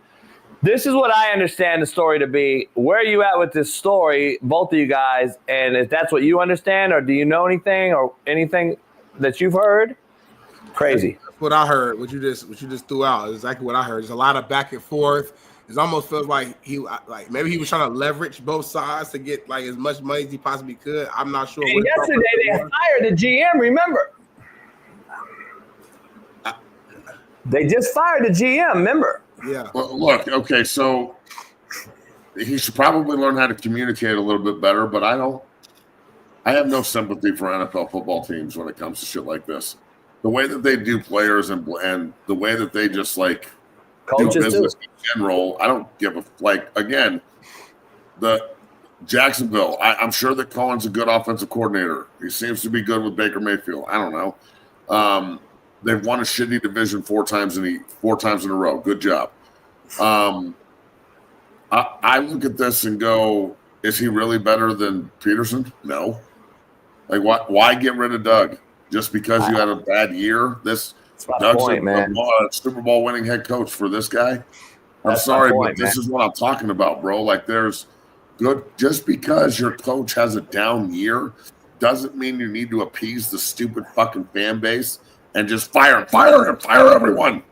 This is what I understand the story to be. Where are you at with this story, both of you guys? And if that's what you understand, or do you know anything or anything that you've heard? Crazy. That's what I heard. What you just threw out is exactly what I heard. There's a lot of back and forth. It almost feels like maybe he was trying to leverage both sides to get like as much money as he possibly could. I'm not sure. And yesterday they fired the GM. Remember, they just fired the GM. Remember? Yeah. Well, look, okay, so he should probably learn how to communicate a little bit better. But I have no sympathy for NFL football teams when it comes to shit like this. The way that they do players and the way that they just like coaches do business in general, I don't give a again. The Jacksonville, I'm sure that Cohen's a good offensive coordinator. He seems to be good with Baker Mayfield. I don't know. They've won a shitty division four times in a row. Good job. I look at this and go, is he really better than Peterson? No. Like, why get rid of Doug just because you had a bad year? Doug's a Super Bowl winning head coach for this guy. I'm sorry, but this is what I'm talking about, bro. Like, there's good. Just because your coach has a down year doesn't mean you need to appease the stupid fucking fan base and just fire everyone.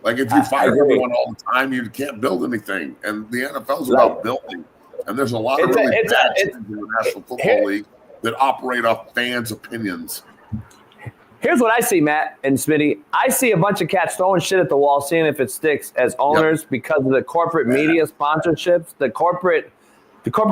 Like, if you fire everyone all the time, you can't build anything. And the NFL is about building. And there's a lot of really bad teams in the National Football League that operate off fans' opinions. Here's what I see, Matt and Smitty. I see a bunch of cats throwing shit at the wall, seeing if it sticks as owners because of the corporate media sponsorships, the corporate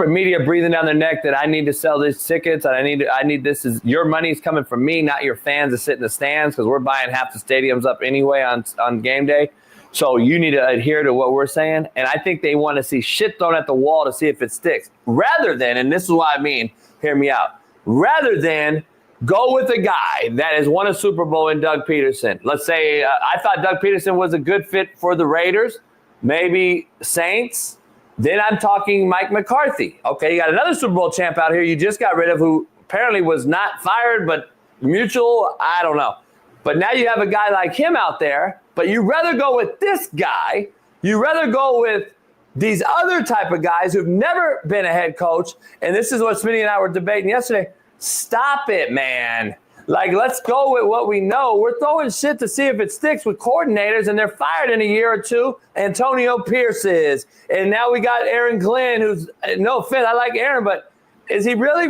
media breathing down their neck that I need to sell these tickets. And I need this. Is your money's coming from me, not your fans that sit in the stands, because we're buying half the stadiums up anyway on game day. So you need to adhere to what we're saying. And I think they want to see shit thrown at the wall to see if it sticks, rather than, and this is what I mean, hear me out, rather than go with a guy that has won a Super Bowl in Doug Peterson. Let's say I thought Doug Peterson was a good fit for the Raiders, maybe Saints. Then I'm talking Mike McCarthy. Okay, you got another Super Bowl champ out here you just got rid of, who apparently was not fired, but mutual, I don't know. But now you have a guy like him out there, but you rather go with this guy. You rather go with these other type of guys who've never been a head coach. And this is what Smitty and I were debating yesterday. Stop it, man. Like, let's go with what we know. We're throwing shit to see if it sticks with coordinators, and they're fired in a year or two. Antonio Pierce is. And now we got Aaron Glenn, who's, no offense, I like Aaron, but is he really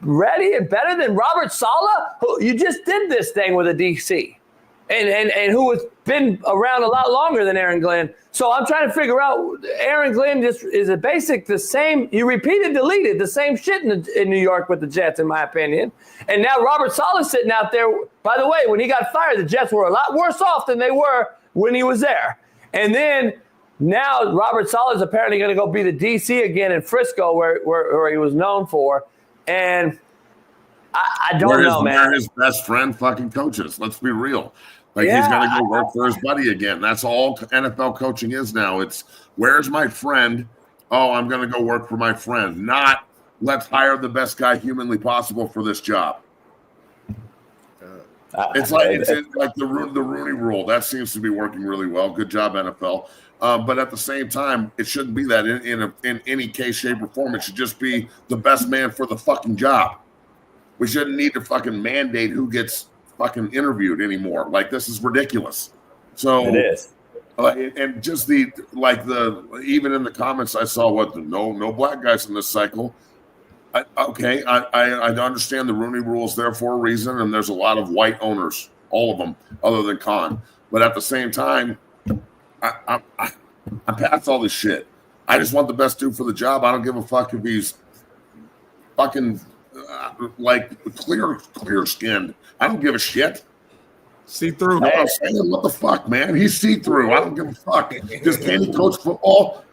ready and better than Robert Saleh, who you just did this thing with a DC, and who has been around a lot longer than Aaron Glenn? So I'm trying to figure out, Aaron Glenn just is the same. He deleted the same shit in New York with the Jets, in my opinion. And now Robert Saleh's sitting out there. By the way, when he got fired, the Jets were a lot worse off than they were when he was there. And then now Robert Saleh is apparently going to go be the DC again in Frisco, where he was known for. And I don't know, man. Where his best friend fucking coaches. Let's be real. Like, he's going to go work for his buddy again. That's all NFL coaching is now. It's, where's my friend? Oh, I'm going to go work for my friend. Not, let's hire the best guy humanly possible for this job. It's like the Rooney Rule. That seems to be working really well. Good job, NFL. But at the same time, it shouldn't be that in any case, shape, or form. It should just be the best man for the fucking job. We shouldn't need to fucking mandate who gets fucking interviewed anymore. Like, this is ridiculous. So it is. And just even in the comments I saw, no black guys in this cycle. I understand the Rooney Rule is there for a reason, and there's a lot of white owners, all of them, other than Khan. But at the same time, I'm past all this shit. I just want the best dude for the job. I don't give a fuck if he's fucking clear skinned. I don't give a shit. See through. You know what I'm saying? What the fuck, man? He's see through. I don't give a fuck. Just can he coach football?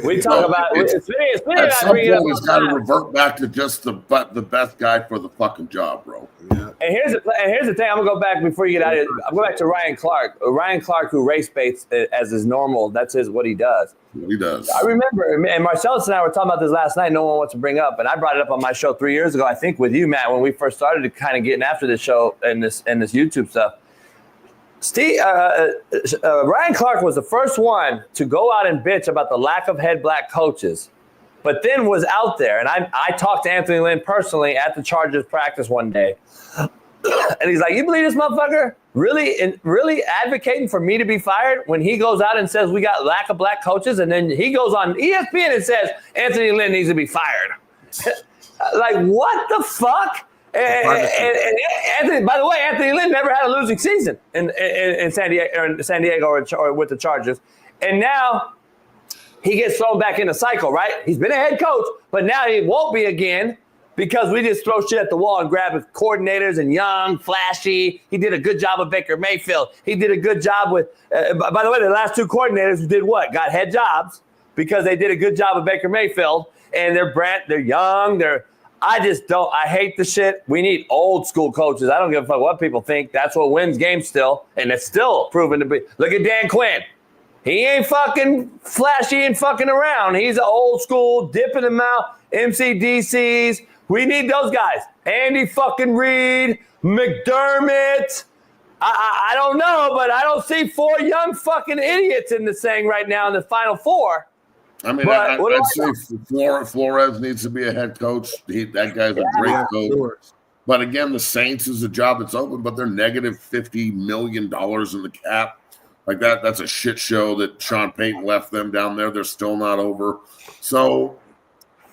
We talk about at some point it's got to revert back to just the best guy for the fucking job, bro. Yeah. And here's the thing. I'm gonna go back before you get out of it. I'm going back to Ryan Clark. Ryan Clark, who race baits as is normal. That's what he does. He does. I remember, and Marcellus and I were talking about this last night. No one wants to bring up, and I brought it up on my show 3 years ago. I think with you, Matt, when we first started to kind of getting after this show and this YouTube stuff. Ryan Clark was the first one to go out and bitch about the lack of head black coaches, but then was out there. And I talked to Anthony Lynn personally at the Chargers practice one day. And he's like, you believe this motherfucker really advocating for me to be fired when he goes out and says we got lack of black coaches, and then he goes on ESPN and says Anthony Lynn needs to be fired. Like, what the fuck? And Anthony, by the way, Anthony Lynn never had a losing season in San Diego or with the Chargers. And now he gets thrown back in the cycle, right? He's been a head coach, but now he won't be again because we just throw shit at the wall and grab his coordinators and young, flashy. He did a good job with Baker Mayfield. He did a good job with, by the way, the last two coordinators who did what? Got head jobs because they did a good job with Baker Mayfield. And they're young. I hate the shit. We need old school coaches. I don't give a fuck what people think. That's what wins games still. And it's still proven to be. Look at Dan Quinn. He ain't fucking flashy and fucking around. He's an old school, dip in the mouth, MCDCs. We need those guys. Andy fucking Reid, McDermott. I don't know, but I don't see four young fucking idiots in this thing right now in the Final Four. I mean, I'd say Flores needs to be a head coach. That guy's a great coach. Sure. But again, the Saints is a job that's open, but they're negative $50 million in the cap. Like that's a shit show that Sean Payton left them down there. They're still not over. So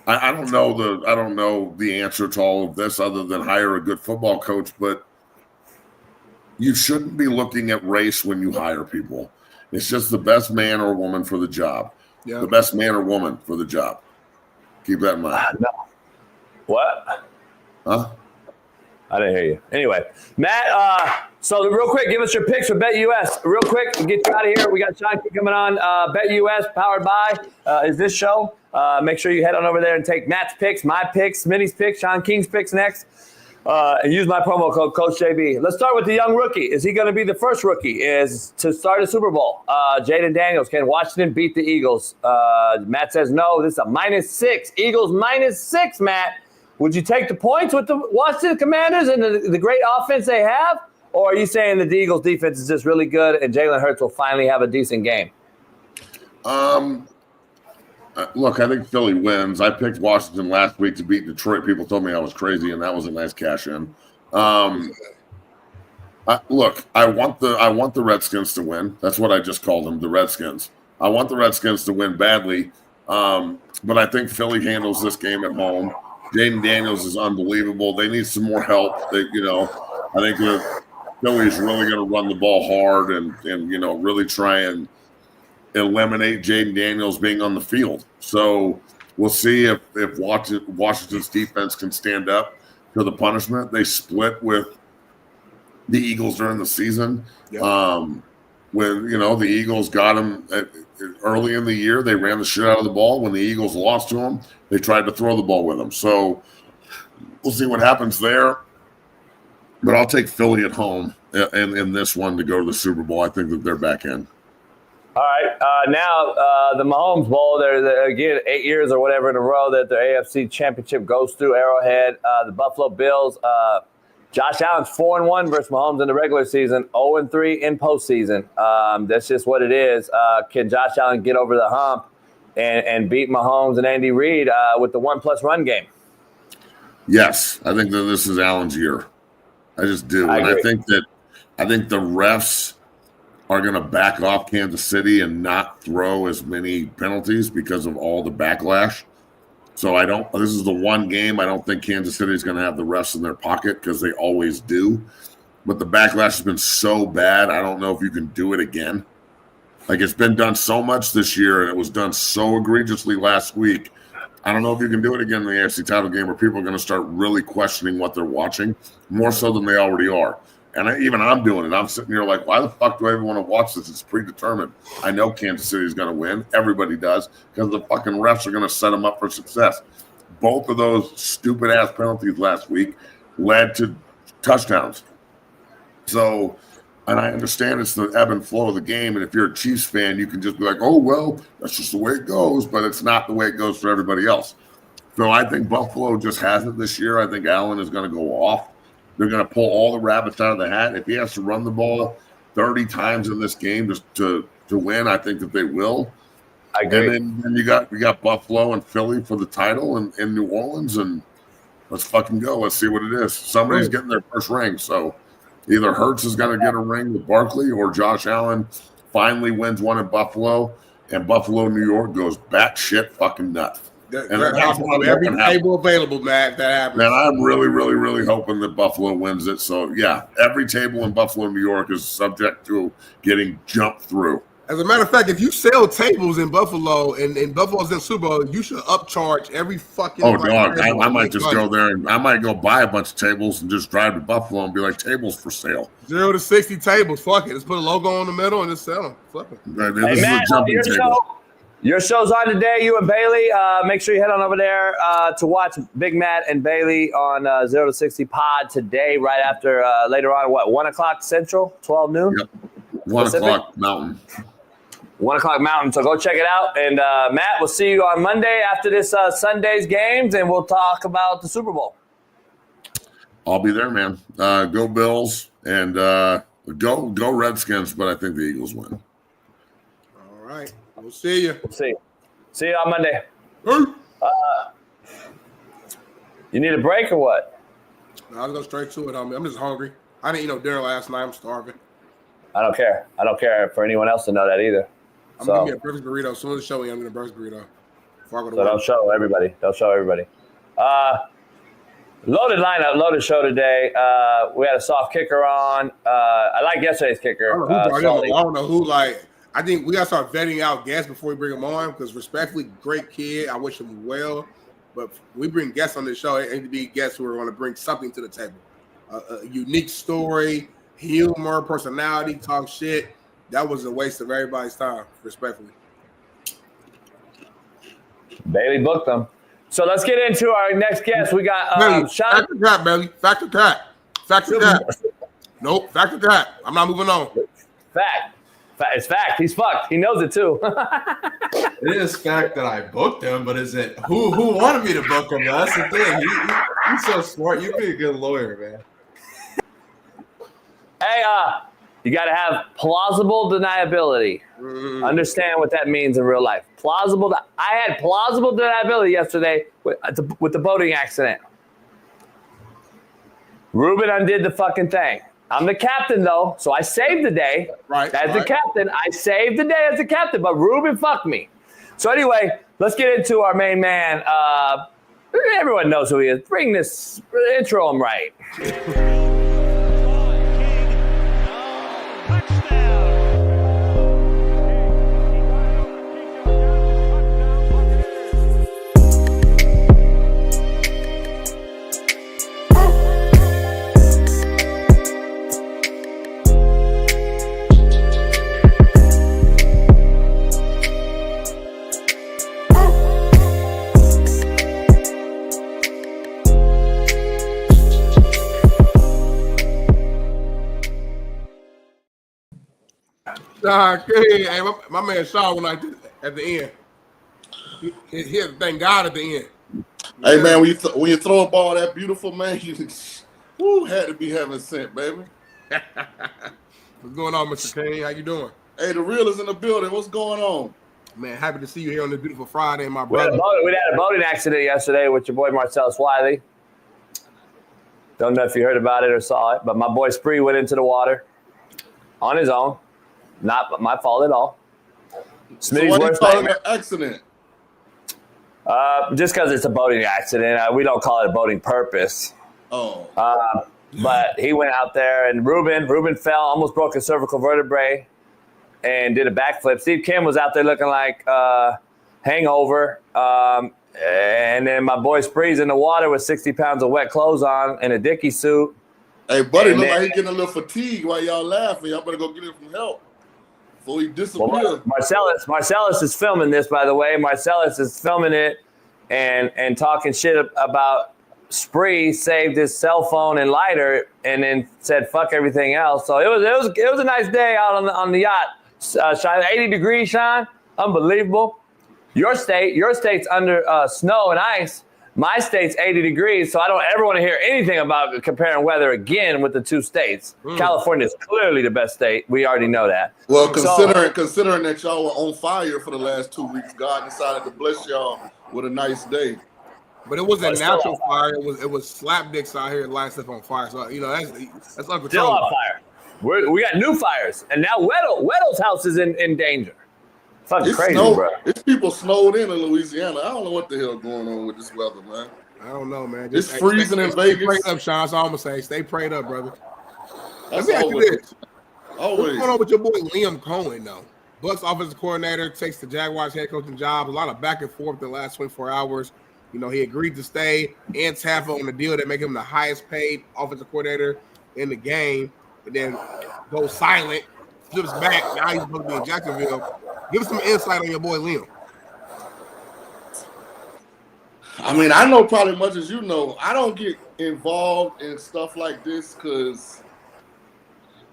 I don't know the answer to all of this other than hire a good football coach. But you shouldn't be looking at race when you hire people. It's just the best man or woman for the job. Yeah. The best man or woman for the job. Keep that in mind. No. What? Huh? I didn't hear you. Anyway, Matt, so real quick, give us your picks for BetUS. Real quick, to get you out of here. We got Shaun coming on. BetUS, powered by, is this show. Make sure you head on over there and take Matt's picks, my picks, Smitty's picks, Shaun King's picks next. And use my promo code, Coach JB. Let's start with the young rookie. Is he going to be the first rookie is to start a Super Bowl? Jaden Daniels. Can Washington beat the Eagles? Matt says no. This is a -6. Eagles -6, Matt. Would you take the points with the Washington Commanders and the great offense they have? Or are you saying that the Eagles defense is just really good and Jalen Hurts will finally have a decent game? Look, I think Philly wins. I picked Washington last week to beat Detroit. People told me I was crazy, and that was a nice cash in. I want the Redskins to win. That's what I just called them, the Redskins. I want the Redskins to win badly, but I think Philly handles this game at home. Jaden Daniels is unbelievable. They need some more help. I think Philly's really going to run the ball hard and really try and eliminate Jaden Daniels being on the field. So we'll see if Washington's defense can stand up to the punishment. They split with the Eagles during the season. Yep. When the Eagles got them early in the year, they ran the shit out of the ball. When the Eagles lost to them, they tried to throw the ball with them. So we'll see what happens there. But I'll take Philly at home in this one to go to the Super Bowl. I think that they're back in. All right. Now, the Mahomes Bowl, they're again 8 years or whatever in a row that the AFC Championship goes through Arrowhead. The Buffalo Bills, Josh Allen's 4-1 versus Mahomes in the regular season, 0-3 in postseason. That's just what it is. Can Josh Allen get over the hump and beat Mahomes and Andy Reid with the 1+ run game? Yes. I think that this is Allen's year. I just do. I think the refs are going to back off Kansas City and not throw as many penalties because of all the backlash. So this is the one game I don't think Kansas City is going to have the refs in their pocket because they always do. But the backlash has been so bad, I don't know if you can do it again. Like, it's been done so much this year and it was done so egregiously last week. I don't know if you can do it again in the AFC title game where people are going to start really questioning what they're watching more so than they already are. And I'm doing it. I'm sitting here like, why the fuck do I even want to watch this? It's predetermined. I know Kansas City is going to win. Everybody does because the fucking refs are going to set them up for success. Both of those stupid-ass penalties last week led to touchdowns. So, and I understand it's the ebb and flow of the game. And if you're a Chiefs fan, you can just be like, oh, well, that's just the way it goes. But it's not the way it goes for everybody else. So I think Buffalo just has it this year. I think Allen is going to go off. They're going to pull all the rabbits out of the hat. If he has to run the ball, 30 times in this game to win. I think that they will. I agree. And then you got Buffalo and Philly for the title in New Orleans, and let's fucking go. Let's see what it is. Somebody's getting their first ring. So either Hurts is going to get a ring with Barkley, or Josh Allen finally wins one in Buffalo, and Buffalo, New York goes batshit fucking nuts. Every table available, Matt. That happens. Man, I'm really, really, really hoping that Buffalo wins it. So yeah, every table in Buffalo, New York is subject to getting jumped through. As a matter of fact, if you sell tables in Buffalo and Buffalo's in Super Bowl, you should upcharge every fucking. Oh, dog! I might just go there and I might go buy a bunch of tables and just drive to Buffalo and be like, tables for sale. 0 to 60 tables. Fuck it. Just put a logo in the middle and just sell them. Fuck it. Right, man, this is a jumping table. Your show's on today, you and Bailey. Make sure you head on over there to watch Big Matt and Bailey on 0 to 60 Pod today, right after later on, 1 o'clock Central, 12 noon? Yep. 1 o'clock Mountain. 1 o'clock Mountain. So go check it out. And Matt, we'll see you on Monday after this Sunday's games, and we'll talk about the Super Bowl. I'll be there, man. Go Bills and go Redskins, but I think the Eagles win. All right. We'll see you. See you on Monday. You need a break or what? No, I'll go straight to it. I'm just hungry. I didn't eat no dinner last night. I'm starving. I don't care. I don't care for anyone else to know that either. I'm going to get a breakfast burrito. As soon as the show ends, I'm going to breakfast burrito. Before I go to work. Don't show everybody. Loaded lineup, loaded show today. We had a soft kicker on. I like yesterday's kicker. I don't know who. I think we got to start vetting out guests before we bring them on, because respectfully, great kid. I wish him well. But we bring guests on this show. It need to be guests who are going to bring something to the table. A unique story, humor, personality, talk shit. That was a waste of everybody's time, respectfully. Bailey booked them. So let's get into our next guest. We got Shaun. Fact or cat, Bailey. Fact or cat. Fact or cat. Nope. Fact or cat. I'm not moving on. Fact. It's fact. He's fucked. He knows it too. It is fact that I booked him, but is it who wanted me to book him? That's the thing. He's so smart. You'd be a good lawyer, man. Hey, you got to have plausible deniability. Understand what that means in real life. I had plausible deniability yesterday with the boating accident. Ruben undid the fucking thing. I'm the captain, though, so I saved the day. The captain, I saved the day as the captain, but Ruben fucked me. So anyway, let's get into our main man. Everyone knows who he is. Intro him right. Hey, my man Shaun went at the end. He had to thank God at the end. Hey man, when you throw a ball that beautiful, man, you had to be heaven sent, baby. What's going on, Mr. Kane? How you doing? Hey, the real is in the building. What's going on? Man, happy to see you here on this beautiful Friday, my brother. We had a boating accident yesterday with your boy Marcellus Wiley. Don't know if you heard about it or saw it, but my boy Spree went into the water on his own. Not my fault at all. Smitty's worst nightmare. Accident. Just because it's a boating accident, we don't call it a boating purpose. Oh. But he went out there, and Ruben fell, almost broke his cervical vertebrae, and did a backflip. Steve Kim was out there looking like hangover. And then my boy Spree's in the water with 60 pounds of wet clothes on and a Dickie suit. Hey, buddy, look like he's getting a little fatigued while y'all laughing. Y'all better go get him some help before he disappears. Well, Marcellus is filming this, by the way. Marcellus is filming it and talking shit about Spree saved his cell phone and lighter and then said fuck everything else. So it was a nice day out on the yacht. Shaun, 80 degrees, Shaun. Unbelievable. Your state's under snow and ice. My state's 80 degrees, so I don't ever want to hear anything about comparing weather again with the two states. California is clearly the best state. We already know that. Well, considering that y'all were on fire for the last 2 weeks, God decided to bless y'all with a nice day. But it wasn't natural fire. It was slapdicks out here lighting stuff on fire. So that's uncontrollable. Still on fire. We got new fires, and now Weddle's house is in danger. Fucking crazy, bro. It's people snowed in Louisiana. I don't know what the hell going on with this weather, man. I don't know, man. It's freezing in Vegas. Stay prayed up, Shaun. That's all I'm gonna say. Stay prayed up, brother. That's Let me ask you this. Always. What's going on with your boy Liam Cohen, though? Bucs offensive coordinator takes the Jaguars head coaching job. A lot of back and forth the last 24 hours. He agreed to stay in Tampa on the deal that make him the highest paid offensive coordinator in the game, and then goes silent, flips back. Now he's supposed to be in Jacksonville. Give us some insight on your boy Liam. I mean, I know probably much as you know. I don't get involved in stuff like this because,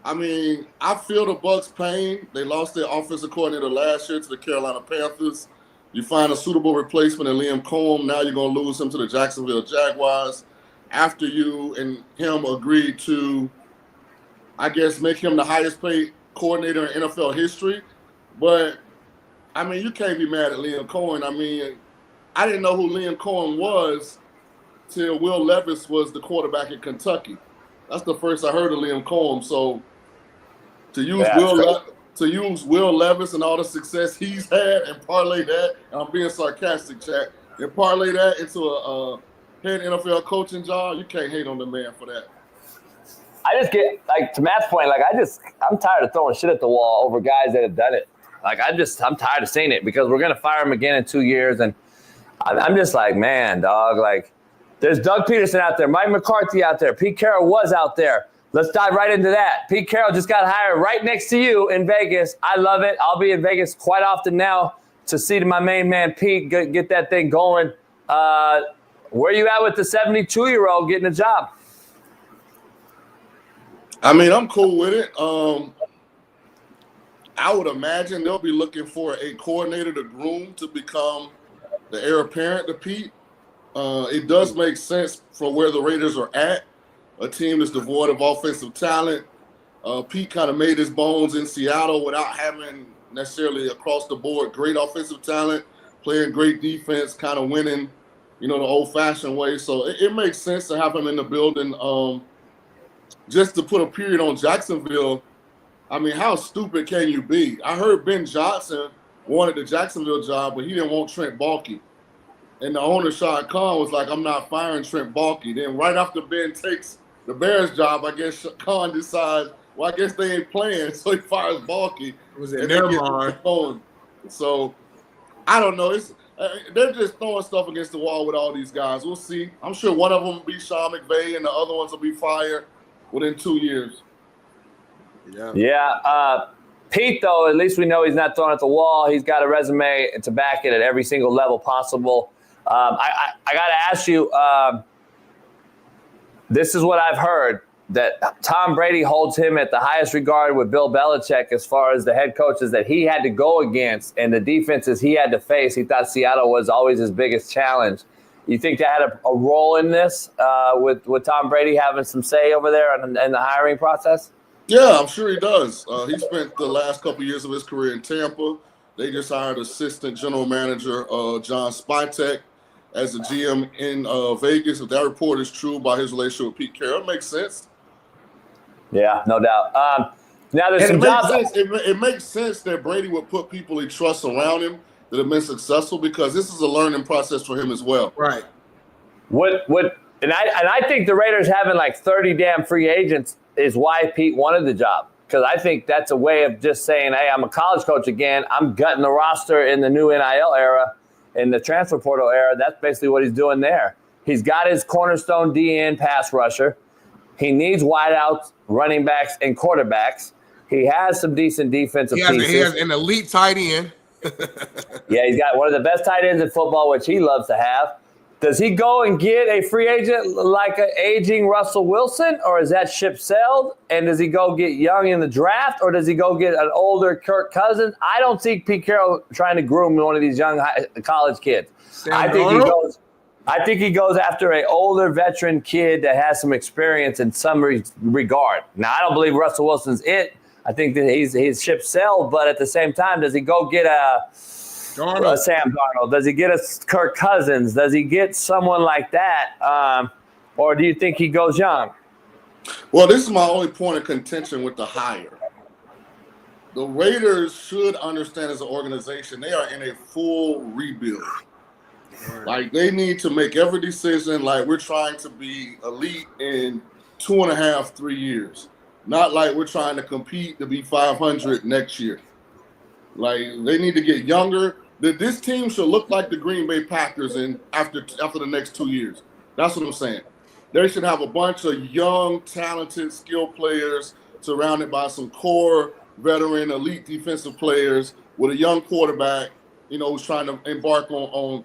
I mean, I feel the Bucs' pain. They lost their offensive coordinator last year to the Carolina Panthers. You find a suitable replacement in Liam Cohen. Now you're going to lose him to the Jacksonville Jaguars after you and him agreed to, I guess, make him the highest paid coordinator in NFL history. But, I mean, you can't be mad at Liam Cohen. I mean, I didn't know who Liam Cohen was till Will Levis was the quarterback in Kentucky. That's the first I heard of Liam Cohen. So to use Will Levis and all the success he's had and parlay that, and I'm being sarcastic, chat, and parlay that into a head NFL coaching job, you can't hate on the man for that. I just get, like, to Matt's point, like, I'm tired of throwing shit at the wall over guys that have done it. Like, I'm tired of seeing it because we're going to fire him again in 2 years. And I'm just like, man, dog, like, there's Doug Peterson out there, Mike McCarthy out there, Pete Carroll was out there. Let's dive right into that. Pete Carroll just got hired right next to you in Vegas. I love it. I'll be in Vegas quite often now to see my main man, Pete, get that thing going. Where you at with the 72-year-old getting a job? I mean, I'm cool with it. I would imagine they'll be looking for a coordinator to groom to become the heir apparent to Pete. It does make sense for where the Raiders are at, a team that's devoid of offensive talent. Pete kind of made his bones in Seattle without having necessarily across the board great offensive talent, playing great defense, kind of winning, the old-fashioned way. So it makes sense to have him in the building. Just to put a period on Jacksonville, I mean, how stupid can you be? I heard Ben Johnson wanted the Jacksonville job, but he didn't want Trent Baalke. And the owner, Shaun Khan, was like, I'm not firing Trent Baalke. Then right after Ben takes the Bears job, I guess Khan decides, well, I guess they ain't playing, so he fires Baalke. Was it their line? So I don't know. They're just throwing stuff against the wall with all these guys. We'll see. I'm sure one of them will be Sean McVay and the other ones will be fired within 2 years. Yeah. Pete, though, at least we know he's not throwing at the wall. He's got a resume to back it at every single level possible. I got to ask you, this is what I've heard, that Tom Brady holds him at the highest regard with Bill Belichick as far as the head coaches that he had to go against and the defenses he had to face. He thought Seattle was always his biggest challenge. You think that had a role in this with Tom Brady having some say over there in the hiring process? Yeah, I'm sure he does. He spent the last couple of years of his career in Tampa. They just hired assistant general manager John Spytek as a GM in Vegas. If that report is true about his relationship with Pete Carroll, it makes sense. Yeah, no doubt. Now there's some jobs. It makes sense that Brady would put people he trusts around him that have been successful because this is a learning process for him as well. Right. And I think the Raiders having like 30 damn free agents is why Pete wanted the job. Because I think that's a way of just saying, hey, I'm a college coach again. I'm gutting the roster in the new NIL era, in the transfer portal era. That's basically what he's doing there. He's got his cornerstone DN pass rusher. He needs wideouts, running backs, and quarterbacks. He has some decent defensive pieces. He has an elite tight end. Yeah, he's got one of the best tight ends in football, which he loves to have. Does he go and get a free agent like an aging Russell Wilson, or is that ship sailed? And does he go get Young in the draft, or does he go get an older Kirk Cousins? I don't see Pete Carroll trying to groom one of these young college kids. I think he goes. I think he goes after an older veteran kid that has some experience in some regard. Now, I don't believe Russell Wilson's it. I think that he's ship sailed, but at the same time, does he go get a Sam Darnold? Does he get a Kirk Cousins? Does he get someone like that? Or do you think he goes young? Well, this is my only point of contention with the hire. The Raiders should understand as an organization, they are in a full rebuild. Like, they need to make every decision like we're trying to be elite in 2.5, 3 years. Not like we're trying to compete to be 500 next year. Like, they need to get younger. This team should look like the Green Bay Packers after the next 2 years. That's what I'm saying. They should have a bunch of young, talented, skilled players surrounded by some core, veteran, elite defensive players with a young quarterback, who's trying to embark on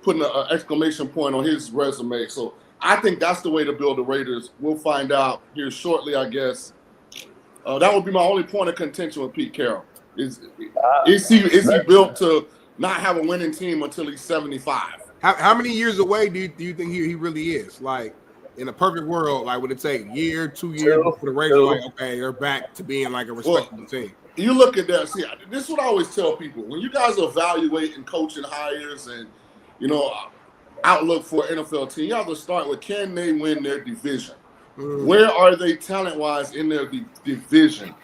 putting an exclamation point on his resume. So I think that's the way to build the Raiders. We'll find out here shortly, I guess. That would be my only point of contention with Pete Carroll. Is he built to not have a winning team until he's 75? How many years away do you think he really is? Like, in a perfect world, like, would it take a year, 2 years for the Raiders? Like, okay, they're back to being like a respectable team. You look at that. See, this is what I always tell people: when you guys evaluate and coaching hires and outlook for an NFL team, you have to start with, can they win their division? Where are they talent-wise in their division?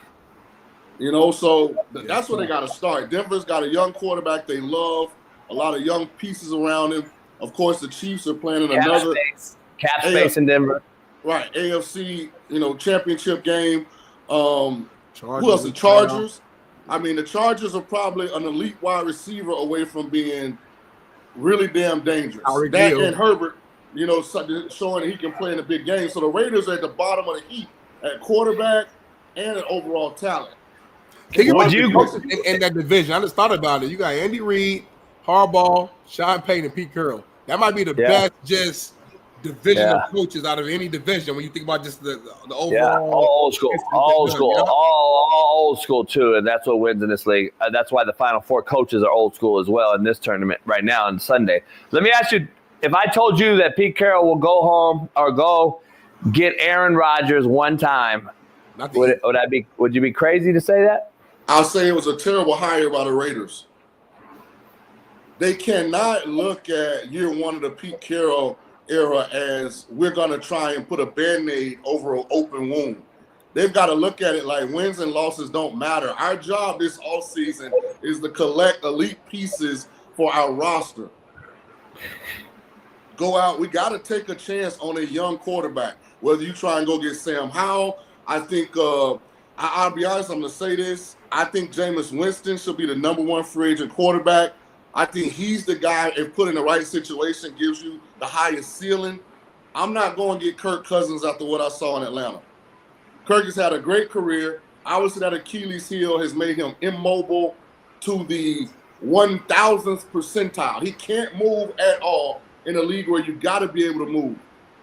So that's where they got to start. Denver's got a young quarterback they love, a lot of young pieces around him. Of course, the Chiefs are playing in another cap space in Denver. Right, AFC, championship game. Who else? The Chargers. I mean, the Chargers are probably an elite wide receiver away from being really damn dangerous. That and Herbert, showing that he can play in a big game. So the Raiders are at the bottom of the heap at quarterback and at overall talent. Think about in that division. I just thought about it. You got Andy Reid, Harbaugh, Sean Payton, and Pete Carroll. That might be the best division of coaches out of any division when you think about just the overall. Yeah, all old school too, and that's what wins in this league. That's why the Final Four coaches are old school as well in this tournament right now on Sunday. Let me ask you, if I told you that Pete Carroll will go home or go get Aaron Rodgers one time, would you be crazy to say that? I'll say it was a terrible hire by the Raiders. They cannot look at year one of the Pete Carroll era as we're going to try and put a Band-Aid over an open wound. They've got to look at it like wins and losses don't matter. Our job this offseason is to collect elite pieces for our roster. Go out. We got to take a chance on a young quarterback. Whether you try and go get Sam Howell, I think I'll be honest, I'm going to say this. I think Jameis Winston should be the number one free agent quarterback. I think he's the guy, if put in the right situation, gives you the highest ceiling. I'm not going to get Kirk Cousins after what I saw in Atlanta. Kirk has had a great career. Obviously, that Achilles heel has made him immobile to the 1,000th percentile. He can't move at all in a league where you got to be able to move.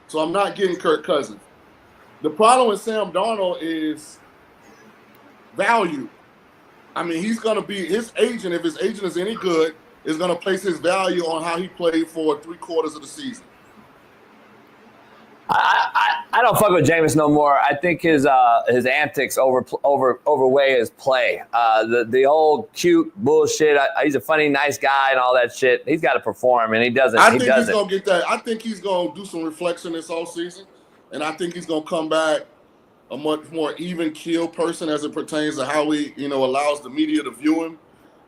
So I'm not getting Kirk Cousins. The problem with Sam Darnold is value. I mean, he's going to be his agent. If his agent is any good, is going to place his value on how he played for 3/4 of the season. I don't fuck with Jameis no more. I think his antics overweigh his play. The whole cute bullshit. He's a funny, nice guy and all that shit. He's got to perform, and he doesn't. I think he's going to get that. I think he's going to do some reflection this offseason, and I think he's going to come back a much more even keel person as it pertains to how he, allows the media to view him,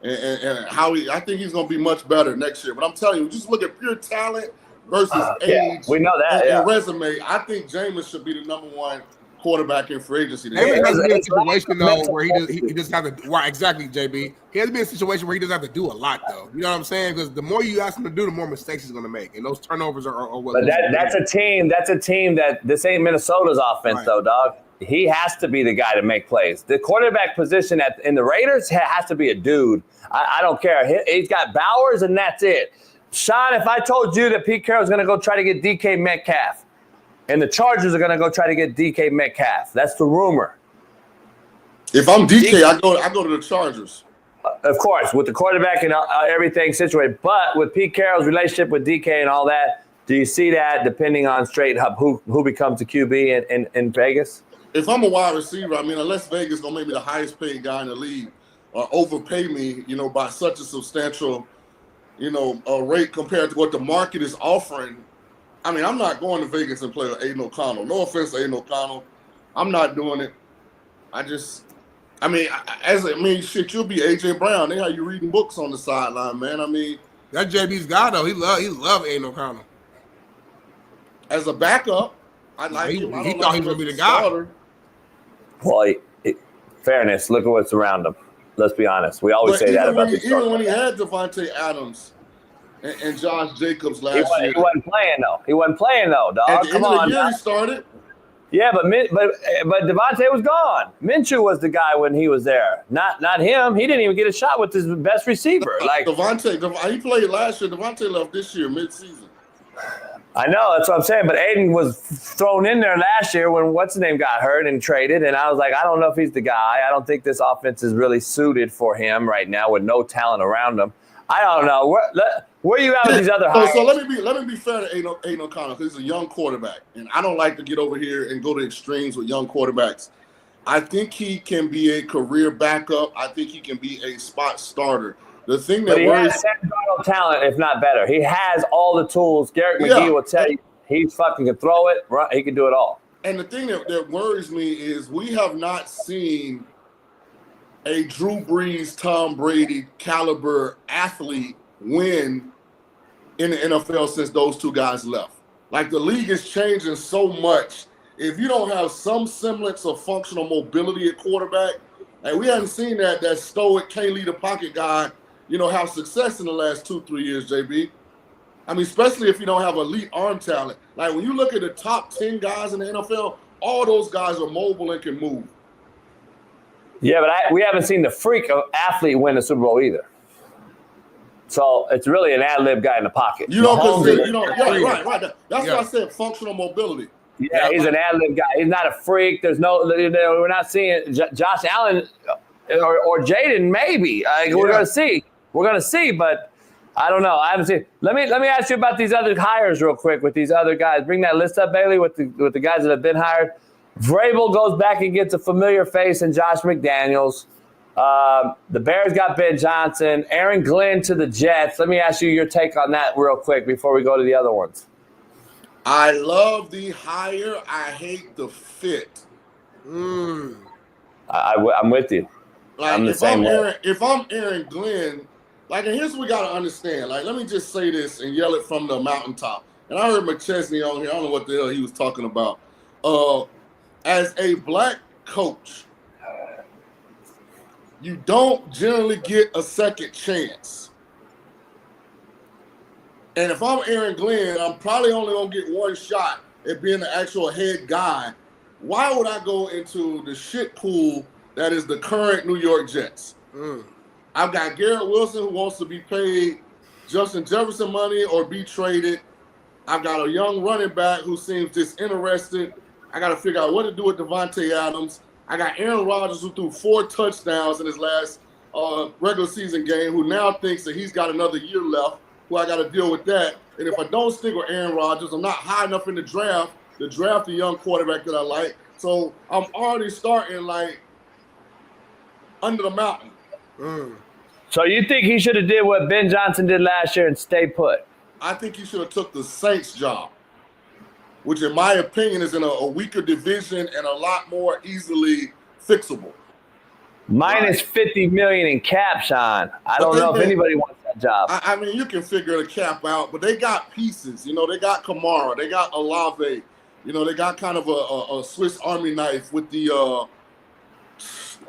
and how I think he's going to be much better next year. But I'm telling you, just look at pure talent versus age. We know that. And resume. I think Jameis should be the number one quarterback in free agency. Maybe has to be a situation though where he doesn't have to. Right, exactly, JB. He has to be in a situation where he doesn't have to do a lot though. You know what I'm saying? Because the more you ask him to do, the more mistakes he's going to make, and those turnovers are what. But that's a team. That's a team that this ain't Minnesota's offense though, dog. He has to be the guy to make plays. The quarterback position in the Raiders has to be a dude. I don't care. He's got Bowers, and that's it. Shaun, if I told you that Pete Carroll's going to go try to get DK Metcalf, and the Chargers are going to go try to get DK Metcalf, that's the rumor. If I'm DK, I go to the Chargers. of course, with the quarterback and everything situated, but with Pete Carroll's relationship with DK and all that, do you see that depending on straight up who becomes the QB in Vegas? If I'm a wide receiver, I mean, unless Vegas gonna make me the highest paid guy in the league or overpay me, by such a substantial, rate compared to what the market is offering. I mean, I'm not going to Vegas and play with Aiden O'Connell. No offense to Aiden O'Connell. I'm not doing it. Shit, you'll be AJ Brown. They have you reading books on the sideline, man. I mean, that JB's guy though. He love Aiden O'Connell. As a backup, I like him. He thought he was gonna be the guy. Starter. Well, fairness. Look at what's around him. Let's be honest. We always say that about even when he had Devontae Adams and Josh Jacobs last year. He wasn't playing though, dog. At the Come end of on. the year, he started. Yeah, but Devontae was gone. Minshew was the guy when he was there. Not him. He didn't even get a shot with his best receiver. Like Devontae, he played last year. Devontae left this year mid-season. I know, that's what I'm saying. But Aiden was thrown in there last year when what's-his-name got hurt and traded, and I was like, I don't know if he's the guy. I don't think this offense is really suited for him right now with no talent around him. I don't know. Where are you at with these other hires? So let me be fair to Aiden O'Connell because he's a young quarterback, and I don't like to get over here and go to extremes with young quarterbacks. I think he can be a career backup. I think he can be a spot starter. The thing that worries, has Darnell talent, if not better. He has all the tools. Garrett McGee will tell you he fucking can throw it. He can do it all. And the thing that worries me is we have not seen a Drew Brees, Tom Brady caliber athlete win in the NFL since those two guys left. Like, the league is changing so much. If you don't have some semblance of functional mobility at quarterback, and we haven't seen that stoic, can't lead a pocket guy, have success in the last 2-3 years, JB. I mean, especially if you don't have elite arm talent. Like, when you look at the top 10 guys in the NFL, all those guys are mobile and can move. Yeah, but we haven't seen the freak of athlete win the Super Bowl either. So it's really an ad-lib guy in the pocket. Right. That's why I said functional mobility. Yeah, he's an ad-lib guy. He's not a freak. We're not seeing Josh Allen or Jaden maybe. We're going to see. We're going to see, but I don't know. I haven't seen. Let me ask you about these other hires real quick with these other guys. Bring that list up, Bailey, with the guys that have been hired. Vrabel goes back and gets a familiar face in Josh McDaniels. The Bears got Ben Johnson. Aaron Glenn to the Jets. Let me ask you your take on that real quick before we go to the other ones. I love the hire. I hate the fit. I'm with you. Like, I'm the same way. If I'm Aaron Glenn, and here's what we got to understand. Let me just say this and yell it from the mountaintop. And I heard McChesney on here. I don't know what the hell he was talking about. As a black coach, you don't generally get a second chance. And if I'm Aaron Glenn, I'm probably only going to get one shot at being the actual head guy. Why would I go into the shit pool that is the current New York Jets? I've got Garrett Wilson who wants to be paid Justin Jefferson money or be traded. I've got a young running back who seems disinterested. I got to figure out what to do with Devontae Adams. I got Aaron Rodgers who threw 4 touchdowns in his last regular season game, who now thinks that he's got another year left, who I got to deal with that. And if I don't stick with Aaron Rodgers, I'm not high enough in the draft to draft a young quarterback that I like. So I'm already starting under the mountain. So you think he should have did what Ben Johnson did last year and stay put? I think he should have took the Saints job, which in my opinion is in a weaker division and a lot more easily fixable. Minus $50 million in cap, Shaun. I don't know if anybody wants that job. I mean, you can figure the cap out, but they got pieces. They got Kamara, they got Olave. They got kind of a Swiss Army knife with the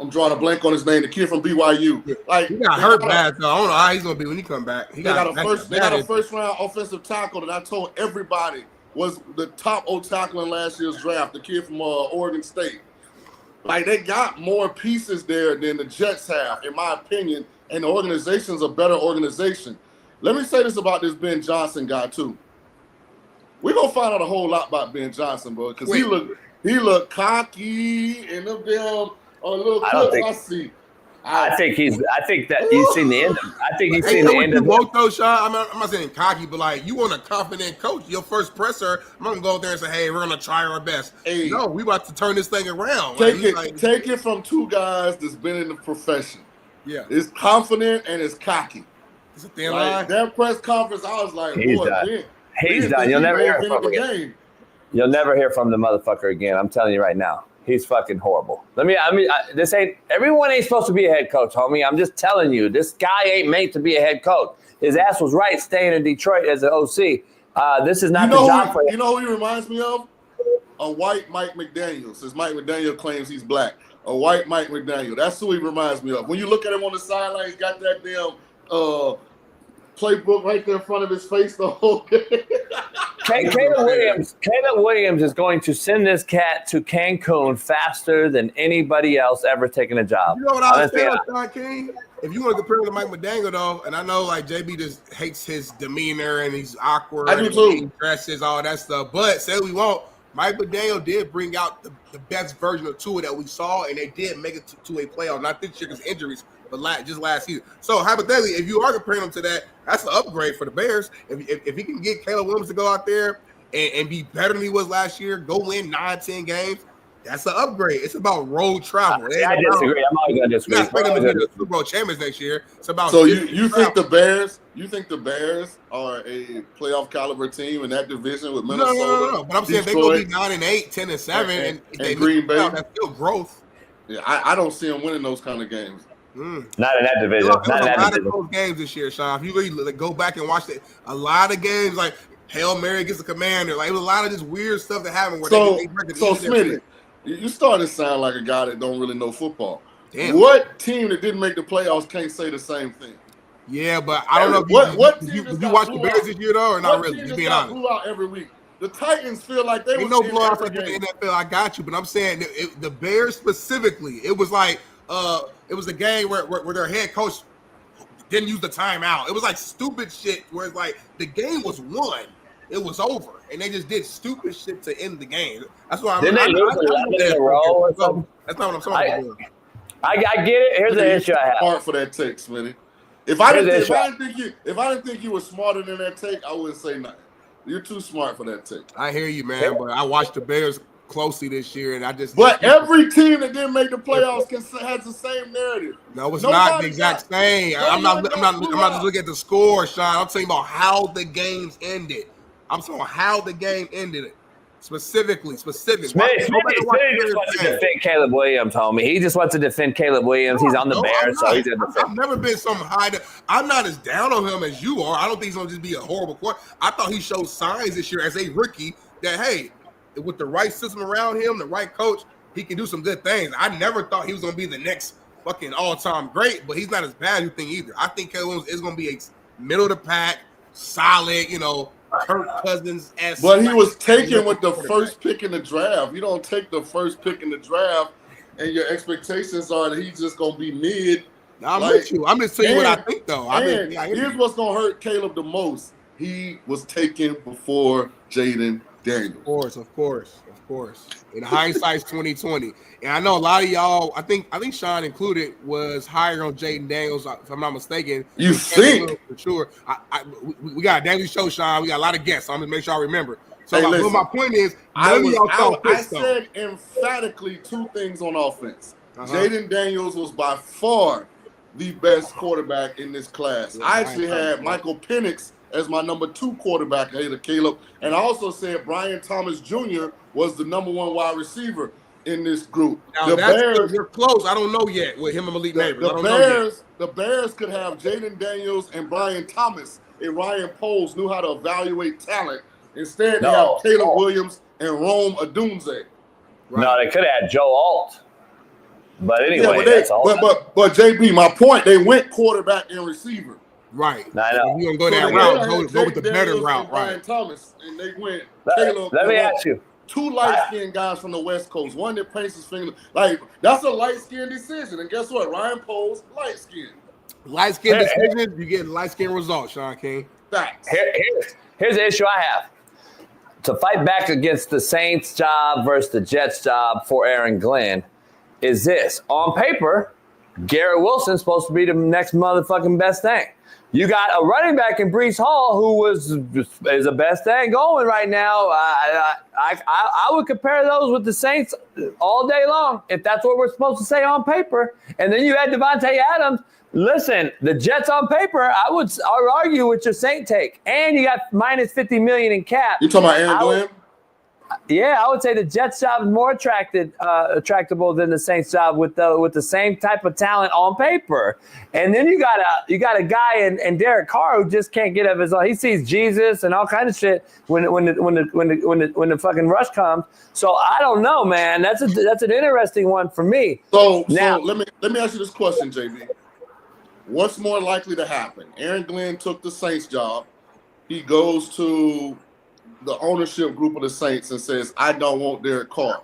I'm drawing a blank on his name, the kid from BYU. He got hurt bad, though. I don't know how he's gonna be when he come back. They got a first round offensive tackle that I told everybody was the top O tackle in last year's draft, the kid from Oregon State. They got more pieces there than the Jets have, in my opinion, and the organization's a better organization. Let me say this about this Ben Johnson guy, too. We're going to find out a whole lot about Ben Johnson, bro, because he looked cocky in the damn little clip I see. I think that you've seen the end of. I think he's seen the end of. Both though, Shaun. I'm not saying cocky, but like you want a confident coach. Your first presser, I'm gonna go out there and say, "Hey, we're gonna try our best." Hey, no, we about to turn this thing around. Take it from two guys that's been in the profession. Yeah, it's confident and it's cocky. It's a thin line. That press conference, I was like, he's done. He's done. You'll never hear from him again. You'll never hear from the motherfucker again. I'm telling you right now. He's fucking horrible. Everyone ain't supposed to be a head coach, homie. I'm just telling you, this guy ain't made to be a head coach. His ass was right staying in Detroit as an OC. This is not the job for him. You know who he reminds me of? A white Mike McDaniel, since Mike McDaniel claims he's black. A white Mike McDaniel. That's who he reminds me of. When you look at him on the sideline, he's got that damn playbook right there in front of his face the whole game. Caleb Williams is going to send this cat to Cancun faster than anybody else ever taking a job. You know what I was saying, Shaun King? If you want to compare him to Mike McDaniel, though, and I know like JB just hates his demeanor and he's awkward. I do too. He dresses, all that stuff. But say we won't, Mike McDaniel did bring out the best version of Tua that we saw, and they did make it to a playoff. Not this year because injuries, but just last season. So hypothetically, if you are comparing him to that, that's an upgrade for the Bears. If he can get Caleb Williams to go out there and be better than he was last year, go win 9-10 games, that's an upgrade. It's about road travel. I disagree. I'm always going to disagree. You're not expecting them to be the Super Bowl champions next year. It's about. So you think the Bears? You think the Bears are a playoff caliber team in that division with Minnesota? No. But I'm saying they go be 9-8, 10-7, and they Green Bay. That's still growth. Yeah, I don't see them winning those kind of games. Not in that division. Not in that division. A lot of games this year, Shaun. If you really go back and watch it, a lot of games like Hail Mary against the Commander, like it was a lot of this weird stuff that happened. Where So they Smitty, you starting to sound like a guy that don't really know football. Damn. What team that didn't make the playoffs can't say the same thing? Yeah, but I don't know. Did you watch the Bears this year though, or not really? Just being honest. Blew out every week. The Titans feel like they ain't no blowouts like in the NFL. I got you, but I'm saying the Bears specifically, it was like it was a game where their head coach didn't use the timeout. It was like stupid shit where it's like the game was won, it was over, and they just did stupid shit to end the game. That's why Didn't they lose 11 in a row or something? That's not what I'm talking about. I get it. Here's the issue I have. Hard for that take, Smitty. If I didn't think you were smarter than that take, I wouldn't say nothing. You're too smart for that take. I hear you, man, but I watched the Bears closely this year, and I just. But every team that didn't make the playoffs has the same narrative. No, it's not the exact same. I'm not just looking at the score, Shaun. I'm talking about how the games ended. I'm talking about how the game ended it. Specific. Smitty just wants to defend Caleb Williams, homie. He just wants to defend Caleb Williams. He's on the Bears, so he's in the. I've never been some high. I'm not as down on him as you are. I don't think he's going to just be a horrible quarterback. I thought he showed signs this year as a rookie that, hey, with the right system around him, the right coach, he can do some good things. I never thought he was going to be the next fucking all-time great, but he's not as bad as you think either. I think Caleb Williams is going to be a middle of the pack, solid, Kirk Cousins-esque. But he was taken with the first pick in the draft. You don't take the first pick in the draft and your expectations are that he's just going to be mid. I'm with you. I'm just telling you what I think, though. Here's what's going to hurt Caleb the most. He was taken before Jaden Daniels. Of course. In hindsight's 2020. And I know a lot of y'all, I think Shaun included, was higher on Jaden Daniels, if I'm not mistaken. You think? For sure. We got a daily show, Shaun. We got a lot of guests, so I'm going to make sure I remember. So my point is, I said emphatically two things on offense. Jaden Daniels was by far the best quarterback in this class. I actually had Michael Penix as my number 2 quarterback ahead of Caleb. And I also said Brian Thomas Jr. was the number 1 wide receiver in this group. Now, you're close. I don't know yet with him and Malik Neighbors. The Bears could have Jaden Daniels and Brian Thomas and Ryan Poles knew how to evaluate talent. Instead, they have Caleb Williams and Rome Odunze. Right. No, they could have had Joe Alt. But anyway, that's all. But JB, my point, they went quarterback and receiver. Right. I know. You gonna go that route? Go with the better route, right? Thomas, and they went. Let me ask you. 2 light-skinned guys from the West Coast. One that paints his finger. Like, that's a light-skinned decision. And guess what? Ryan Poles, light-skinned. Light-skinned decisions, you get light-skinned results, Shaun King. Facts. Here's the issue I have. To fight back against the Saints job versus the Jets job for Aaron Glenn is this. On paper, Garrett Wilson's supposed to be the next motherfucking best thing. You got a running back in Breece Hall who is the best thing going right now. I would compare those with the Saints all day long if that's what we're supposed to say on paper. And then you had Devontae Adams. Listen, the Jets on paper, I would argue with your Saint take. And you got minus $50 million in cap. You talking about Aaron Glenn? Yeah, I would say the Jets job is more attractable than the Saints job with the same type of talent on paper. And then you got a guy in Derek Carr who just can't get up his own. He sees Jesus and all kinds of shit when the fucking rush comes. So I don't know, man. That's an interesting one for me. So let me ask you this question, JB. What's more likely to happen? Aaron Glenn took the Saints job. He goes to the ownership group of the Saints and says, I don't want Derek Carr.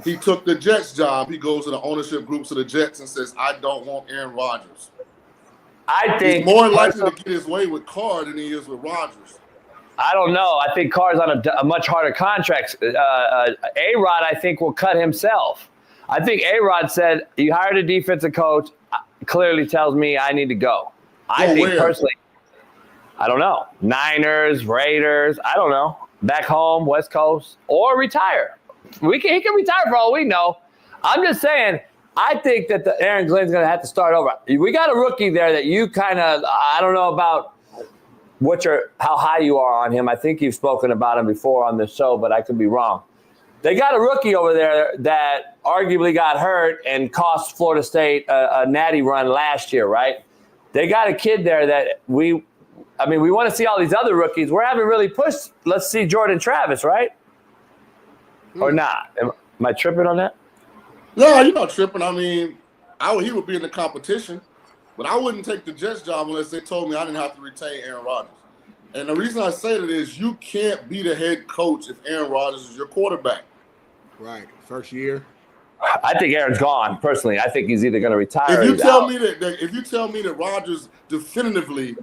He took the Jets job. He goes to the ownership groups of the Jets and says, I don't want Aaron Rodgers. I think he's more likely to get his way with Carr than he is with Rodgers. I don't know. I think Carr's on a much harder contract. A-Rod, I think, will cut himself. I think A-Rod said, you hired a defensive coach, clearly tells me I need to go. I think personally, I don't know. Niners, Raiders, I don't know. Back home, West Coast, or retire. He can retire for all we know. I'm just saying, I think that the Aaron Glenn's going to have to start over. We got a rookie there that you kind of, I don't know about how high you are on him. I think you've spoken about him before on this show, but I could be wrong. They got a rookie over there that arguably got hurt and cost Florida State a natty run last year, right? They got a kid there that we want to see all these other rookies. We haven't really pushed. Let's see Jordan Travis, right? Or not? Am I tripping on that? No, you're not tripping. I mean, he would be in the competition, but I wouldn't take the Jets job unless they told me I didn't have to retain Aaron Rodgers. And the reason I say that is you can't be the head coach if Aaron Rodgers is your quarterback. Right, first year. I think Aaron's gone. Personally, I think he's either going to retire. If you tell me that Rodgers definitively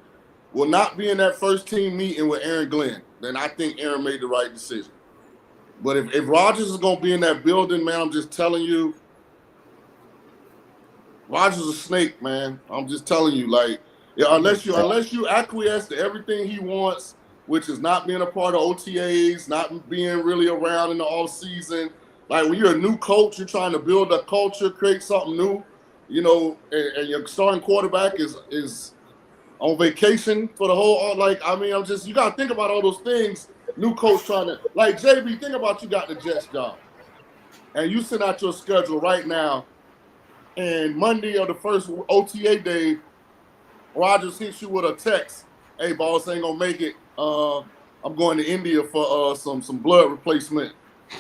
will not be in that first team meeting with Aaron Glenn, then I think Aaron made the right decision. But if Rodgers is going to be in that building, man, I'm just telling you, Rodgers is a snake, man. I'm just telling you, unless you acquiesce to everything he wants, which is not being a part of OTAs, not being really around in the off season. Like when you're a new coach, you're trying to build a culture, create something new, and your starting quarterback is on vacation for the whole, you got to think about all those things. New coach trying to, JB, think about you got the Jets job. And you send out your schedule right now, and Monday or the first OTA day, Rodgers hits you with a text. Hey, boss, ain't going to make it. I'm going to India for some blood replacement.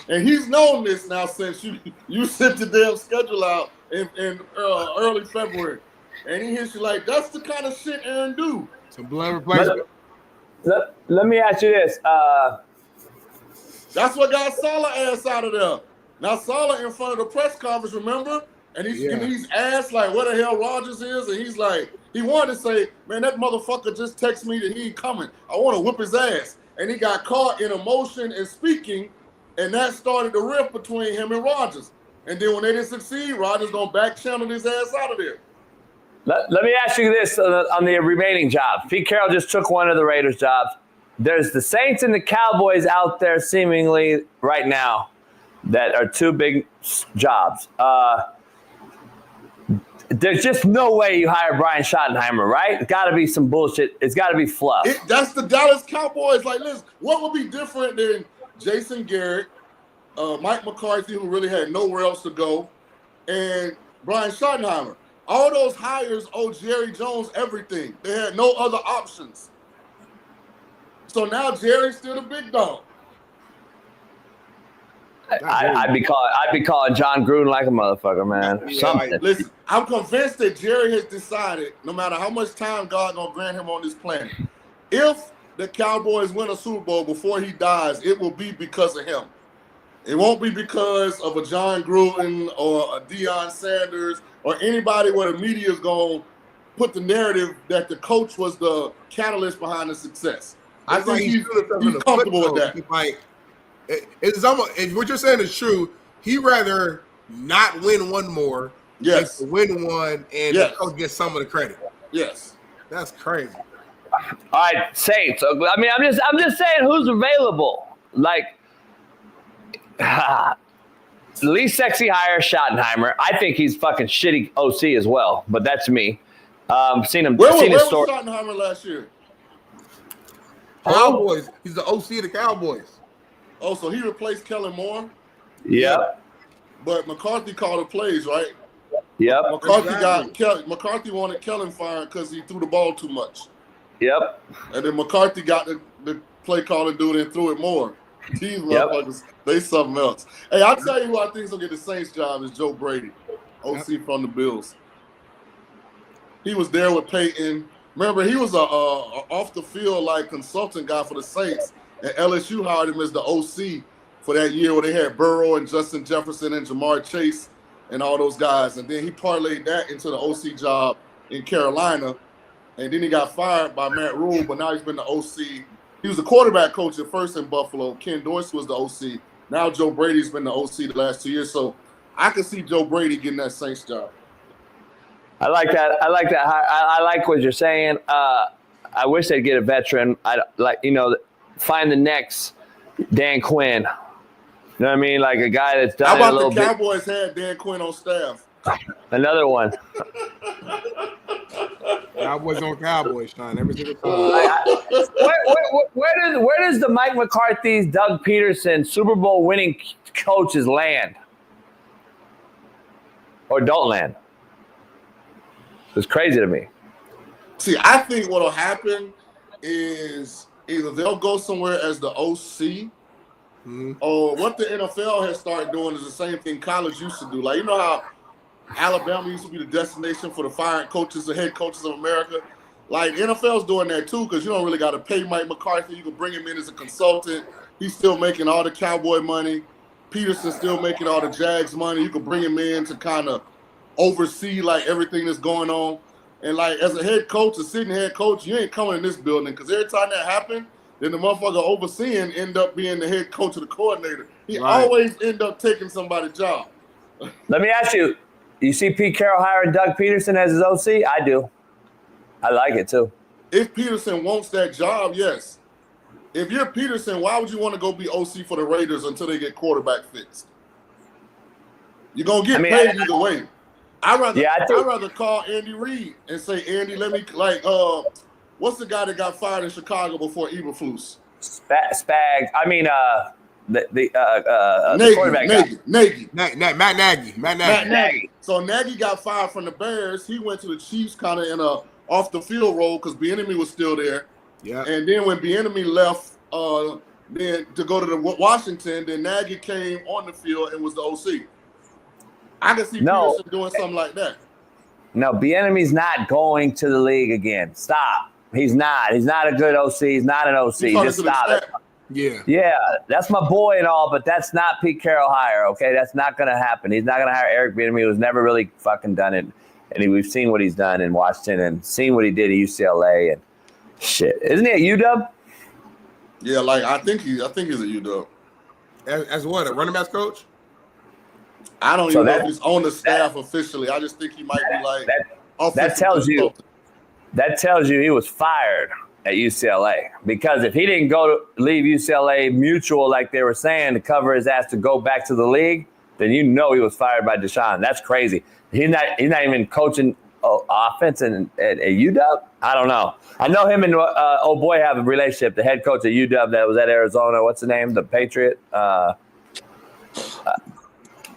And he's known this now since you sent the damn schedule out in early February. And he hits you that's the kind of shit Aaron do. Some blood replacement. Let me ask you this. That's what got Saleh ass out of there. Now Saleh in front of the press conference, remember? And he's asked where the hell Rodgers is, and he's he wanted to say, man, that motherfucker just texted me that he ain't coming. I want to whip his ass. And he got caught in emotion and speaking, and that started the rift between him and Rodgers. And then when they didn't succeed, Rodgers gonna back channel his ass out of there. Let me ask you this on the remaining jobs. Pete Carroll just took one of the Raiders' jobs. There's the Saints and the Cowboys out there seemingly right now that are two big jobs. There's just no way you hire Brian Schottenheimer, right? It's got to be some bullshit. It's got to be fluff. That's the Dallas Cowboys. Listen, what would be different than Jason Garrett, Mike McCarthy, who really had nowhere else to go, and Brian Schottenheimer? All those hires owe Jerry Jones everything. They had no other options. So now Jerry's still the big dog. I'd be calling John Gruden like a motherfucker, man. Yeah, listen, I'm convinced that Jerry has decided, no matter how much time God gonna grant him on this planet, if the Cowboys win a Super Bowl before he dies, it will be because of him. It won't be because of a John Gruden or a Deion Sanders or anybody where the media is going to put the narrative that the coach was the catalyst behind the success. I think he's comfortable with that. It's almost, if what you're saying is true, he'd rather not win one more Yes. They win one, and the coach gets some of the credit. Yes. That's crazy. All right, Saints. I mean, I'm just saying who's available. Like, the least sexy hire, Schottenheimer. I think he's fucking shitty OC as well, but that's me. Seen him. Where seen was his story. Schottenheimer last year? Cowboys. He's the OC of the Cowboys. Oh, so he replaced Kellen Moore? Yep. But McCarthy called the plays, right? Yep. McCarthy wanted Kellen fired because he threw the ball too much. Yep. And then McCarthy got the play calling dude and threw it more. These motherfuckers, they something else. Hey, I'll tell you who I think is going to get the Saints job is Joe Brady, OC from the Bills. He was there with Peyton. Remember, he was a off the field like consultant guy for the Saints, and LSU hired him as the OC for that year where they had Burrow and Justin Jefferson and Jamar Chase and all those guys. And then he parlayed that into the OC job in Carolina, and then he got fired by Matt Rule, but now he's been the OC. He was the quarterback coach at first in Buffalo. Ken Dorsey was the OC. Now Joe Brady's been the OC the last 2 years. So I can see Joe Brady getting that Saints job. I like that. I like what you're saying. I wish they'd get a veteran. Find the next Dan Quinn. You know what I mean? Like a guy that's done How it a little about the Cowboys had Dan Quinn on staff? Another one. Cowboys on Cowboys, Shaun, every single time. Where does the Mike McCarthy's, Doug Peterson, Super Bowl winning coaches land? Or don't land? It's crazy to me. See, I think what'll happen is either they'll go somewhere as the OC, or what the NFL has started doing is the same thing college used to do. Like, you know how Alabama used to be the destination for the firing coaches, the head coaches of America? Like, NFL's doing that too, because you don't really got to pay Mike McCarthy. You can bring him in as a consultant. He's still making all the Cowboy money. Peterson's still making all the Jags money. You can bring him in to kind of oversee like everything that's going on. And like as a head coach, a sitting head coach, you ain't coming in this building because every time that happened, then the motherfucker overseeing end up being the head coach or the coordinator. He always end up taking somebody's job. Let me ask you, you see Pete Carroll hiring Doug Peterson as his OC? I do. I like it too. If Peterson wants that job, yes. If you're Peterson, why would you want to go be OC for the Raiders until they get quarterback fixed? You're going to get paid either way. I'd rather call Andy Reid and say, Andy, let me, like, what's the guy that got fired in Chicago before Eberflus? Spags. I mean, the quarterback Nagy. Matt Nagy. So Nagy got fired from the Bears. He went to the Chiefs kind of in a off-the-field role because Bieniemy was still there. Yeah. And then when Bieniemy left then to go to the Washington, then Nagy came on the field and was the OC. I can see Peterson doing something like that. No, Bieniemy's not going to the league again. Stop. He's not. He's not a good OC. He's not an OC. Just stop it. Yeah, that's my boy and all, but that's not Pete Carroll hire, okay? That's not going to happen. He's not going to hire Eric Bieniemy, who's never really fucking done it. And we've seen what he's done in Washington and seen what he did at UCLA and shit. Isn't he at UW? Yeah, like I think he's at UW. As what, a running backs coach? I don't even know if he's on the staff officially. I just think he might be like that tells you he was fired at UCLA, because if he didn't leave UCLA mutual like they were saying to cover his ass to go back to the league, then you know he was fired by Deshaun. That's crazy. He's not even coaching offense at UW. I don't know. I know him and old boy have a relationship. The head coach at UW that was at Arizona. What's the name? The Patriot.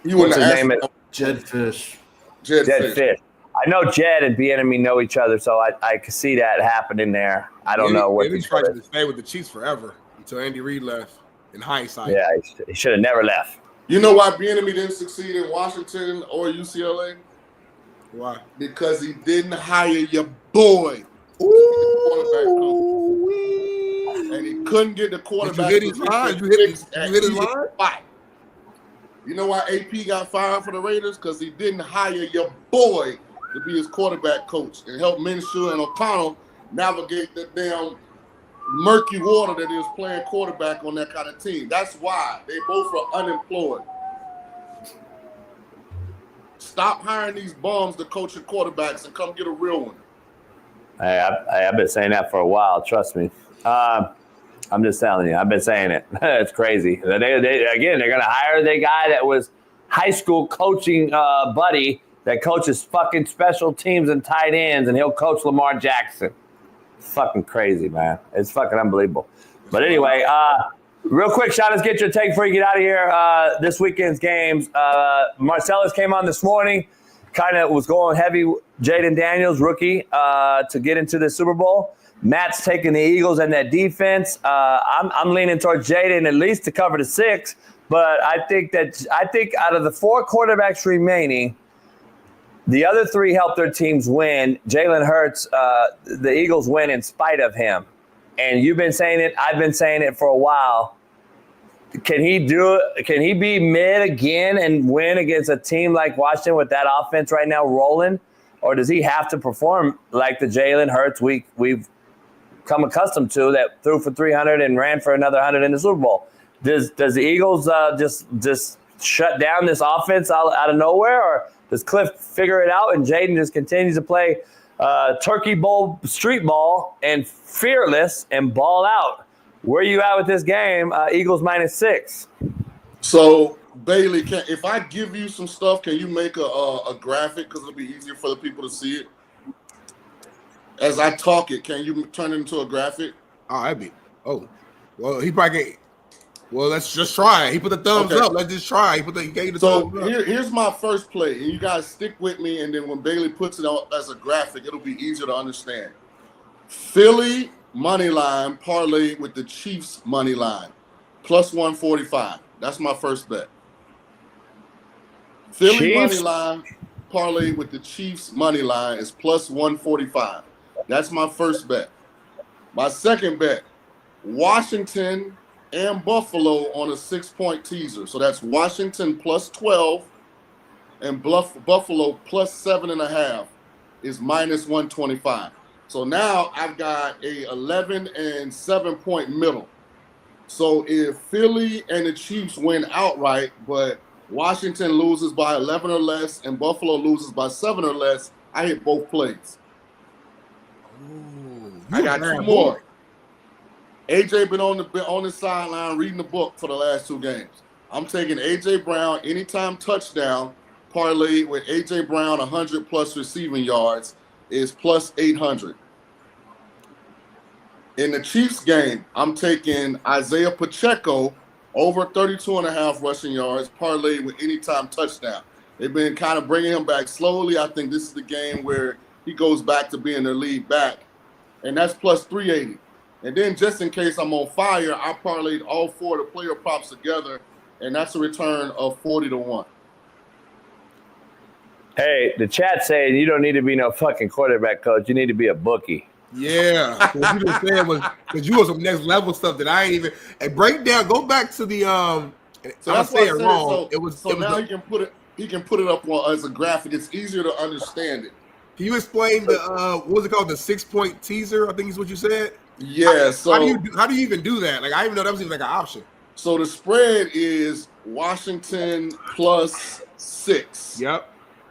What's his name? Jed Fish. Jed Fish. I know Jed and Bieniemy know each other, so I can see that happening there. I don't know what. He tried to stay with the Chiefs forever until Andy Reid left. In hindsight, yeah, he should have never left. You know why Bieniemy didn't succeed in Washington or UCLA? Why? Because he didn't hire your boy. And he couldn't get the quarterback. Did you hit his line? You hit his line? You know why AP got fired for the Raiders? Because he didn't hire your boy to be his quarterback coach and help Minshew and O'Connell navigate the damn murky water that he was playing quarterback on that kind of team. That's why they both are unemployed. Stop hiring these bums to coach your quarterbacks and come get a real one. I've been saying that for a while. Trust me. I'm just telling you. I've been saying it. It's crazy. They're going to hire the guy that was high school coaching buddy that coaches fucking special teams and tight ends, and he'll coach Lamar Jackson. It's fucking crazy, man. It's fucking unbelievable. But anyway, real quick, Shaun, let's get your take before you get out of here. This weekend's games. Merciless came on this morning. Kind of was going heavy. Jaden Daniels, rookie, to get into the Super Bowl. Matt's taking the Eagles and that defense. I'm leaning towards Jaden at least to cover the 6. But I think out of the 4 quarterbacks remaining, the other 3 helped their teams win. Jalen Hurts, the Eagles win in spite of him. And you've been saying it. I've been saying it for a while. Can he do it? Can he be mid again and win against a team like Washington with that offense right now rolling? Or does he have to perform like the Jalen Hurts we've come accustomed to, that threw for 300 and ran for another 100 in the Super Bowl? Does the Eagles just shut down this offense out of nowhere, or does Cliff figure it out and Jaden just continues to play turkey bowl street ball and fearless and ball out? Where are you at with this game? Eagles -6. So Bailey, if I give you some stuff, can you make a graphic, because it'll be easier for the people to see it? As I talk it, can you turn it into a graphic? Well, he probably can't. Well, let's just try it. He put the thumbs up. Let's just try. He gave the thumbs up. Here's my first play, and you guys stick with me, and then when Bailey puts it on as a graphic, it'll be easier to understand. Philly money line parlay with the Chiefs money line, +145. That's my first bet. Philly money line parlay with the Chiefs money line is +145. That's my first bet. My second bet, Washington and Buffalo on a 6-point teaser. So that's Washington +12 and Buffalo +7.5 is -125. So now I've got a 11 and 7-point middle. So if Philly and the Chiefs win outright, but Washington loses by 11 or less and Buffalo loses by 7 or less, I hit both plays. I got 2 more. AJ been on the sideline reading the book for the last 2 games. I'm taking AJ Brown anytime touchdown parlay with AJ Brown 100+ receiving yards is +800. In the Chiefs game, I'm taking Isaiah Pacheco over 32.5 rushing yards parlay with anytime touchdown. They've been kind of bringing him back slowly. I think this is the game where he goes back to being their lead back, and that's +380. And then just in case I'm on fire, I parlayed all 4 of the player props together, and that's a return of 40-1. Hey, the chat saying you don't need to be no fucking quarterback coach. You need to be a bookie. Yeah, what you just said was because you was some next level stuff that I ain't even. And break down. Go back to the So I'm saying it wrong. Now he can put it. He can put it up as a graphic. It's easier to understand it. Can you explain the what was it called? The 6-point teaser, I think is what you said. Yeah. How do you even do that? Like, I didn't even know that was even like an option. So the spread is Washington +6. Yep.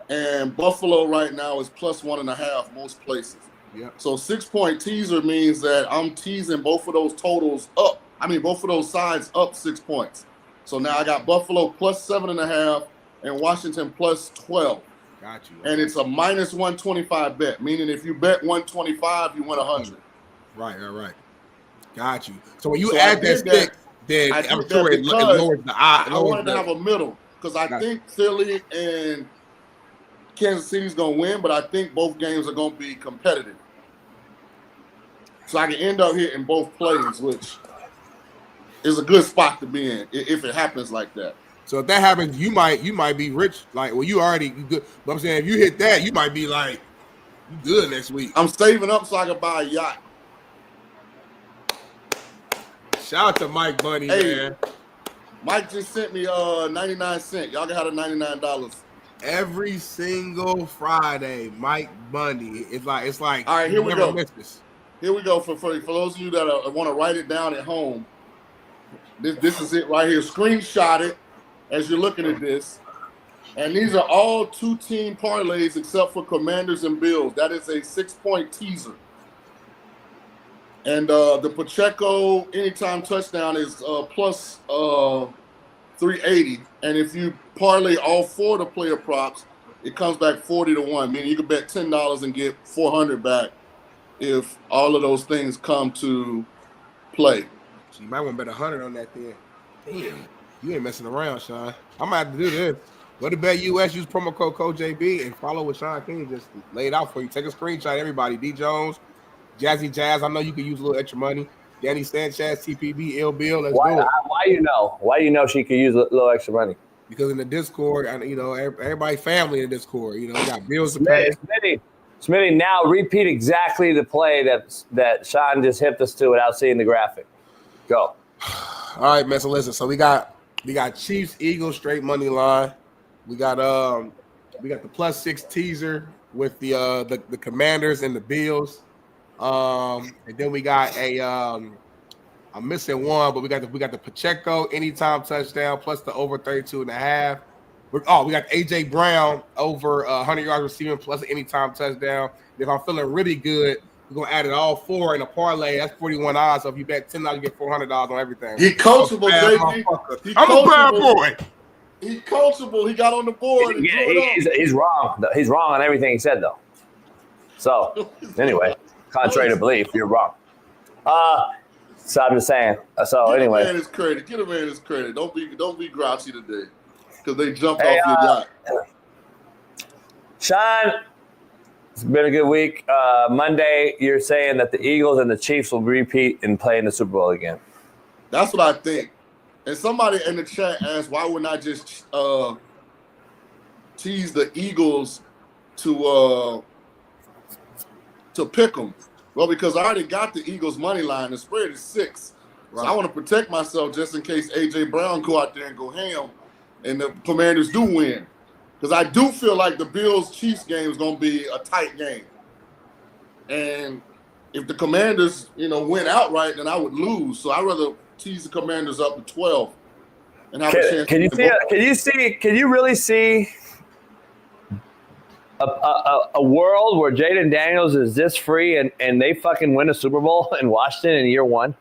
And Buffalo right now is +1.5 most places. Yep. So 6-point teaser means that I'm teasing both of those totals up. I mean, both of those sides up 6 points. So now I got Buffalo +7.5 and Washington +12. Got you. And it's a -125 bet, meaning if you bet 125, you win 100. Right. Got you. So when you add that stick, then I'm sure it lowers the odds. I wanted to have a middle because I think Philly and Kansas City's going to win, but I think both games are going to be competitive. So I can end up hitting both plays, which is a good spot to be in if it happens like that. So if that happens, you might be rich. Like, well, you good. But I'm saying if you hit that, you might be like, you good next week. I'm saving up so I can buy a yacht. Shout out to Mike Bunny, man. Mike just sent me 99 cents. Y'all can have the $99. Every single Friday, Mike Bundy. It's like. All right, here we go. Here we go for those of you that want to write it down at home. This is it right here. Screenshot it as you're looking at this. And these are all 2-team parlays except for Commanders and Bills. That is a 6-point teaser. And the Pacheco anytime touchdown is plus 380. And if you parlay all 4 of the player props, it comes back 40-1. Meaning you can bet $10 and get $400 back if all of those things come to play. So you might want to bet 100 on that then. Damn, you ain't messing around, Shaun. I'm gonna have to do this. Go to Bet US, use promo code JB, and follow what Shaun King just laid out for you. Take a screenshot, everybody. D Jones, Jazzy Jazz. I know you can use a little extra money. Danny Sanchez, TPB, Ill Bill. Let's do it. Why you know? Why you know she could use a little extra money? Because in the Discord, everybody family in the Discord. You got bills to pay. Smitty, now repeat exactly the play that Shaun just hipped us to without seeing the graphic. Go. All right, man. So listen. So we got Chiefs, Eagles, straight money line. We got the +6 teaser with the Commanders and the Bills. And then we got I'm missing one, but we got the Pacheco anytime touchdown plus the over 32.5. We got AJ Brown over 100 yards receiving plus an anytime touchdown. If I'm feeling really good, we're gonna add it all 4 in a parlay. That's 41 odds. So if you bet $10, you get $400 on everything. He coachable, JB. I'm a bad boy. He's coachable. He got on the board. He's wrong. He's wrong on everything he said, though. So, anyway, contrary to belief, you're wrong. So I'm just saying. So anyway, Get a man his credit. Don't be grouchy today because they jumped off your yacht. Shaun, it's been a good week. Monday, you're saying that the Eagles and the Chiefs will repeat and play in the Super Bowl again. That's what I think. And somebody in the chat asked, why wouldn't I just tease the Eagles to pick them? Well, because I already got the Eagles money line. The spread is 6. Right. So I want to protect myself just in case A.J. Brown go out there and go ham and the Commanders do win. Because I do feel like the Bills-Chiefs game is going to be a tight game. And if the Commanders, win outright, then I would lose. So I'd rather tease the Commanders up to 12 and have a chance. Can you really see a world where Jaden Daniels is this free and they fucking win a Super Bowl in Washington in year 1?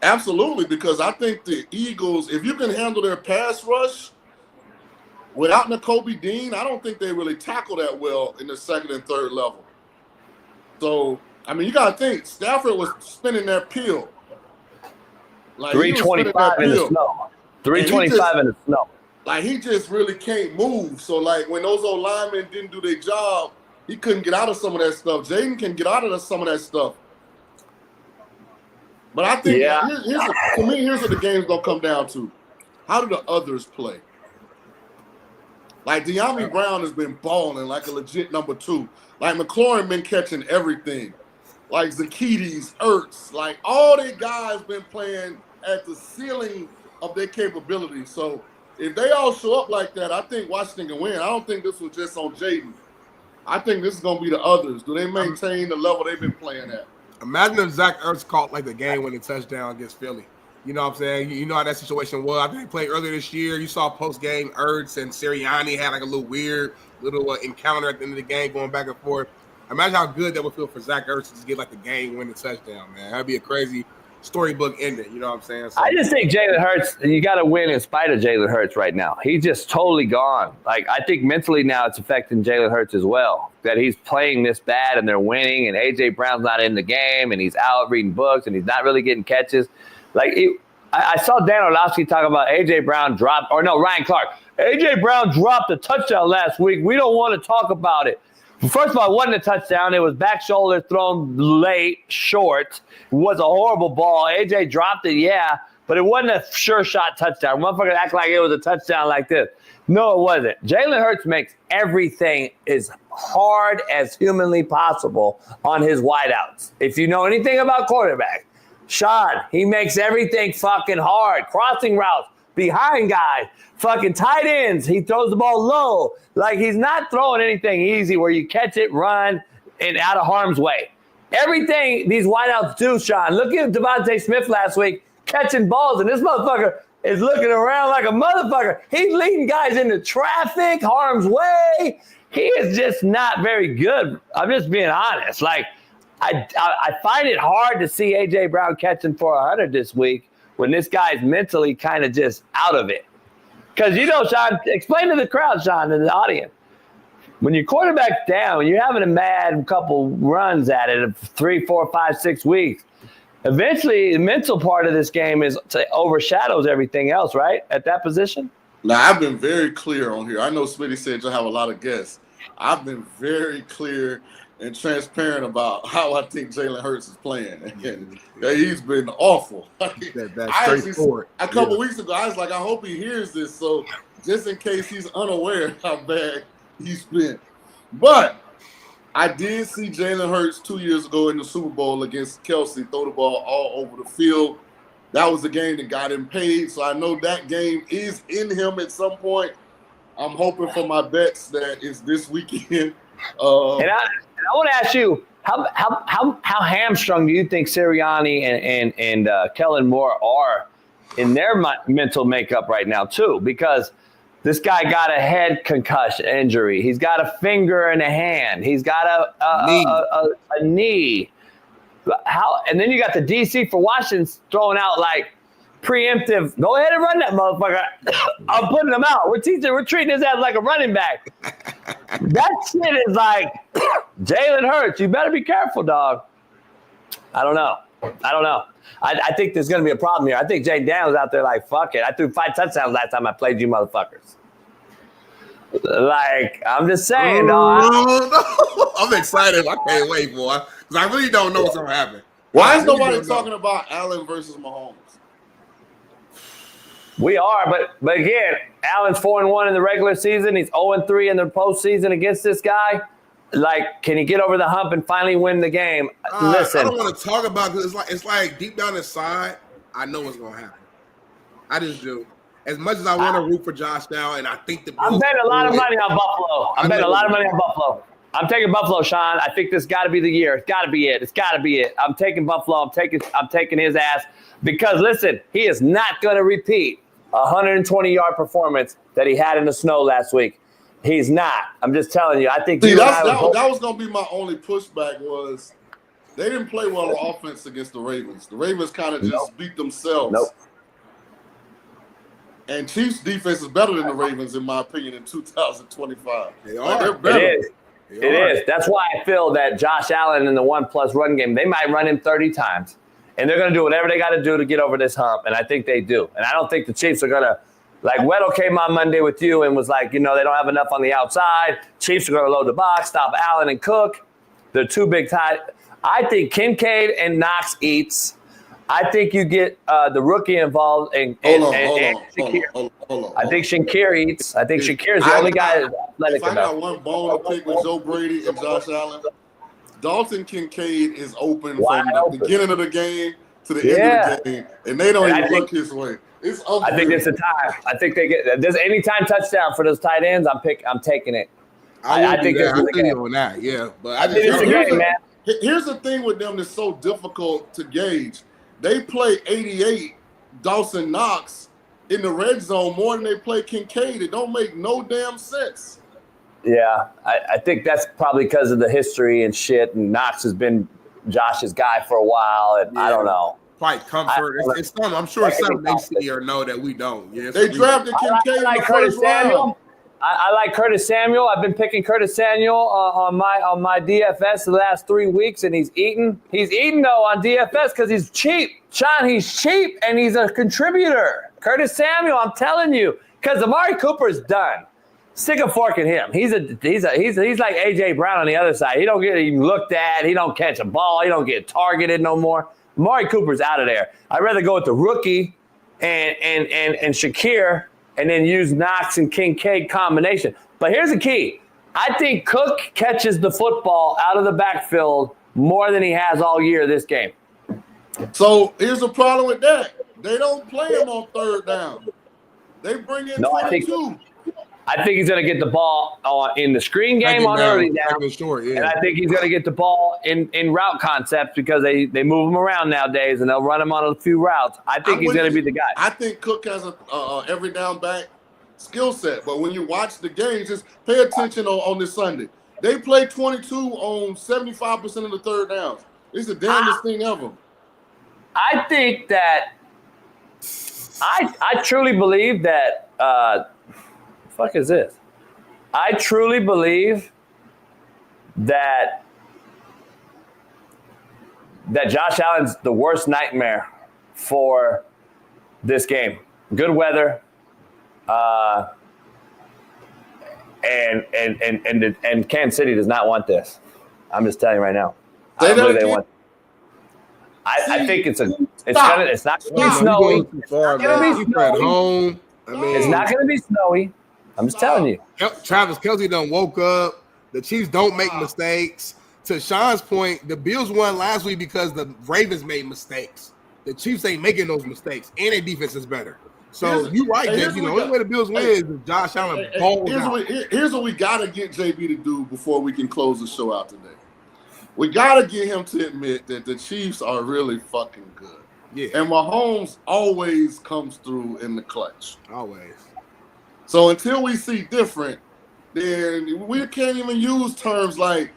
Absolutely, because I think the Eagles, if you can handle their pass rush without Nakobe Dean, I don't think they really tackle that well in the second and third level. So, you got to think, Stafford was spinning that pill. Like 325 in the snow. 325 in the snow. Like, he just really can't move. So, like, when those old linemen didn't do their job, he couldn't get out of some of that stuff. Jaden can get out of some of that stuff. But I think, here's what the game's going to come down to. How do the others play? Like, De'Ami Brown has been balling like a legit number 2. Like, McLaurin been catching everything. Like, Zakides, Ertz. Like, all their guys been playing at the ceiling of their capability. So, if they all show up like that, I think Washington can win. I don't think this was just on Jaden. I think this is going to be the others. Do they maintain the level they've been playing at? Imagine if Zach Ertz caught like the game-winning touchdown against Philly. You know what I'm saying? You know how that situation was. I think they played earlier this year. You saw post-game Ertz and Sirianni had like a little weird encounter at the end of the game going back and forth. Imagine how good that would feel for Zach Ertz to get like the game-winning touchdown, man. That'd be a crazy storybook ending. You know what I'm saying? So, I just think Jalen Hurts, you got to win in spite of Jalen Hurts right now. He's just totally gone. Like, I think mentally now it's affecting Jalen Hurts as well, that he's playing this bad and they're winning and A.J. Brown's not in the game and he's out reading books and he's not really getting catches. Like, I saw Dan Orlovsky talk about Ryan Clark. A.J. Brown dropped a touchdown last week. We don't want to talk about it. First of all, it wasn't a touchdown. It was back shoulder thrown late, short. It was a horrible ball. AJ dropped it, but it wasn't a sure shot touchdown. Motherfucker act like it was a touchdown like this. No, it wasn't. Jalen Hurts makes everything as hard as humanly possible on his wideouts. If you know anything about quarterback, Shaun, he makes everything fucking hard. Crossing routes, behind guys, fucking tight ends. He throws the ball low. Like, he's not throwing anything easy where you catch it, run, and out of harm's way. Everything these wideouts do, Shaun. Look at Devontae Smith last week catching balls, and this motherfucker is looking around like a motherfucker. He's leading guys into traffic, harm's way. He is just not very good. I'm just being honest. Like, I find it hard to see A.J. Brown catching for 100 this week when this guy's mentally kind of just out of it. Because, Shaun, explain to the crowd, Shaun, and the audience. When your quarterback's down, when you're having a mad couple runs at it of 3, 4, 5, 6 weeks, eventually the mental part of this game overshadows everything else, right, at that position? Now, I've been very clear on here. I know Smitty said you'll have a lot of guests. I've been very clear and transparent about how I think Jalen Hurts is playing. And he's been awful. That's straightforward. A couple weeks ago, I was like, I hope he hears this. So just in case he's unaware how bad he's been. But I did see Jalen Hurts 2 years ago in the Super Bowl against Kelsey throw the ball all over the field. That was the game that got him paid. So I know that game is in him at some point. I'm hoping for my bets that it's this weekend. And I want to ask you, how hamstrung do you think Sirianni and Kellen Moore are in their mental makeup right now too? Because this guy got a head concussion injury. He's got a finger and a hand. He's got a knee. And then you got the DC for Washington throwing out like preemptive. Go ahead and run that motherfucker. I'm putting him out. We're treating his ass like a running back. That shit is like Jalen Hurts. You better be careful, dog. I don't know. I think there's going to be a problem here. I think Jay Daniels out there like, fuck it. I threw 5 touchdowns last time I played you motherfuckers. Like, I'm just saying, dog. I'm excited. I can't wait, boy. Because I really don't know what's going to happen. Why is nobody talking about Allen versus Mahomes? We are, but again, Allen's 4-1 in the regular season. He's 0-3 in the postseason against this guy. Like, can he get over the hump and finally win the game? Listen, I don't want to talk about it. It's like deep down inside, I know what's going to happen. I just do. As much as I want to root for Josh now, and I think the I'm betting a lot of money on Buffalo. I'm betting a lot of money on Buffalo. I'm taking Buffalo, Shaun. I think this got to be the year. It's got to be it. It's got to be it. I'm taking Buffalo. I'm taking his ass because listen, he is not going to repeat a 120-yard performance that he had in the snow last week. He's not. I'm just telling you. I think that was going to be my only pushback was they didn't play well on offense against the Ravens. The Ravens kind of just beat themselves. Nope. And Chiefs' defense is better than the Ravens, in my opinion, in 2025. They are. They're better. It is. That's why I feel that Josh Allen in the 1+ run game, they might run him 30 times. And they're going to do whatever they got to do to get over this hump. And I think they do. And I don't think the Chiefs are going to, like Weddle came on Monday with you and was like, they don't have enough on the outside. Chiefs are going to load the box, stop Allen and Cook. They're too big tight. I think Kincaid and Knox eats. I think you get the rookie involved and Shakir. Hold on. I think Shakir eats. I think Shakir is the only guy that's athletic enough. If I got one bone to pick with Joe Brady and Josh Allen, Dalton Kincaid is open from the beginning of the game to the end of the game, and they don't even look his way. It's I think it's a time. I think they get there's anytime touchdown for those tight ends. I'm taking it. I think this is a game on that. Yeah, but I think it's a game, man. Here's the thing with them that's so difficult to gauge. They play 88 Dawson Knox in the red zone more than they play Kincaid. It don't make no damn sense. Yeah, I think that's probably because of the history and shit. And Knox has been Josh's guy for a while, and I don't know. Fight comfort. It's something. I'm sure it's something they see or know that we don't. Yeah, they drafted Kincaid in the first round. I like Curtis Samuel. I've been picking Curtis Samuel on my DFS the last 3 weeks, and he's eating. He's eating though on DFS because he's cheap. Shaun, he's cheap and he's a contributor. Curtis Samuel, I'm telling you, because Amari Cooper's done. Stick a fork in him. He's like AJ Brown on the other side. He don't get even looked at. He don't catch a ball. He don't get targeted no more. Amari Cooper's out of there. I'd rather go with the rookie and Shakir and then use Knox and Kincaid combination. But here's the key. I think Cook catches the football out of the backfield more than he has all year this game. So here's the problem with I think he's going to get the ball in the screen game on early down. Short, yeah. And I think he's going to game on early down. Short, yeah. And I think he's going to get the ball in route concepts because they move him around nowadays and they'll run him on a few routes. I think he's going to be the guy. I think Cook has a every down back skill set, but when you watch the games, just pay attention on this Sunday. They play 22 on 75% of the third downs. It's the damnedest thing ever. I think that I truly believe that fuck is this? I truly believe that Josh Allen's the worst nightmare for this game. Good weather, and Kansas City does not want this. I'm just telling you right now. I don't believe they want. I think it's not gonna be snowy. It's not gonna be snowy. I'm just telling you. Travis Kelce done woke up. The Chiefs don't make mistakes. To Shaun's point, the Bills won last week because the Ravens made mistakes. The Chiefs ain't making those mistakes, and their defense is better. So you're right, Jay. You know, the only way the Bills win is if Josh Allen balls out. Here's what we gotta get JB to do before we can close the show out today. We gotta get him to admit that the Chiefs are really fucking good. Yeah. And Mahomes always comes through in the clutch. Always. So until we see different, then we can't even use terms like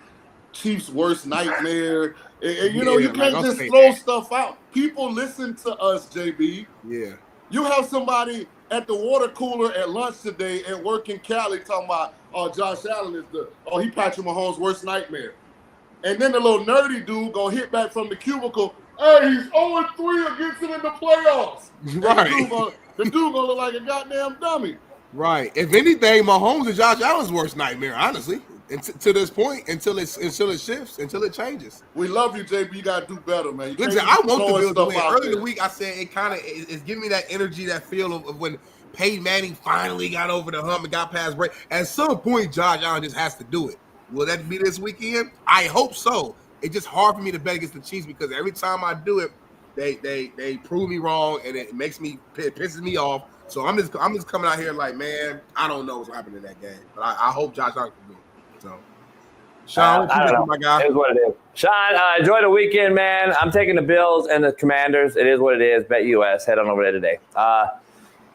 Chiefs' worst nightmare. And you know, you can't just throw stuff out. People listen to us, JB. Yeah. You have somebody at the water cooler at lunch today at work in Cali talking about, oh, Josh Allen is he Patrick Mahomes' worst nightmare. And then the little nerdy dude gonna hit back from the cubicle, hey, he's 0-3 against him in the playoffs. Right. The dude gonna look like a goddamn dummy. Right. If anything, Mahomes is Josh Allen's worst nightmare, honestly. To this point, until it shifts, until it changes. We love you, JB. You gotta do better, man. Listen, I want the Bills to win. Earlier in the week, I said it kind of is giving me that energy, that feel of when Peyton Manning finally got over the hump and got past break. At some point, Josh Allen just has to do it. Will that be this weekend? I hope so. It's just hard for me to bet against the Chiefs because every time I do it, they prove me wrong and it pisses me off. So I'm just coming out here like, man, I don't know what's happening in that game, but I hope Josh Allen can do it. So, Shaun, I don't know. my guy. It is what it is. Shaun, enjoy the weekend, man. I'm taking the Bills and the Commanders. It is what it is. Bet US. Head on over there today.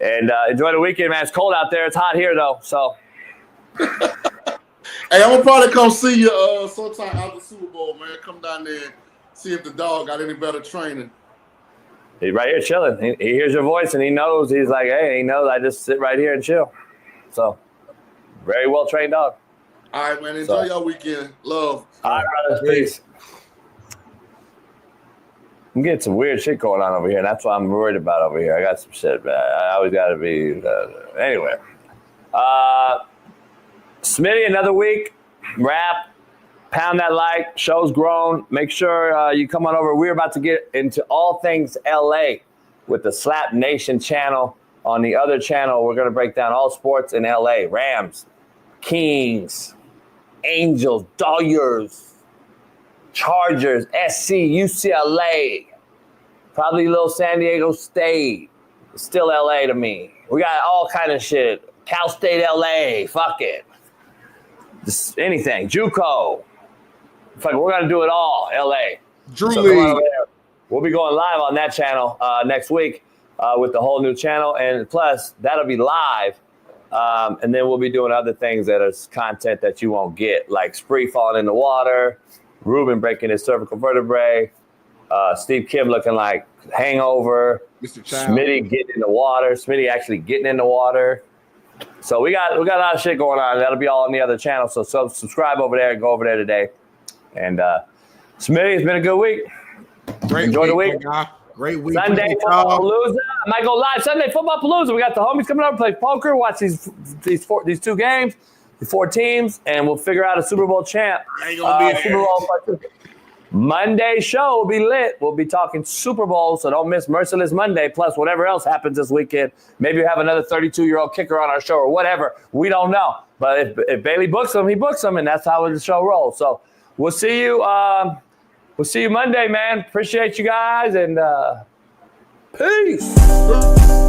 And enjoy the weekend, man. It's cold out there. It's hot here though. So. Hey, I'm gonna probably come see you sometime after the Super Bowl, man. Come down there and see if the dog got any better training. He's right here chilling. He hears your voice and he knows. He's like, hey, he knows I just sit right here and chill. So, very well trained dog. All right, man. Enjoy your weekend. Love. All right, brothers. Peace. I'm getting some weird shit going on over here, and that's what I'm worried about over here. I got some shit, man. I always got to be anyway. Smitty, another week. Wrap. Pound that like. Show's grown. Make sure you come on over. We're about to get into all things LA with the Slap Nation channel. On the other channel, we're going to break down all sports in LA. Rams, Kings, Angels, Dodgers, Chargers, SC, UCLA, probably a little San Diego State. It's still LA to me. We got all kind of shit. Cal State LA, fuck it. Just anything. JUCO. Fuck it, we're going to do it all, LA. Drew so Lee. We'll be going live on that channel next week with the whole new channel. And plus, that'll be live. And then we'll be doing other things that is content that you won't get, like Spree falling in the water, Ruben breaking his cervical vertebrae, Steve Kim looking like hangover, Mr. Child. Smitty getting in the water, Smitty actually getting in the water. So we got a lot of shit going on. That'll be all on the other channel. So subscribe over there and go over there today. And Smitty, it's been a good week. Enjoy the week. Great week. Sunday Football Palooza. I might go live Sunday Football Palooza. We got the homies coming up, play poker, watch these two games, the 4 teams, and we'll figure out a Super Bowl champ. Super Bowl Monday show will be lit. We'll be talking Super Bowl, so don't miss Merciless Monday, plus whatever else happens this weekend. Maybe we have another 32-year-old kicker on our show or whatever. We don't know. But if Bailey books him, he books him, and that's how the show rolls. So we'll see you. We'll see you Monday, man. Appreciate you guys, and peace.